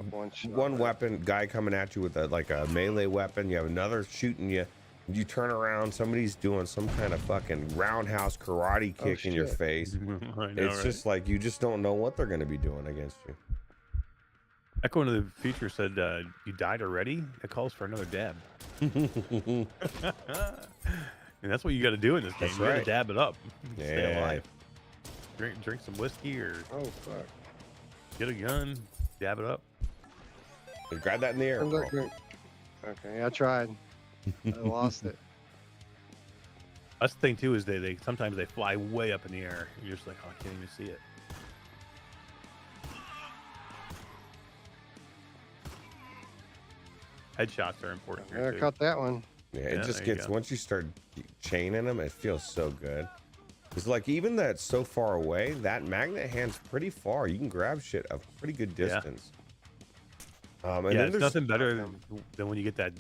one weapon guy coming at you with a melee weapon. You have another shooting you. You turn around, somebody's doing some kind of fucking roundhouse karate kick in your shit. face. I know, It's right? just like you just don't know what they're going to be doing against you. Echo into the future said, "You died already? It calls for another dab." And that's what you got to do in this game. That's You got to right. dab it up. Stay Yeah. alive. Drink some whiskey or Oh fuck! get a gun, dab it up. Just grab that in the air. I'm not good. Okay, I tried. I lost it. That's the thing too, is they sometimes they fly way up in the air. You're just like, oh, I can't even see it. Headshots are important I here too. caught that one. Yeah, Yeah, it just there you gets go. once you start chaining them, it feels so good. It's like even that so far away, that magnet hand's pretty far. You can grab shit a pretty good Yeah. distance. And Yeah, then it's there's nothing better than when you get that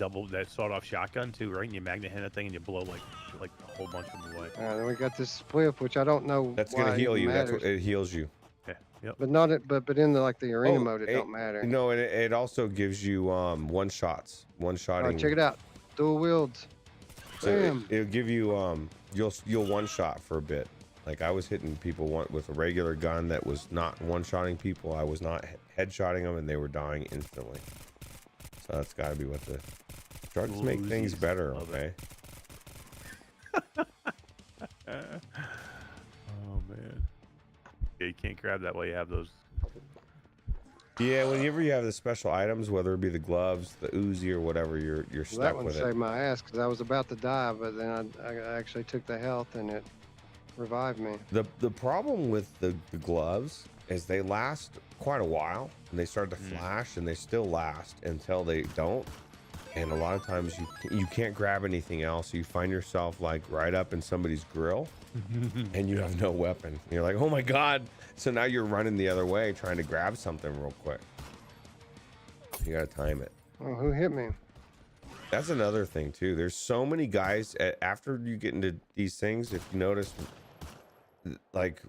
sawed-off shotgun too, right? And you magnet hand that thing and you blow like a whole bunch of them away. Then we got this spliff, which I don't know that's why gonna it heal even you. That's matters. what it heals you. Yeah. Yep. But not it. But in the the arena mode, it it, don't matter. No, and it also gives you one shots, one All shotting. right, check it out. Dual wields. So Bam. it'll give you you'll one shot for a bit. Like I was hitting people with a regular gun that was not one shotting people. I was not headshotting them, and they were dying instantly. So that's got to be what the drugs make things Uzis, better. love Okay. Oh man. Yeah, you can't grab that while you have those. Yeah, whenever you have the special items, whether it be the gloves, the Uzi, or whatever, you're Well, stuck that one with saved it. my ass because I was about to die, but then I actually took the health and it revived me. The problem with the gloves is they last quite a while, and they start to flash, and they still last until they don't. And a lot of times you can't grab anything else. You find yourself like right up in somebody's grill, and you have no weapon. You're like, oh my god! So now you're running the other way trying to grab something real quick. You gotta time it. Oh, who hit me? That's another thing too. There's so many guys after you get into these things. If you notice, like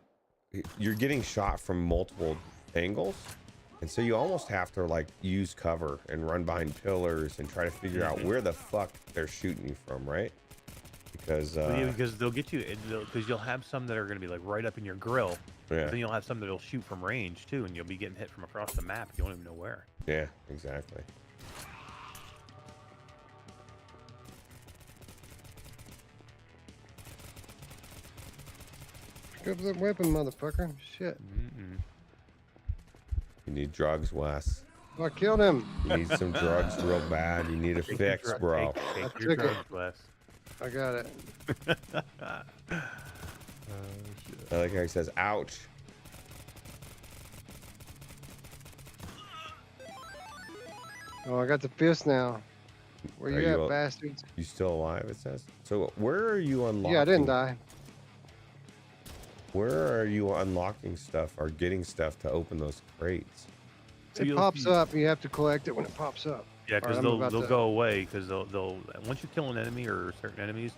you're getting shot from multiple angles, and so you almost have to like use cover and run behind pillars and try to figure out where the fuck they're shooting you from, right? Because Because they'll get you, because you'll have some that are going to be like right up in your grill. yeah, Then you'll have some that'll shoot from range too, and you'll be getting hit from across the map. You don't even know where. yeah, exactly. Pick up that weapon, motherfucker. Shit. You need drugs, Wes. Oh, I killed him. You need some drugs real bad. You need a Take your fix, dr- bro. Take your took it. drugs, Wes. I got it. I like how he says, ouch. Oh, I got the fist now. Where Are you you at, bastards? You still alive, it says? So where are you unlocking? Yeah, I didn't die. Where are you unlocking stuff or getting stuff to open those crates? So It you'll pops see- up. You have to collect it when it pops up. Yeah, All because right, I'm they'll about to- go away because they'll once you kill an enemy or certain enemies,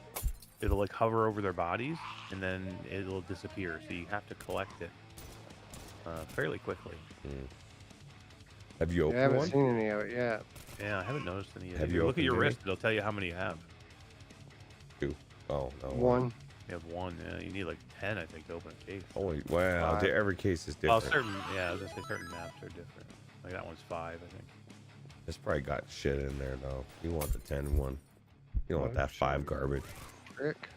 it'll like hover over their bodies and then it'll disappear. So you have to collect it fairly quickly. Have you I opened haven't one? seen any of it yet. Yeah, I haven't noticed any. Have If you you look at your opened any? wrist, it'll tell you how many you have. Two. Oh, no. One. You have one. Yeah, you need like 10, I think, to open a case. Holy, wow. Five. Every case is Well, different. I was gonna say certain maps are different. Like that one's 5, I think. It's probably got shit in there, though. You want the 10 one. You don't want that 5 garbage. Frick.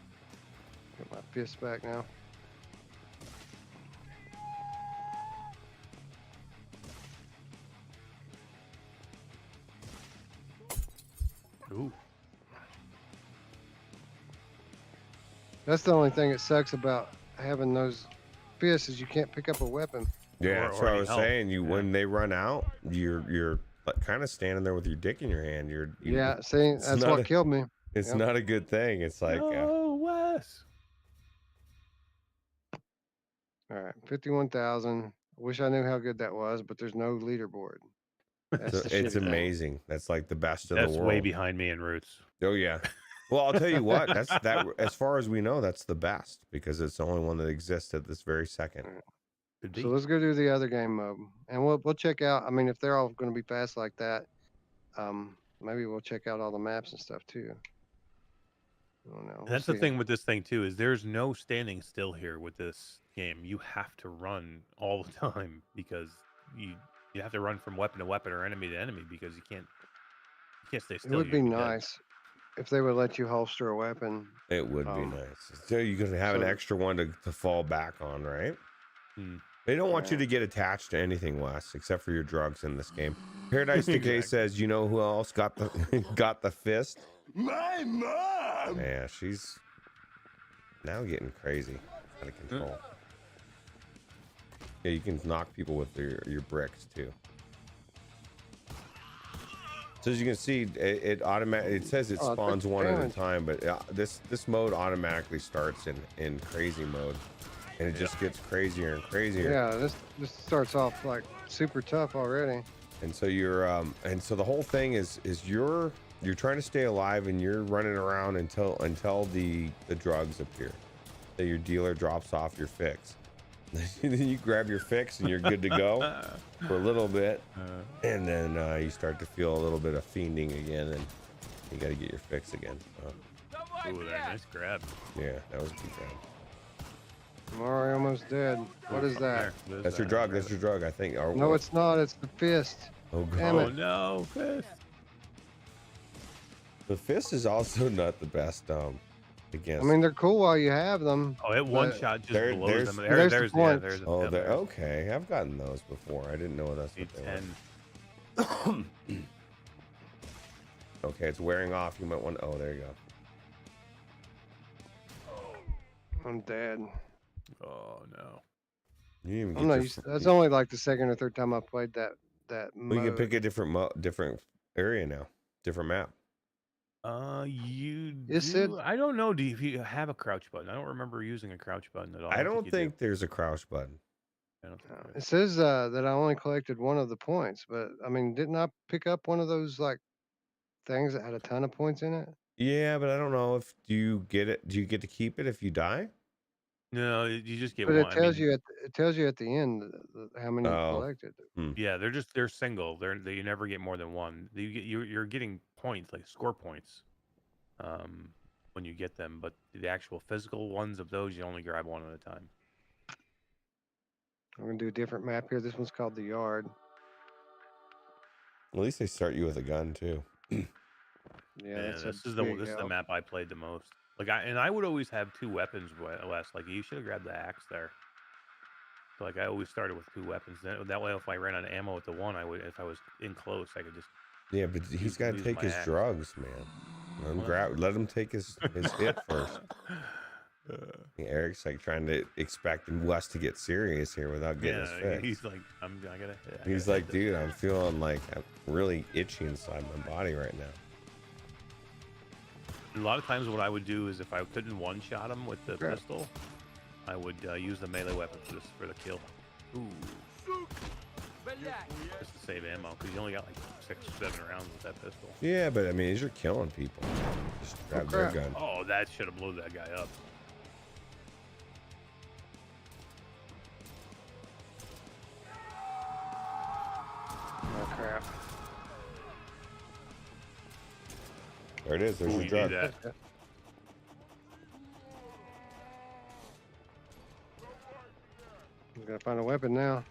Get my fist back now. Ooh. That's the only thing that sucks about having those fists is you can't pick up a weapon. Yeah, Or- that's or what I any was health. saying. You Yeah. When they run out, you're like kind of standing there with your dick in your hand. Yeah, see, that's not what a- killed me. It's Yep. not a good thing. It's like, No, Wes. All right, 51,000. I wish I knew how good that was, but there's no leaderboard. That's it's, the shitty it's thing. amazing. That's like the best in That's the world. way behind me in Roots. Oh yeah. Well, I'll tell you what. That's that. As far as we know, that's the best because it's the only one that exists at this very second. Could be. So let's go do the other game mode, and we'll check out. I mean, if they're all going to be fast like that, maybe we'll check out all the maps and stuff too. I don't know. And We'll that's the see. thing with this thing too, is there's no standing still here with this game. You have to run all the time because you have to run from weapon to weapon or enemy to enemy because you can't stay It still. would you're be gonna dead. nice if they would let you holster a weapon. It would be Um, nice. So you could have an so- extra one to fall back on, right? Hmm. They don't want you Yeah. to get attached to anything, Wes, except for your drugs in this game. Paradise Decay Exactly. says, you know who else got the got the fist? My mom! Yeah, she's now getting crazy, out of control. Yeah, you can knock people with your bricks too. So as you can see, it automatic. It says it Oh, it took spawns one at a damage. time, but this mode automatically starts in crazy mode, and it just gets crazier and crazier. Yeah, this starts off like super tough already. And so you're and so the whole thing is you're trying to stay alive, and you're running around until the drugs appear. That your dealer drops off your fix. Then you grab your fix and you're good to go for a little bit, and then you start to feel a little bit of fiending again, and you got to get your fix again. Ooh, there, nice grab. Yeah, that was a good grab. I'm already almost dead. What is that? That's your drug. That's your drug, I think. Or, No, it's not. It's the fist. Oh Damn god. Oh no, fist. The fist is also not the best. Against. I mean, they're cool while you have them. Oh, it one but- shot just There- blows there's- them. there's the There's points. there's a Oh, yeah, they're there's okay. I've gotten those before. I didn't know that's what they were. 10. Okay, it's wearing off. You might want. Oh, there you go. I'm dead. Oh no. You didn't even I'm get not your used. fr- That's only like the second or third time I played that Well, you can mode. pick a different area now, different map. You Is do, I don't know. Do you, if you have a crouch button? I don't remember using a crouch button at all. I don't you think do. there's a crouch button. I don't think there It is. says that I only collected one of the points, but I mean, didn't I pick up one of those like things that had a ton of points in it? Yeah, but I don't know if do you get it. Do you get to keep it if you die? No, you just get But one. it tells you at the end how many you Oh. collected. Yeah, they're single. They you never get more than one. You're getting points like score points, when you get them. But the actual physical ones of those, you only grab one at a time. I'm gonna do a different map here. This one's called the Yard. At least they start you with a gun too. Yeah, Yeah, that's this a is the big this is the help. map I played the most. Like I would always have two weapons, Wes. Like you should have grabbed the axe there. So, like I always started with two weapons. That way, if I ran out of ammo with the one, I would. If I was in close, I could just. Yeah, but he's got to use take my his axe. drugs, man. Let him take his hit first. Yeah, Eric's like trying to expect Wes to get serious here without getting his fix. he's like, I gotta. He's like, dude, I'm feeling like I'm really itchy inside my body right now. A lot of times, what I would do is if I couldn't one-shot him with the Crap. pistol, I would use the melee weapon for the kill. Ooh. Just to save ammo, because you only got like 6 or 7 rounds with that pistol. Yeah, but I mean, as you're killing people, just grab their crap. gun. Oh, that should have blew that guy up. Oh crap! There it is. There's Ooh, your you drug. need that. I'm gonna find a weapon now.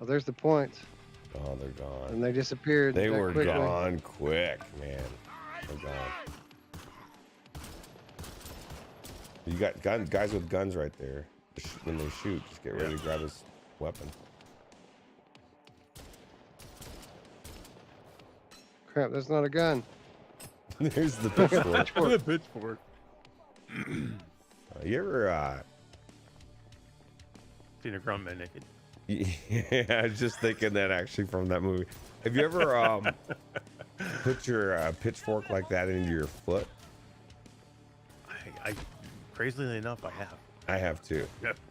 Oh, there's the points, Oh, they're gone. and they disappeared. They that were quickly. gone quick, man. They're gone. You got guys with guns right there. When they shoot, just get ready to grab his weapon. Crap! That's not a gun. There's the pitchfork. The pitchfork. You ever Seen a grown man naked. yeah, I was just thinking that actually from that movie. Have you ever put your pitchfork like that into your foot? I crazily enough, I have. I have too.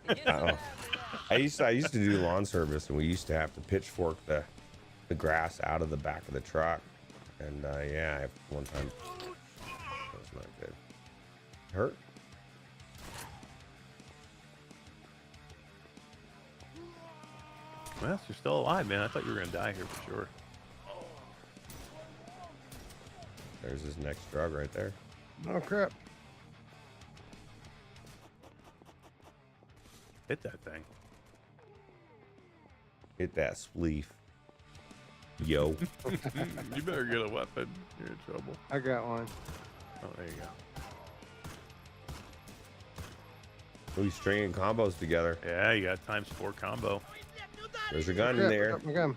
Yeah. I used to do lawn service, and we used to have to pitchfork the grass out of the back of the truck. And yeah, one time that was not good. Hurt? Well, you're still alive, man. I thought you were gonna die here for sure. There's his next drug right there. Oh crap! Hit that thing. Hit that spleef. Yo. You better get a weapon. You're in trouble. I got one. Oh, there you go. We stringing combos together. Yeah, you got ×4 combo. There's your gun in Crap, I there. got my gun.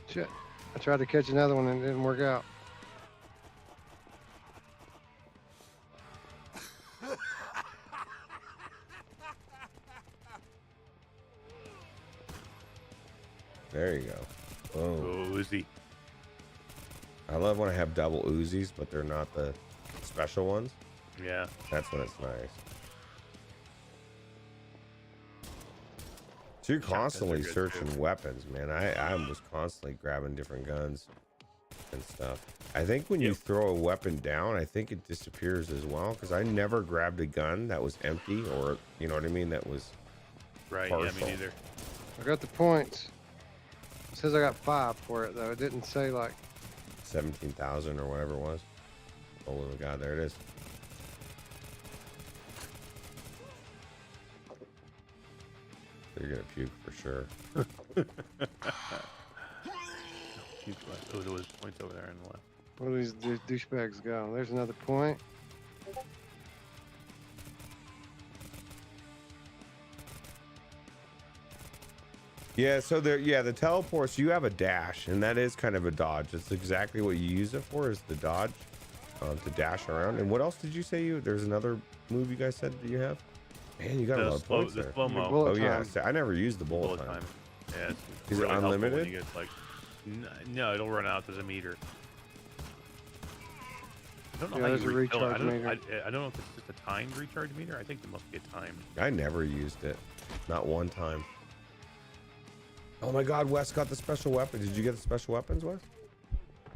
Shit! I tried to catch another one and it didn't work out. There you go. Boom. Oh, Uzi. I love when I have double Uzis, but they're not the special ones. Yeah. That's when it's nice. So you're Shotguns are constantly good, searching too. weapons, man. I was constantly grabbing different guns and stuff. I think when you Yep. throw a weapon down, I think it disappears as well. Because I never grabbed a gun that was empty, or you know what I mean, that was Right. partial. Yeah, me neither. I got the points. It says I got 5 for it though. It didn't say like 17,000 or whatever it was. Oh my god, there it is. You're gonna puke for sure. Oh, there was points over there on the left. where do these douchebags go? There's another point. Yeah, so there, yeah, the teleports, you have a dash, and that is kind of a dodge. That's exactly what you use it for, is the dodge, to dash around. And what else did you say there's another move you guys said that you have? Man, you got a lot of points there. slow mo. bullet Oh yeah, time. I never used the bullet time. Yeah, it's Is it really helpful when unlimited? you get, like, no, it'll run out. There's a meter. I don't know Yeah, how there's you a refill it. recharge meter. I don't know if it's just a timed recharge meter. I think there must be a timed. I never used it, not one time. Oh my God, Wes got the special weapon. Did you get the special weapons, Wes?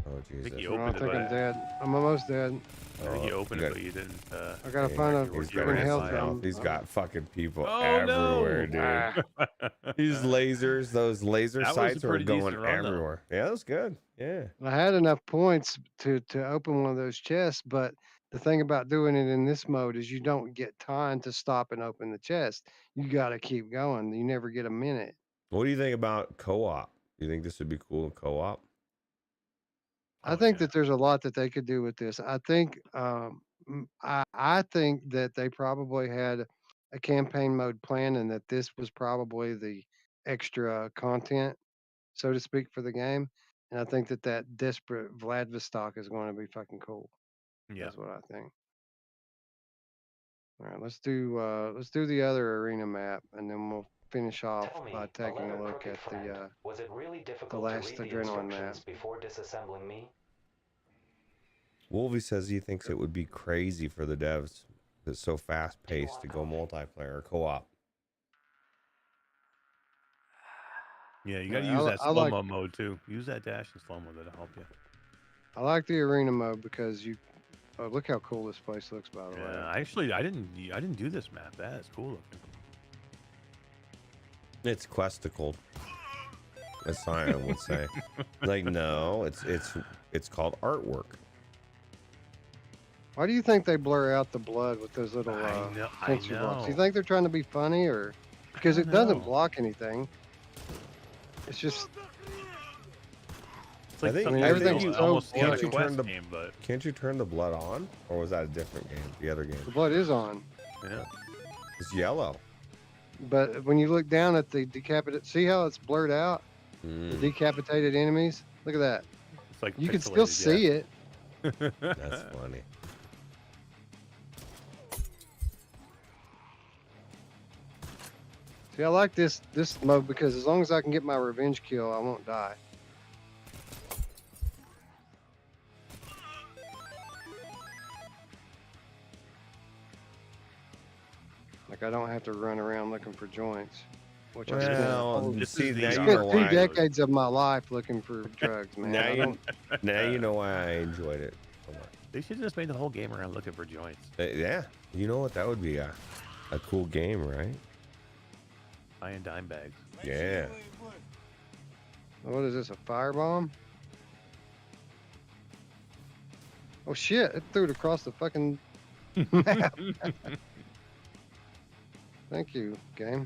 Oh I think Jesus. you Oh, I opened it, think I'm but dead. I'm almost dead. I think you opened you it, got- but you didn't. I gotta find a He's got freaking an health health. drum. He's got fucking people Oh, everywhere, no. dude. Ah, These lasers, those laser That was a sights were pretty going decent run, though. everywhere. Yeah, that was good. Yeah. I had enough points to open one of those chests, but the thing about doing it in this mode is you don't get time to stop and open the chest. You got to keep going. You never get a minute. What do you think about co-op? Do you think this would be cool in co-op? I Oh, think yeah. that there's a lot that they could do with this. I think I think that they probably had a campaign mode plan, and that this was probably the extra content, so to speak, for the game. And I think that that desperate Vladivostok is going to be fucking cool. Yeah. That's what I think. All right, let's do the other arena map, and then we'll finish off Tell me, by taking 11 a look crooked at friend, the was it really difficult last to read the adrenaline map. instructions before disassembling me? Wolvie says he thinks it would be crazy for the devs. It's so fast paced to go multiplayer or co-op. Yeah, you got to Yeah, use that I slow like mo mode too. Use that dash and slow mo. That'll help you. I like the arena mode because you oh, look how cool this place looks, by the way. Yeah, I didn't do this map. That's cool looking. It's questicled, as Sion would say. Like, no, it's called artwork. Why do you think they blur out the blood with those little I sensor blocks? Do you know. think they're trying to be funny, or because it don't doesn't know. block anything? It's just It's like I think- something I mean, you everything's feel so almost like blurry. a You turn quest the- game, but Can't you turn the blood on, or was that a different game? The other game, the blood is on, yeah. it's yellow. but when you look down at the decapitated, see how it's blurred out? The Mm, decapitated enemies. Look at that. It's like You can still pixelated, see it. that's funny. See, I like this mode because as long as I can get my revenge kill, I won't die. Like I don't have to run around looking for joints, which I spent Well, This see, is the now you spent know two why. decades of my life looking for drugs, man. Now I you, don't, now you know why I enjoyed it so much. They should just made the whole game around looking for joints. Yeah, you know what? That would be a cool game, right? Buying dime bags. Yeah. what is this? A firebomb? Oh shit! It threw it across the fucking map. Thank you, game.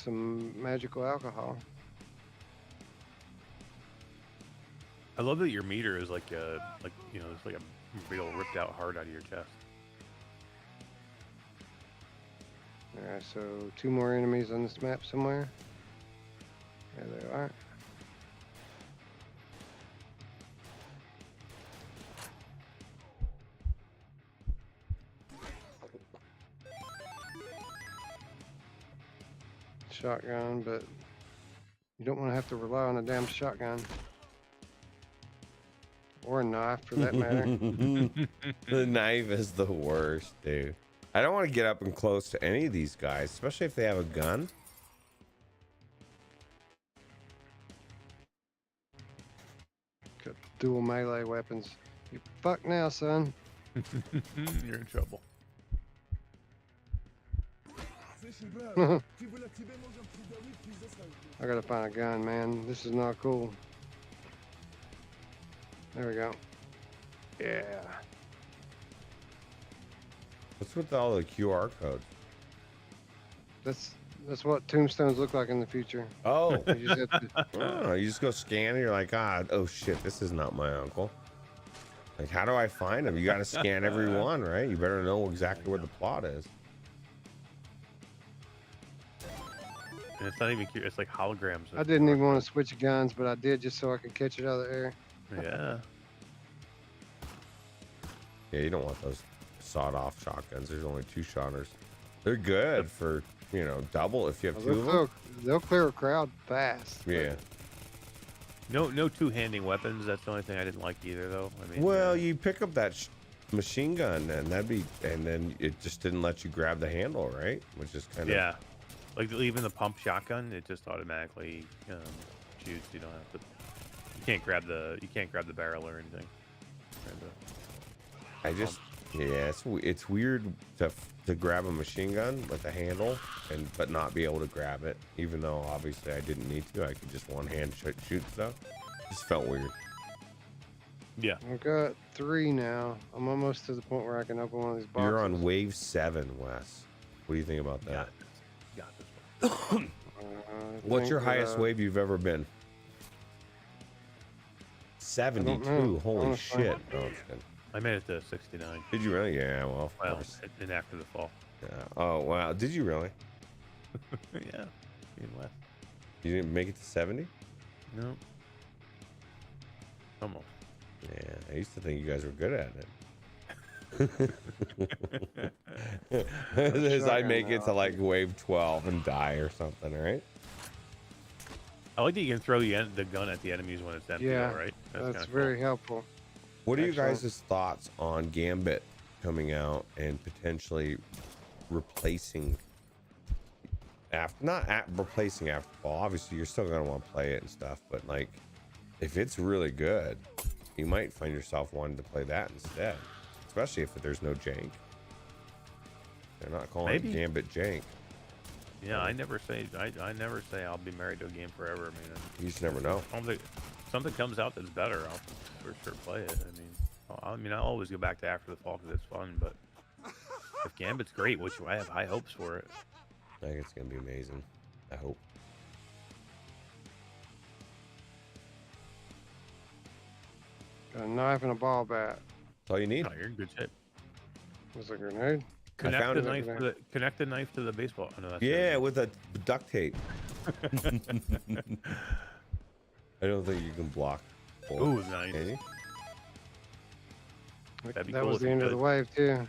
Some magical alcohol. I love that your meter is like you know, it's like a real ripped out heart out of your chest. Alright, so 2 more enemies on this map somewhere. There they are. Shotgun, but You don't want to have to rely on a damn shotgun. Or a knife, for that matter. The knife is the worst, dude. I don't want to get up and close to any of these guys, especially if they have a gun. Got dual melee weapons. You fuck now, son. You're in trouble. I gotta find a gun, man. This is not cool. There we go. Yeah. What's with all the QR codes? That's what tombstones look like in the future. Oh, You just have to, oh, you just go scan and you're like, oh shit, this is not my uncle. Like, how do I find him? You got to scan every one, right? You better know exactly where the plot is. And it's not even cute. It's like holograms. I didn't even want to switch guns, but I did just so I could catch it out of the air. Yeah. Yeah, you don't want those sawed-off shotguns. There's only 2 shotters. They're good for, you know, double if you have 2 of them. They'll clear a crowd fast. Yeah. No two-handing weapons. That's the only thing I didn't like either, though. I mean, Well, you pick up that machine gun, and then it just didn't let you grab the handle, right? Which is kind of yeah, like even the pump shotgun, it just automatically shoots. You don't have to. You can't grab the barrel or anything. I just it's weird to grab a machine gun with a handle but not be able to grab it, even though obviously I didn't need to. I could just one hand shoot stuff. Just felt weird. Yeah. I've got 3 now. I'm almost to the point where I can open one of these boxes. You're on wave 7, Wes. What do you think about that? Got this one. What's your think, highest wave you've ever been? 72. Holy Honestly. shit. Oh, it's good. I made it to 69. Did you really? Yeah, well, of Well, course. and after the fall. Yeah. Oh, wow. Did you really? Yeah. Me and Wes. You didn't make it to 70? No. Almost. Yeah, I used to think you guys were good at it. As I make it to like wave 12 and die or something, right? I like that you can throw the gun at the enemies when it's empty, Yeah, though, right? That's kinda very helpful. What are you Excellent. guys' thoughts on Gambit coming out and potentially replacing replacing Afterfall? Obviously, you're still gonna want to play it and stuff, but like, if it's really good, you might find yourself wanting to play that instead, especially if there's no jank. They're not calling Maybe. it Gambit jank. Yeah, I never say I'll be married to a game forever. I mean, You just never know. something comes out that's better, I'll for sure play it. I mean, I'll always go back to After the Fall because it's fun. But if Gambit's great, which I have high hopes for it. I think it's gonna be amazing. I hope. Got a knife and a ball bat. That's all you need. No, you're in good shape. Was a grenade? Connect found the it knife over to connect the knife to the baseball. Oh, no, that's Yeah, with a duct tape. I don't think you can block. Ooh, nice. Can you? That'd be That cool was if the you end of the could. wave too.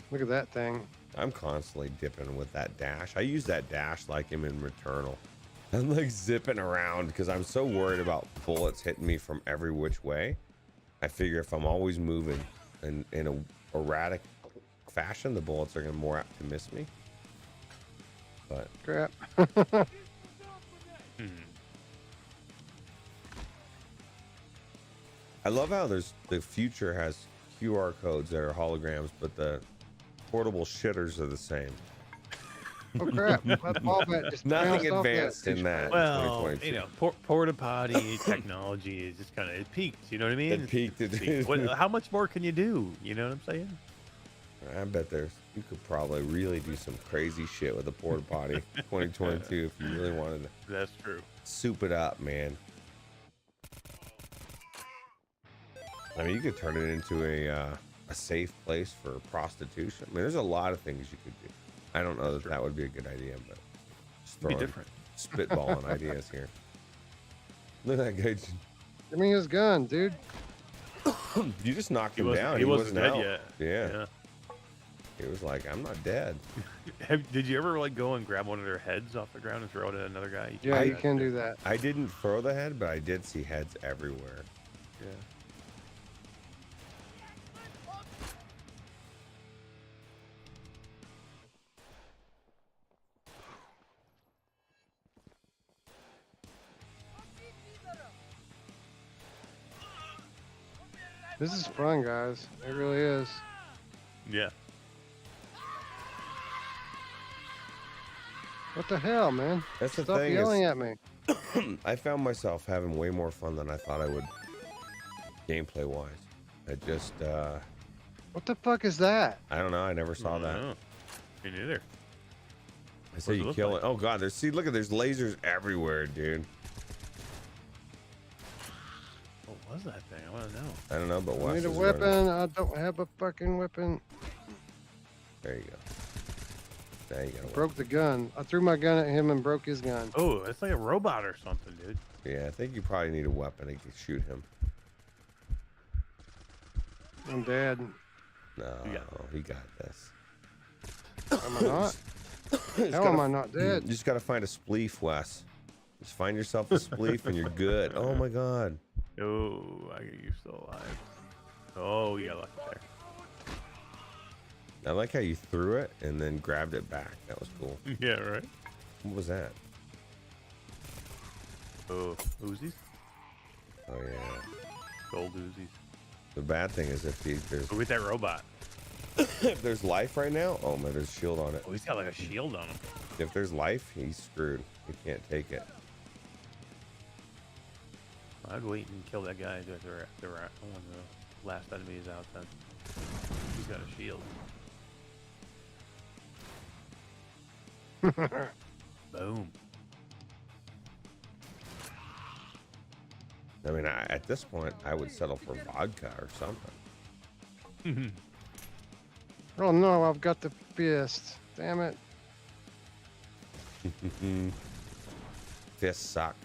Look at that thing. I'm constantly dipping with that dash. I use that dash like I'm in Returnal. I'm like zipping around because I'm so worried about bullets hitting me from every which way. I figure if I'm always moving in a erratic fashion, the bullets are gonna more apt to miss me. But Crap. I love how the future has QR codes that are holograms, but the portable shitters are the same. Oh crap. That ball bat just Nothing bounced off advanced that. in that. Well, 2022. you know, porta potty technology is just kind of it peaked. You know what I mean? It peaked. It's peaked. How much more can you do? You know what I'm saying? I bet you could probably really do some crazy shit with a porta potty 2022 if you really wanted to That's true. soup it up, man. I mean, you could turn it into a safe place for prostitution. I mean, there's a lot of things you could do. I don't know that would be a good idea, but just Be throwing different. spitballing ideas here. Look at that guy. Give me his gun, dude. You just knocked He him wasn't, down. he wasn't dead out. yet. Yeah. He was like, I'm not dead. Did you ever like go and grab one of their heads off the ground and throw it at another guy? Yeah, you that can too. do that. I didn't throw the head, but I did see heads everywhere. Yeah. This is fun, guys. It really is. Yeah. What the hell, man? That's the Stop thing yelling is, at me. I found myself having way more fun than I thought I would, gameplay wise. I just, What the fuck is that? I don't know. I never saw that. No, me neither. I say What does it you look kill like? it. Oh god, there's lasers everywhere, dude. What was that thing? I want to know. I don't know, but I Wes need a is running. weapon. I don't have a fucking weapon. There you go. Now you got a Broke the gun. I threw my gun at him and broke his gun. Oh, it's like a robot or something, dude. Yeah, I think you probably need a weapon to shoot him. I'm dead. No, You got he got this. Am I not? Just How gotta- am I not dead? You just gotta find a spleef, Wes. Just find yourself a spleef and you're good. Oh my god. Oh, I get you still alive. Oh, you got lucky there. I like how you threw it and then grabbed it back. That was cool. Yeah, right. What was that? Oh, Uzis? Oh yeah. Gold Uzis. The bad thing is if there's Go get that robot. if there's life right now, oh man, there's a shield on it. Oh, he's got like a shield on him. If there's life, he's screwed. He can't take it. I'd wait and kill that guy. One of the last enemies out then. He's got a shield. Boom. I mean, at this point, I would settle for vodka or something. Oh no, I've got the fist. Damn it. Fists suck.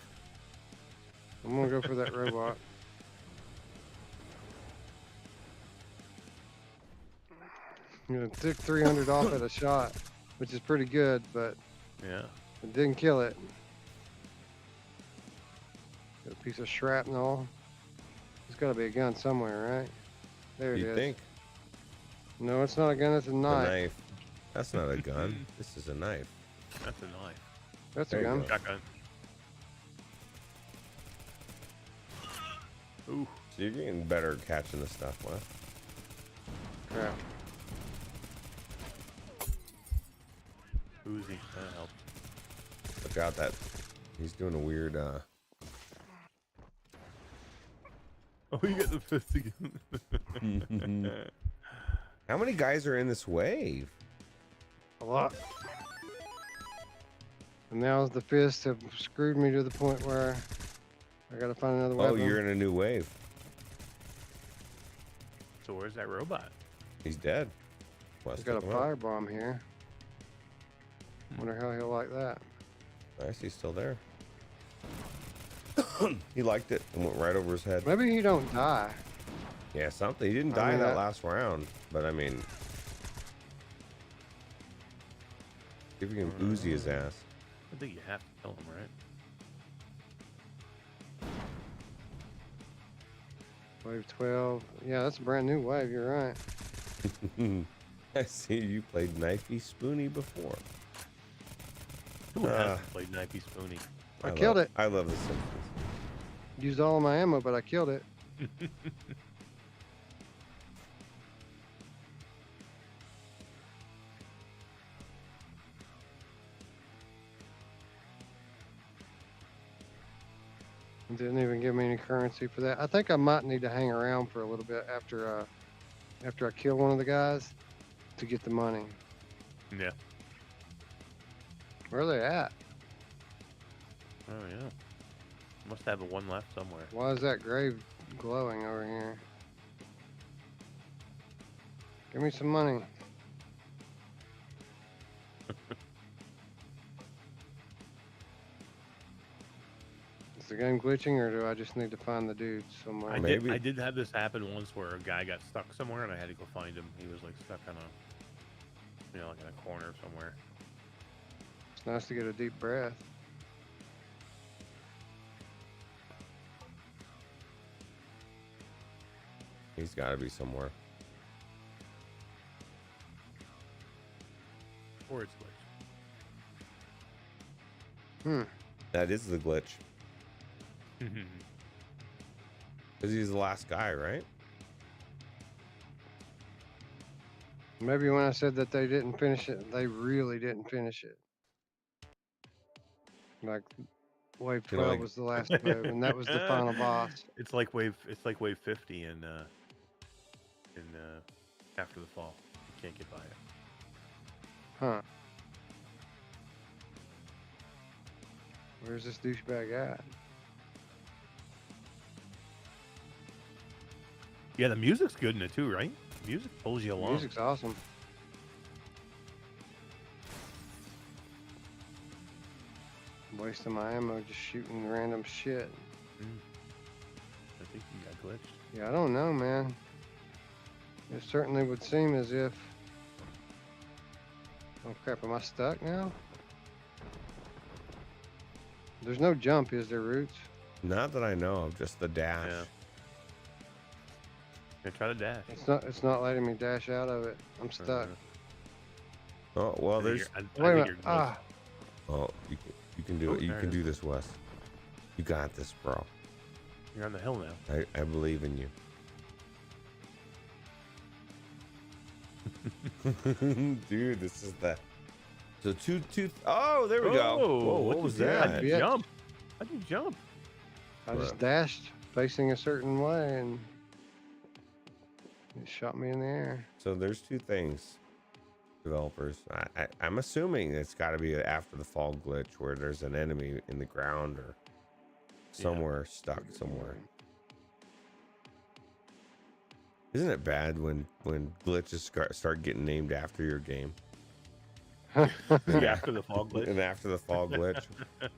I'm gonna go for that robot. I'm gonna take 300 off at a shot, which is pretty good, but Yeah. it didn't kill it. Got a piece of shrapnel. There's gotta be a gun somewhere, right? There it You is. think? No, it's not a gun, it's a A knife. knife. That's not a gun. This is a knife. That's a knife. That's There a you gun. go. Shotgun. Ooh. So you're getting better at catching this stuff, Wes. Crap. Uzi. That helps. Look out, that he's doing a weird. Oh, you got the fist again. How many guys are in this wave? A lot. And now the fists have screwed me to the point where I gotta find another Oh, weapon. you're in a new wave. So where's that robot? He's dead. Wes He's got a took him out. firebomb here. Wonder how he'll like that. Nice, he's still there. He liked it and went right over his head. Maybe he don't die. Yeah, something. He didn't I die mean, that that- last round, but I mean, see if you can Uzi his ass. I think you have to kill him, right? Wave 12. Yeah, that's a brand new wave. You're right. I see you played Knifey Spoony before. Who hasn't played Knifey Spoony? I killed it. I love The Simpsons. Used all of my ammo, but I killed it. It didn't even give me any currency for that. I think I might need to hang around for a little bit after I kill one of the guys to get the money. Yeah. Where are they at? Oh yeah. Must have one left somewhere. Why is that grave glowing over here? Give me some money. Is the game glitching, or do I just need to find the dude somewhere? Maybe. I did have this happen once where a guy got stuck somewhere and I had to go find him. He was like stuck on You know, like in a corner somewhere. It's nice to get a deep breath. He's got to be somewhere. Or it's Hmm. That is the glitch. glitch. Because he's the last guy, right? Maybe when I said that they didn't finish it, they really didn't finish it. Like wave You know, 12 like- was the last wave, and that was the final boss. It's like wave 50 in After the Fall. You can't get by it. Huh. Where's this douchebag at? Yeah, the music's good in it too, right? The music pulls you along. Music's awesome. Wasting my ammo just shooting random shit. I think you got glitched. Yeah, I don't know, man. It certainly would seem as if... Oh crap, am I stuck now? There's no jump, is there, Roots? Not that I know of, just the dash. Yeah. Yeah, try to dash. It's not letting me dash out of it. I'm stuck. Oh, well, I think there's... you're- I Wait a think minute. you're glitched. Ah, Oh, you can do Oh, it. You there it can is. do this, Wes. You got this, bro. You're on the hill now. I believe in you. Dude, this is the... So two... Oh, there we go. Whoa, what was you do? that? How'd you Yeah. jump? How'd you jump? I just dashed facing a certain way and it shot me in the air. So there's two things, developers. I'm assuming it's got to be an After the Fall glitch where there's an enemy in the ground or somewhere stuck somewhere. Isn't it bad when glitches start getting named after your game? The After the Fall glitch. An After the Fall glitch,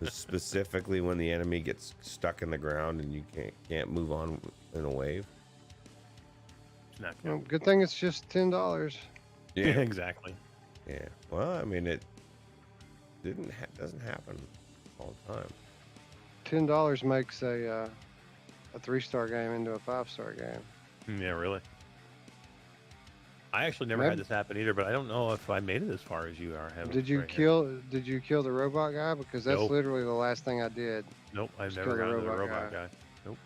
specifically when the enemy gets stuck in the ground and you can't move on in a wave. It's not Well, good. good thing it's just $10. Yeah, exactly. Yeah. Well, I mean, it doesn't happen all the time. $10 makes a 3-star game into a 5-star game. Yeah, really. I actually never Maybe- had this happen either, but I don't know if I made it as far as you are. Did you kill the robot guy? Because that's Nope. literally the last thing I did. Nope, I've Just never kill the gotten to the robot robot guy. guy. Nope.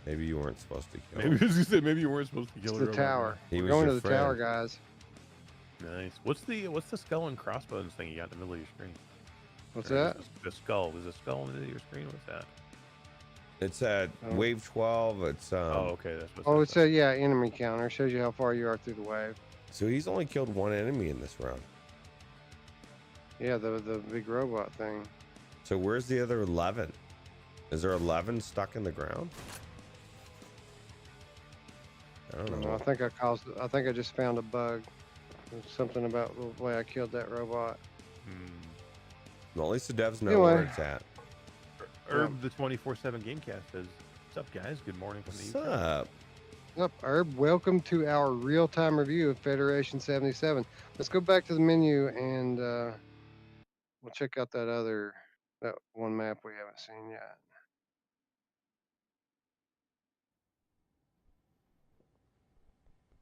Maybe you weren't supposed to kill Maybe him. as you said, maybe you weren't supposed to It's kill the robot tower. He We're was going your to the tower, friend. guys. guy. Nice. What's the skull and crossbones thing you got in the middle of your screen? What's Or is that? The skull. Was a skull in the middle of your screen? What's that? It's at Oh. wave 12. It's Oh, okay. That's what Oh, that's it's a enemy counter. Shows you how far you are through the wave. So he's only killed one enemy in this round. Yeah, the big robot thing. So where's the other 11? Is there 11 stuck in the ground? I don't know. I think I just found a bug. There's something about the way I killed that robot. Well, at least the devs know Anyway. where it's at. Herb the 24/7 Gamecast says, "What's up, guys? Good morning from What's the UK." up? What's up, Herb? Welcome to our real-time review of Federation 77. Let's go back to the menu and we'll check out that one map we haven't seen yet.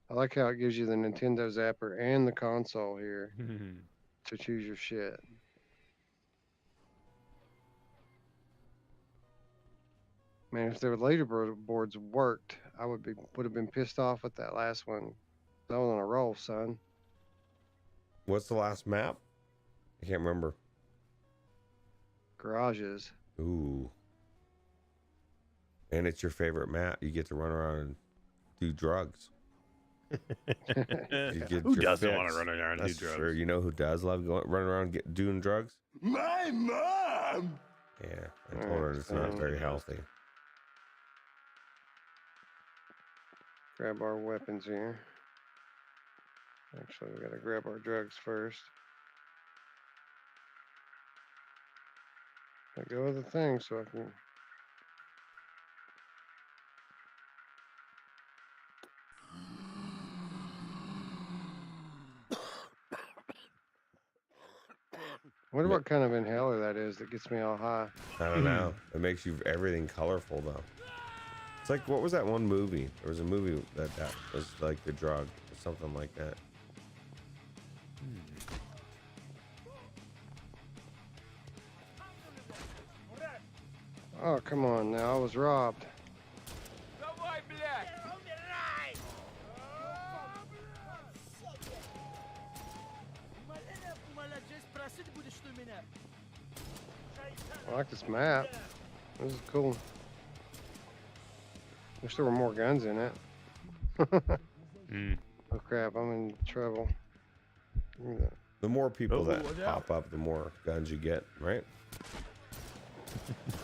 I like how it gives you the Nintendo Zapper and the console here to choose your shit. Man, if their leaderboards worked, I would have been pissed off with that last one. I was on a roll, son. What's the last map? I can't remember. Garages. Ooh. And it's your favorite map. You get to run around and do drugs. You get Who your doesn't want fix. to run around and That's do drugs? Sure. You know who does love running around doing drugs? My mom! Yeah, I told her it's not very healthy. Grab our weapons here. Actually, we gotta grab our drugs first. Let go of the thing so I can. Wonder what kind of inhaler that is that gets me all high. I don't know. It makes you everything colorful though. It's like, what was that one movie? There was a movie that was like the drug or something like that. Oh, come on now. I was robbed. I like this map. This is cool. Wish there were more guns in it. Oh crap, I'm in trouble. Give me that. The more people Oh, that watch pop up, the more guns you get, right?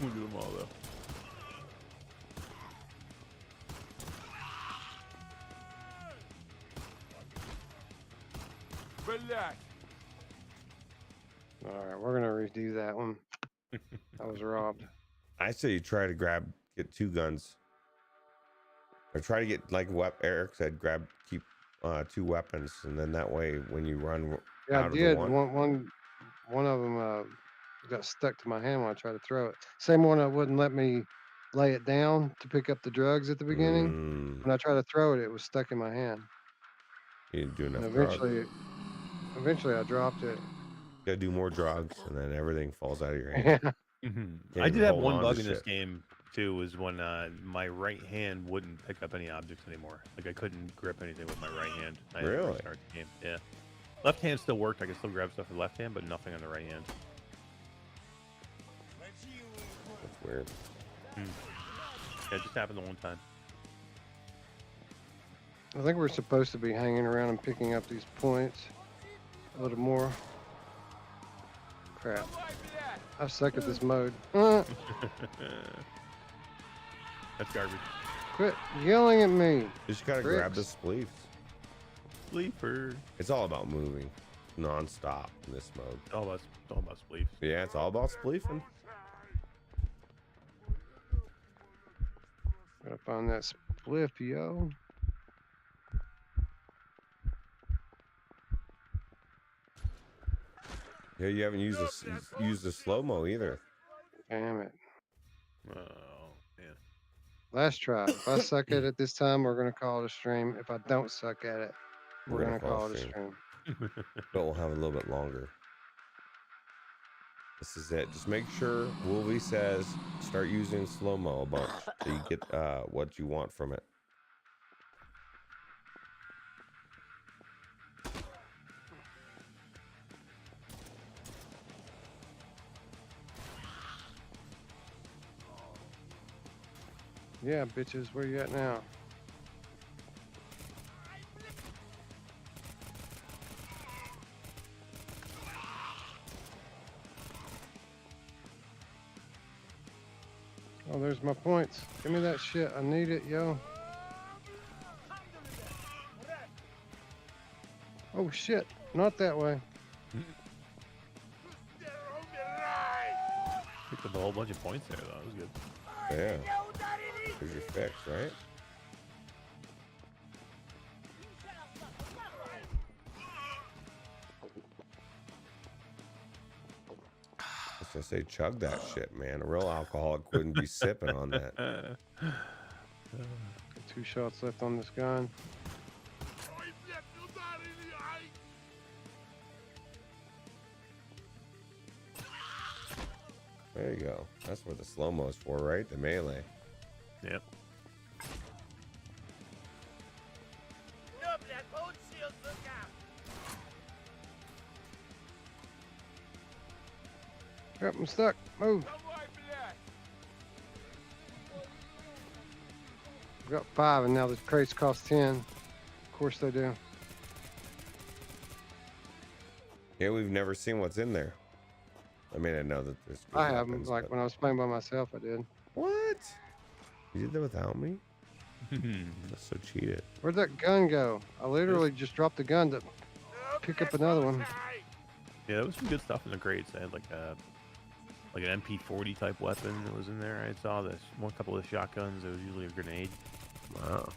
Look at them all though. Alright, we're gonna redo that one. I was robbed. I say you try to get 2 guns. Or try to get, like what Eric said, keep 2 weapons, and then that way when you run Yeah, out I of the did. one, One of them got stuck to my hand when I tried to throw it. Same one that wouldn't let me lay it down to pick up the drugs at the beginning. When I tried to throw it, it was stuck in my hand. you didn't do And enough drugs. eventually I dropped it. Gotta do more drugs, and then everything falls out of your hand. Yeah. Can't I even did have hold one on to bug in this shit. game too, was when my right hand wouldn't pick up any objects anymore. Like I couldn't grip anything with my right hand. I had to Really? restart the game. Yeah. Left hand still worked. I could still grab stuff with the left hand, but nothing on the right hand. That's weird. Yeah, it just happened the one time. I think we're supposed to be hanging around and picking up these points a little more. Crap. I suck at this mode. That's garbage. Quit yelling at me. You just gotta grab the Bricks. spleefs. Sleeper. It's all about moving non-stop in this mode. It's all about spleefs. Yeah, it's all about spleefing. Gotta find that spliff, yo. Yeah, you haven't used the slow-mo either. Damn it. Oh man. Last try. If I suck at it this time, we're gonna call it a stream. If I don't suck at it, we're gonna call it a stream. But we'll have a little bit longer. This is it. Just make sure Wolvie says start using slow-mo a bunch so you get what you want from it. Yeah, bitches, where you at now? Oh, there's my points. Give me that shit. I need it, yo. Oh shit, not that way. Picked up a whole bunch of points there though. That was good. Yeah. Here's your fix, right? I was gonna say chug that shit, man. A real alcoholic wouldn't be sipping on that. 2 shots left on this gun. There you go. That's what the slow-mo is for, right? The melee. Yep. Crap, I'm stuck. Move. I've got 5 and now the crates cost 10. Of course they do. Yeah, we've never seen what's in there. I mean, I know that there's. I haven't. weapons, Like but- when I was playing by myself, I did. What? You did that without me? That's so cheated. Where'd that gun go? I literally just dropped the gun to pick up another one. Yeah, there was some good stuff in the crates. They had like an MP40 type weapon that was in there. I saw this one couple of shotguns. It was usually a grenade. Wow.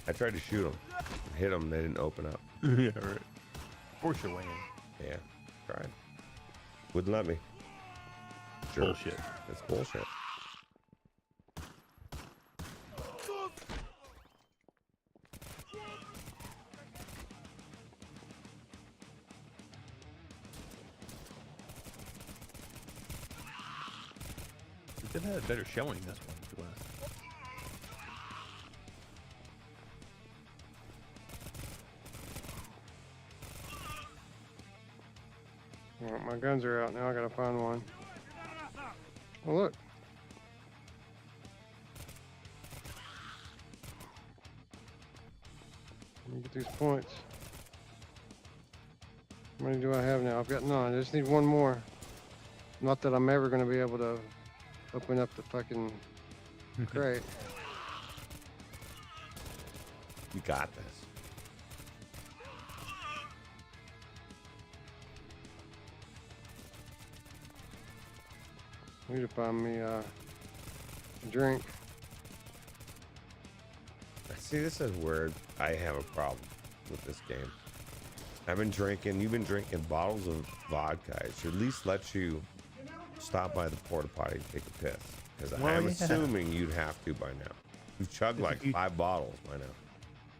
I tried to shoot them. Hit them, they didn't open up. Yeah, right. Force your way in. Yeah, tried. Wouldn't let me. Sure. Bullshit. That's bullshit. They've had a better showing this one. To be honest. Well, my guns are out now. I gotta find one. Oh, look. Let me get these points. How many do I have now? I've got none. I just need one more. Not that I'm ever gonna be able to open up the fucking crate. You got this. I need to find me a drink. See, this is where I have a problem with this game. I've been drinking, you've been drinking bottles of vodka. It should at least let you stop by the porta potty and take a piss. Because Well, I'm yeah. assuming you'd have to by now. You've chugged like 5 bottles by now.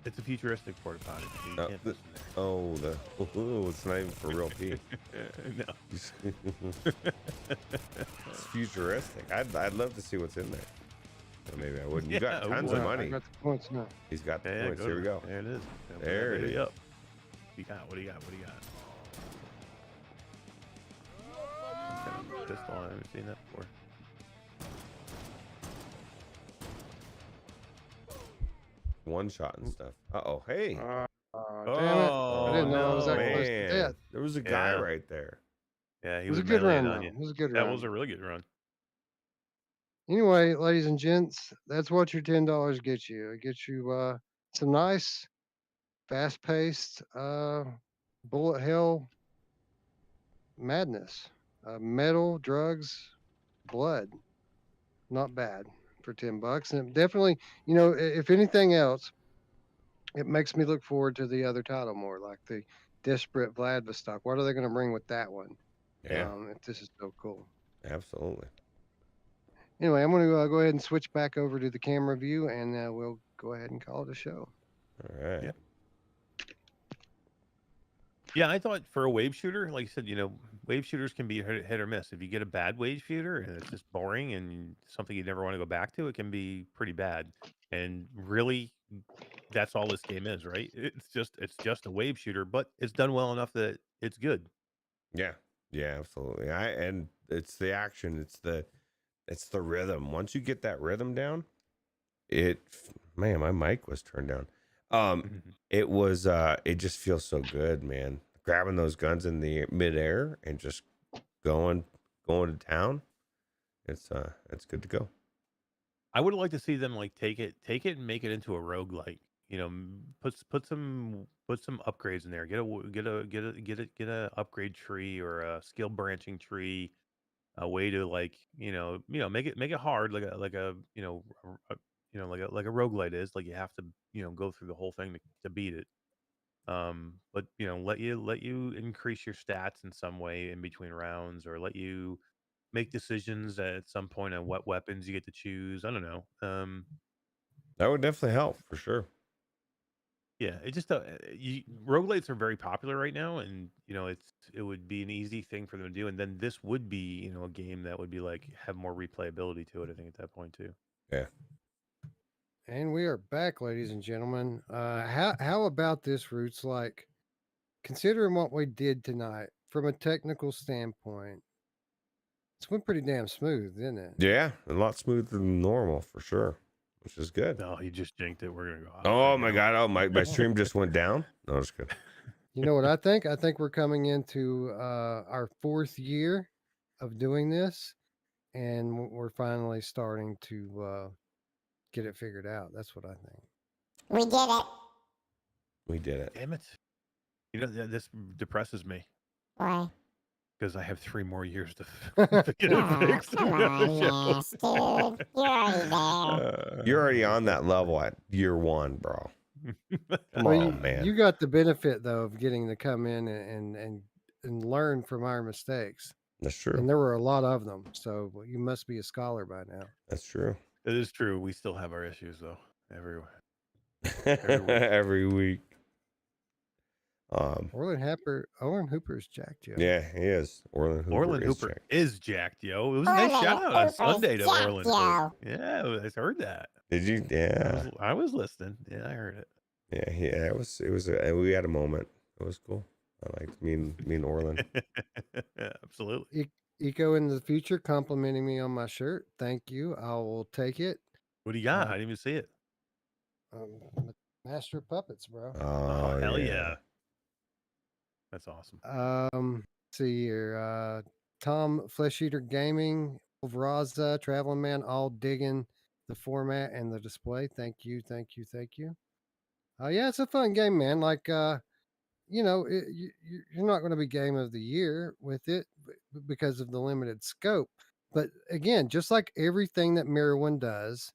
It's a futuristic porta potty. So you can't piss It's not even for real pee. in there. No. It's futuristic. I'd love to see what's in there. Or maybe I wouldn't. You got Yeah, tons well, of I money. got the points now. He's got the Yeah, points. Here we go. There it is. There it is. Up. What do you got? What do you got? What do you got? Pistol. I haven't seen that before. One shot and stuff. Uh-oh. Hey. Damn it. Oh, I didn't know I was that close to Man. death. There was a guy Yeah. right there. Yeah, he It was a was good meleeing run, on though. you. It was a good That run. was a really good run. Anyway, ladies and gents, that's what your $10 gets you. It gets you some nice, fast-paced, bullet hell madness. Metal, drugs, blood. Not bad for $10. And it definitely, if anything else, it makes me look forward to the other title more, like the Desperate Vladivostok. What are they going to bring with that one? Yeah, If this is so cool. absolutely. Anyway, I'm going to go ahead and switch back over to the camera view, and we'll go ahead and call it a show. All right. Yeah. Yeah, I thought for a wave shooter, like you said, wave shooters can be hit or miss. If you get a bad wave shooter and it's just boring and something you never want to go back to, it can be pretty bad. And really, that's all this game is, right? It's just a wave shooter, but it's done well enough that it's good. Yeah. Yeah, absolutely. And it's the action, it's the rhythm. Once you get that rhythm down, man, my mic was turned down. It was it just feels so good, man. Grabbing those guns in the midair and just going to town. It's good to go. I would like to see them like take it and make it into a roguelike. Put some upgrades in there. Get a upgrade tree or a skill branching tree. A way to like make it hard like a like a roguelite is, like you have to go through the whole thing to beat it. But let you increase your stats in some way in between rounds, or let you make decisions at some point on what weapons you get to choose. I don't know. That would definitely help for sure. Yeah, it just roguelites are very popular right now, and it would be an easy thing for them to do, and then this would be a game that would be like have more replayability to it. I think at that point too. Yeah. And we are back, ladies and gentlemen. How about this, Roots? Like, considering what we did tonight from a technical standpoint, it's went pretty damn smooth, didn't it? Yeah, a lot smoother than normal for sure, which is good. No, you just jinked it. We're gonna go. Out Oh right my now. god! Oh my stream just went down. No, just good. You know what I think? I think we're coming into our 4th year of doing this, and we're finally starting to get it figured out. That's what I think. We did it. We did it. Damn it! This depresses me Why? because I have 3 more years to get Oh, it fixed. come on, yes, dude. You're already there. You're already on that level at year 1, bro. Come Well, on, man. You got the benefit though of getting to come in and and learn from our mistakes. That's true. And there were a lot of them. So you must be a scholar by now. That's true. It is true. We still have our issues though. Everywhere. Every week. Orland Hooper is jacked, yo. Yeah, he is. Orland Hooper is jacked, yo. It was a nice Orland shout out on Hooper's Sunday to jacked, Orland. yo. Yeah, I heard that. Did you? Yeah. I was listening. Yeah, I heard it. Yeah. It was. We had a moment. It was cool. I liked me and Orland. Absolutely. Eco in the future complimenting me on my shirt. Thank you. I will take it. What do you got? I didn't even see it. Master of Puppets, bro. Oh, hell yeah. That's awesome. See here. Tom Flesh Eater Gaming, Raza, Traveling Man, all digging the format and the display. Thank you. Yeah, it's a fun game, man. Like, you're not going to be game of the year with it because of the limited scope. But again, just like everything that Mirrorwind does,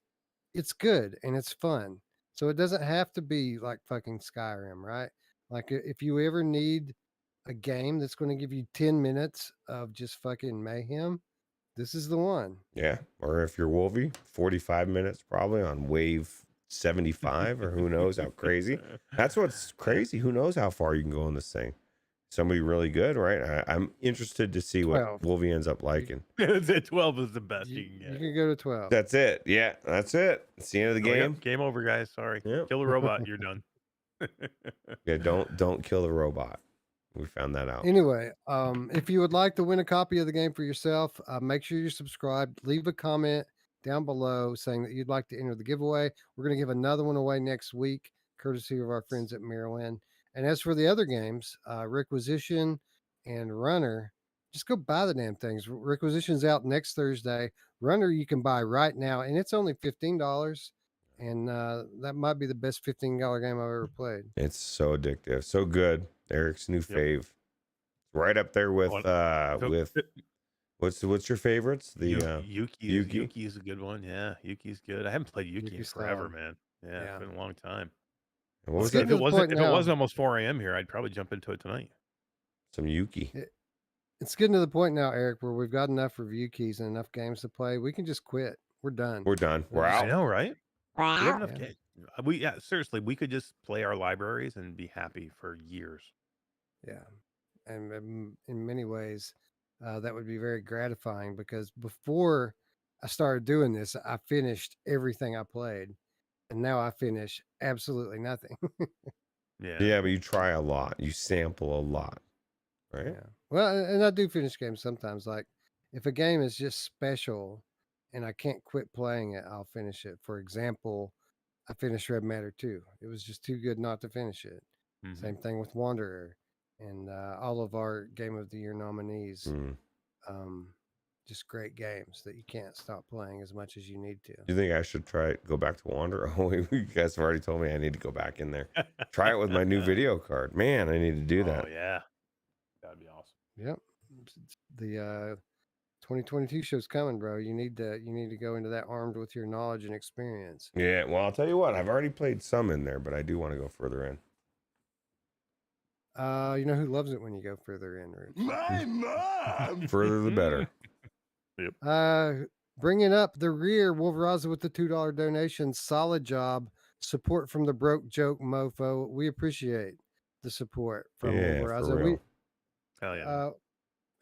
it's good and it's fun. So it doesn't have to be like fucking Skyrim, right? Like if you ever need a game that's going to give you 10 minutes of just fucking mayhem, this is the one. Yeah. Or if you're Wolvie, 45 minutes probably on wave 75 or who knows how crazy. That's what's crazy. Who knows how far you can go in this thing. Somebody really good, right? I'm interested to see what 12. Wolvie ends up liking. 12 is the best you can You get. can go to 12. That's it. Yeah, that's it. It's the end of the game. Game over, guys. Sorry. Yep. Kill the robot. You're done. Yeah, don't kill the robot. We found that out. Anyway, if you would like to win a copy of the game for yourself, make sure you're subscribed. Leave a comment down below saying that you'd like to enter the giveaway. We're going to give another one away next week, courtesy of our friends at Mirrorwind. And as for the other games, Requisition and Runner, just go buy the damn things. Requisition's out next Thursday. Runner you can buy right now, and it's only $15. And that might be the best $15 game I've ever played. It's so addictive, so good. Eric's new fave, right up there with what's your favorites? The Yuki. Yuki is a good one. Yeah, Yuki's good. I haven't played Yuki in forever, man. Yeah, it's been a long time. And what was If that? it wasn't almost 4 a.m. here, I'd probably jump into it tonight. Some Yuki. It's getting to the point now, Eric, where we've got enough review keys and enough games to play. We can just quit. We're done. We're done. We're I out. know, right? We have Wow. enough games. Seriously, we could just play our libraries and be happy for years. Yeah. And in many ways, that would be very gratifying because before I started doing this, I finished everything I played. And now I finish absolutely nothing. Yeah, but you try a lot. You sample a lot. Right? Yeah. Well, and I do finish games sometimes. Like if a game is just special and I can't quit playing it, I'll finish it. For example, I finished Red Matter 2. It was just too good not to finish it. Same thing with Wanderer and all of our Game of the Year nominees. Just great games that you can't stop playing as much as you need to. Do you think I should go back to Wander? Oh, you guys have already told me I need to go back in there. Try it with my new video card. Man, I need to do that. Oh, yeah. That'd be awesome. Yep. The 2022 show's coming, bro. You need to go into that armed with your knowledge and experience. Yeah, well, I'll tell you what. I've already played some in there, but I do want to go further in. You know who loves it when you go further in, Roots? My mom! Further the better. Bringing up the rear, Wolveraza with the $2 donation. Solid job. Support from the broke joke mofo. We appreciate the support from Wolveraza. Hell yeah.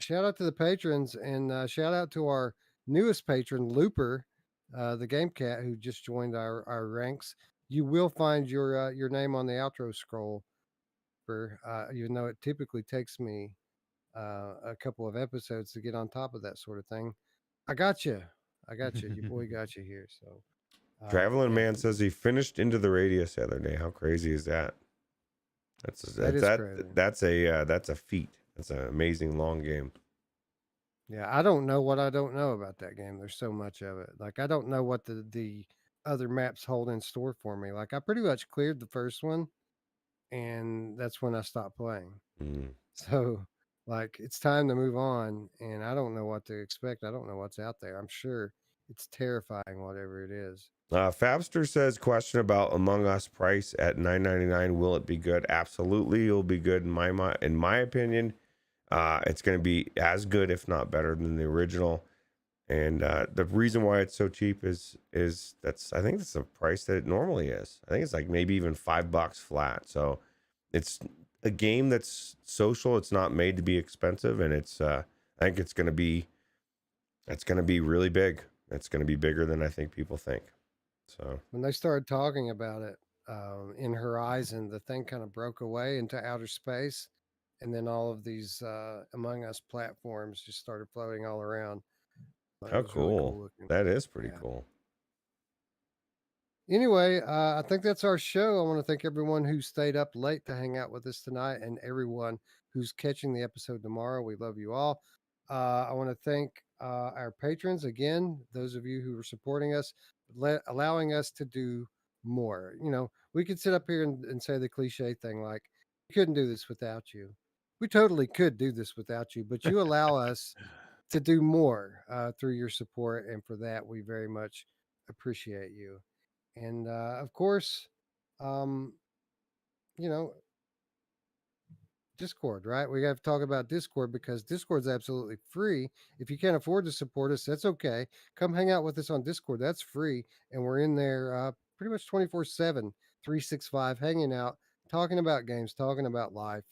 Shout out to the patrons and shout out to our newest patron, Looper, the game cat who just joined our ranks. You will find your name on the outro scroll, even though it typically takes me a couple of episodes to get on top of that sort of thing. I got you. Your boy got you here. So, Traveling Man says he finished Into the Radius the other day. How crazy is that? That's a feat. That's an amazing long game. Yeah, I don't know what I don't know about that game. There's so much of it. Like I don't know what the other maps hold in store for me. Like I pretty much cleared the first one, and that's when I stopped playing. So, like, it's time to move on, and I don't know what to expect. I don't know what's out there. I'm sure it's terrifying, whatever it is. Fabster says, question about Among Us price at $9.99. Will it be good? Absolutely, it'll be good in my opinion. It's going to be as good, if not better, than the original. And the reason why it's so cheap is I think that's the price that it normally is. I think it's like maybe even $5 flat. So it's a game that's social. It's not made to be expensive, and it's I think it's going to be really big. It's going to be bigger than I think people think. So When they started talking about it in Horizon, the thing kind of broke away into outer space, and then all of these Among Us platforms just started floating all around. It how was really cool. cool looking. That is pretty Yeah. cool. Anyway, I think that's our show. I want to thank everyone who stayed up late to hang out with us tonight, and everyone who's catching the episode tomorrow. We love you all. I want to thank our patrons again, those of you who are supporting us, allowing us to do more. You know, we could sit up here and say the cliche thing like, we couldn't do this without you. We totally could do this without you, but you allow us to do more through your support. And for that, we very much appreciate you. And of course, um, you know, Discord, right? We have to talk about Discord because Discord's absolutely free. If you can't afford to support us, that's okay. Come hang out with us on Discord. That's free. And we're in there pretty much 24/7, 365, hanging out, talking about games, talking about life.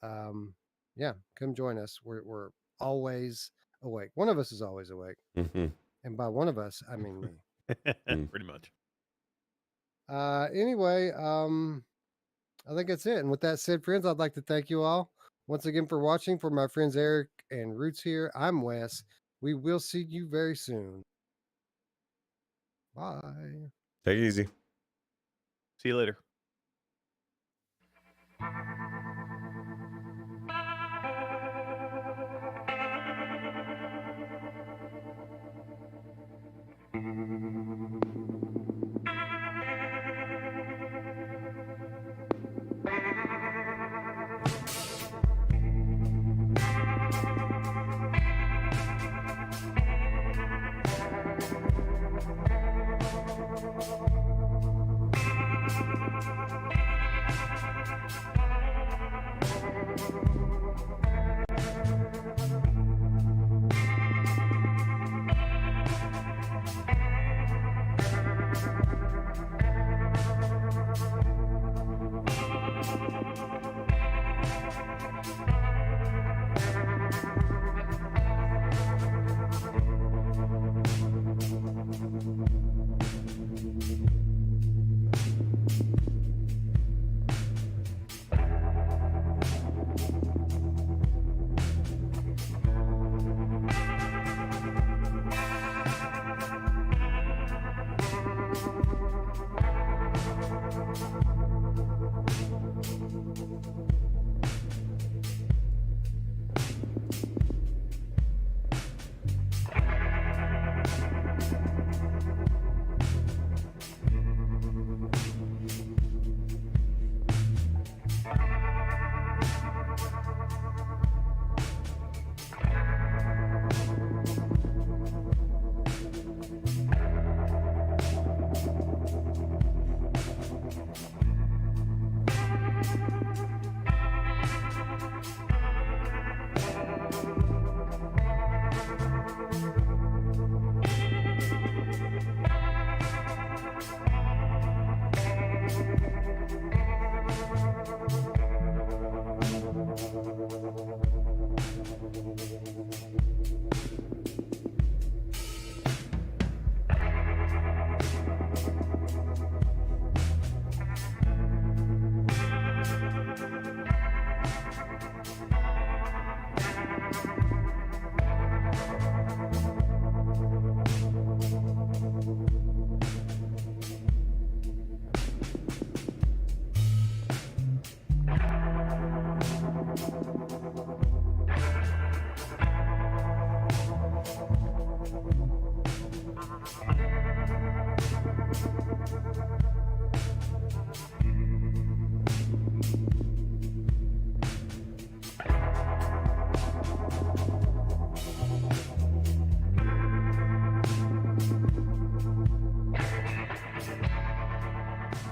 Um, yeah, come join us. We're always awake. One of us is always awake. Mm-hmm. And by one of us, I mean me. Pretty much. Anyway, I think that's it. And with that said, friends, I'd like to thank you all once again for watching. For my friends Eric and Roots here, I'm Wes. We will see you very soon. Bye. Take it easy. See you later.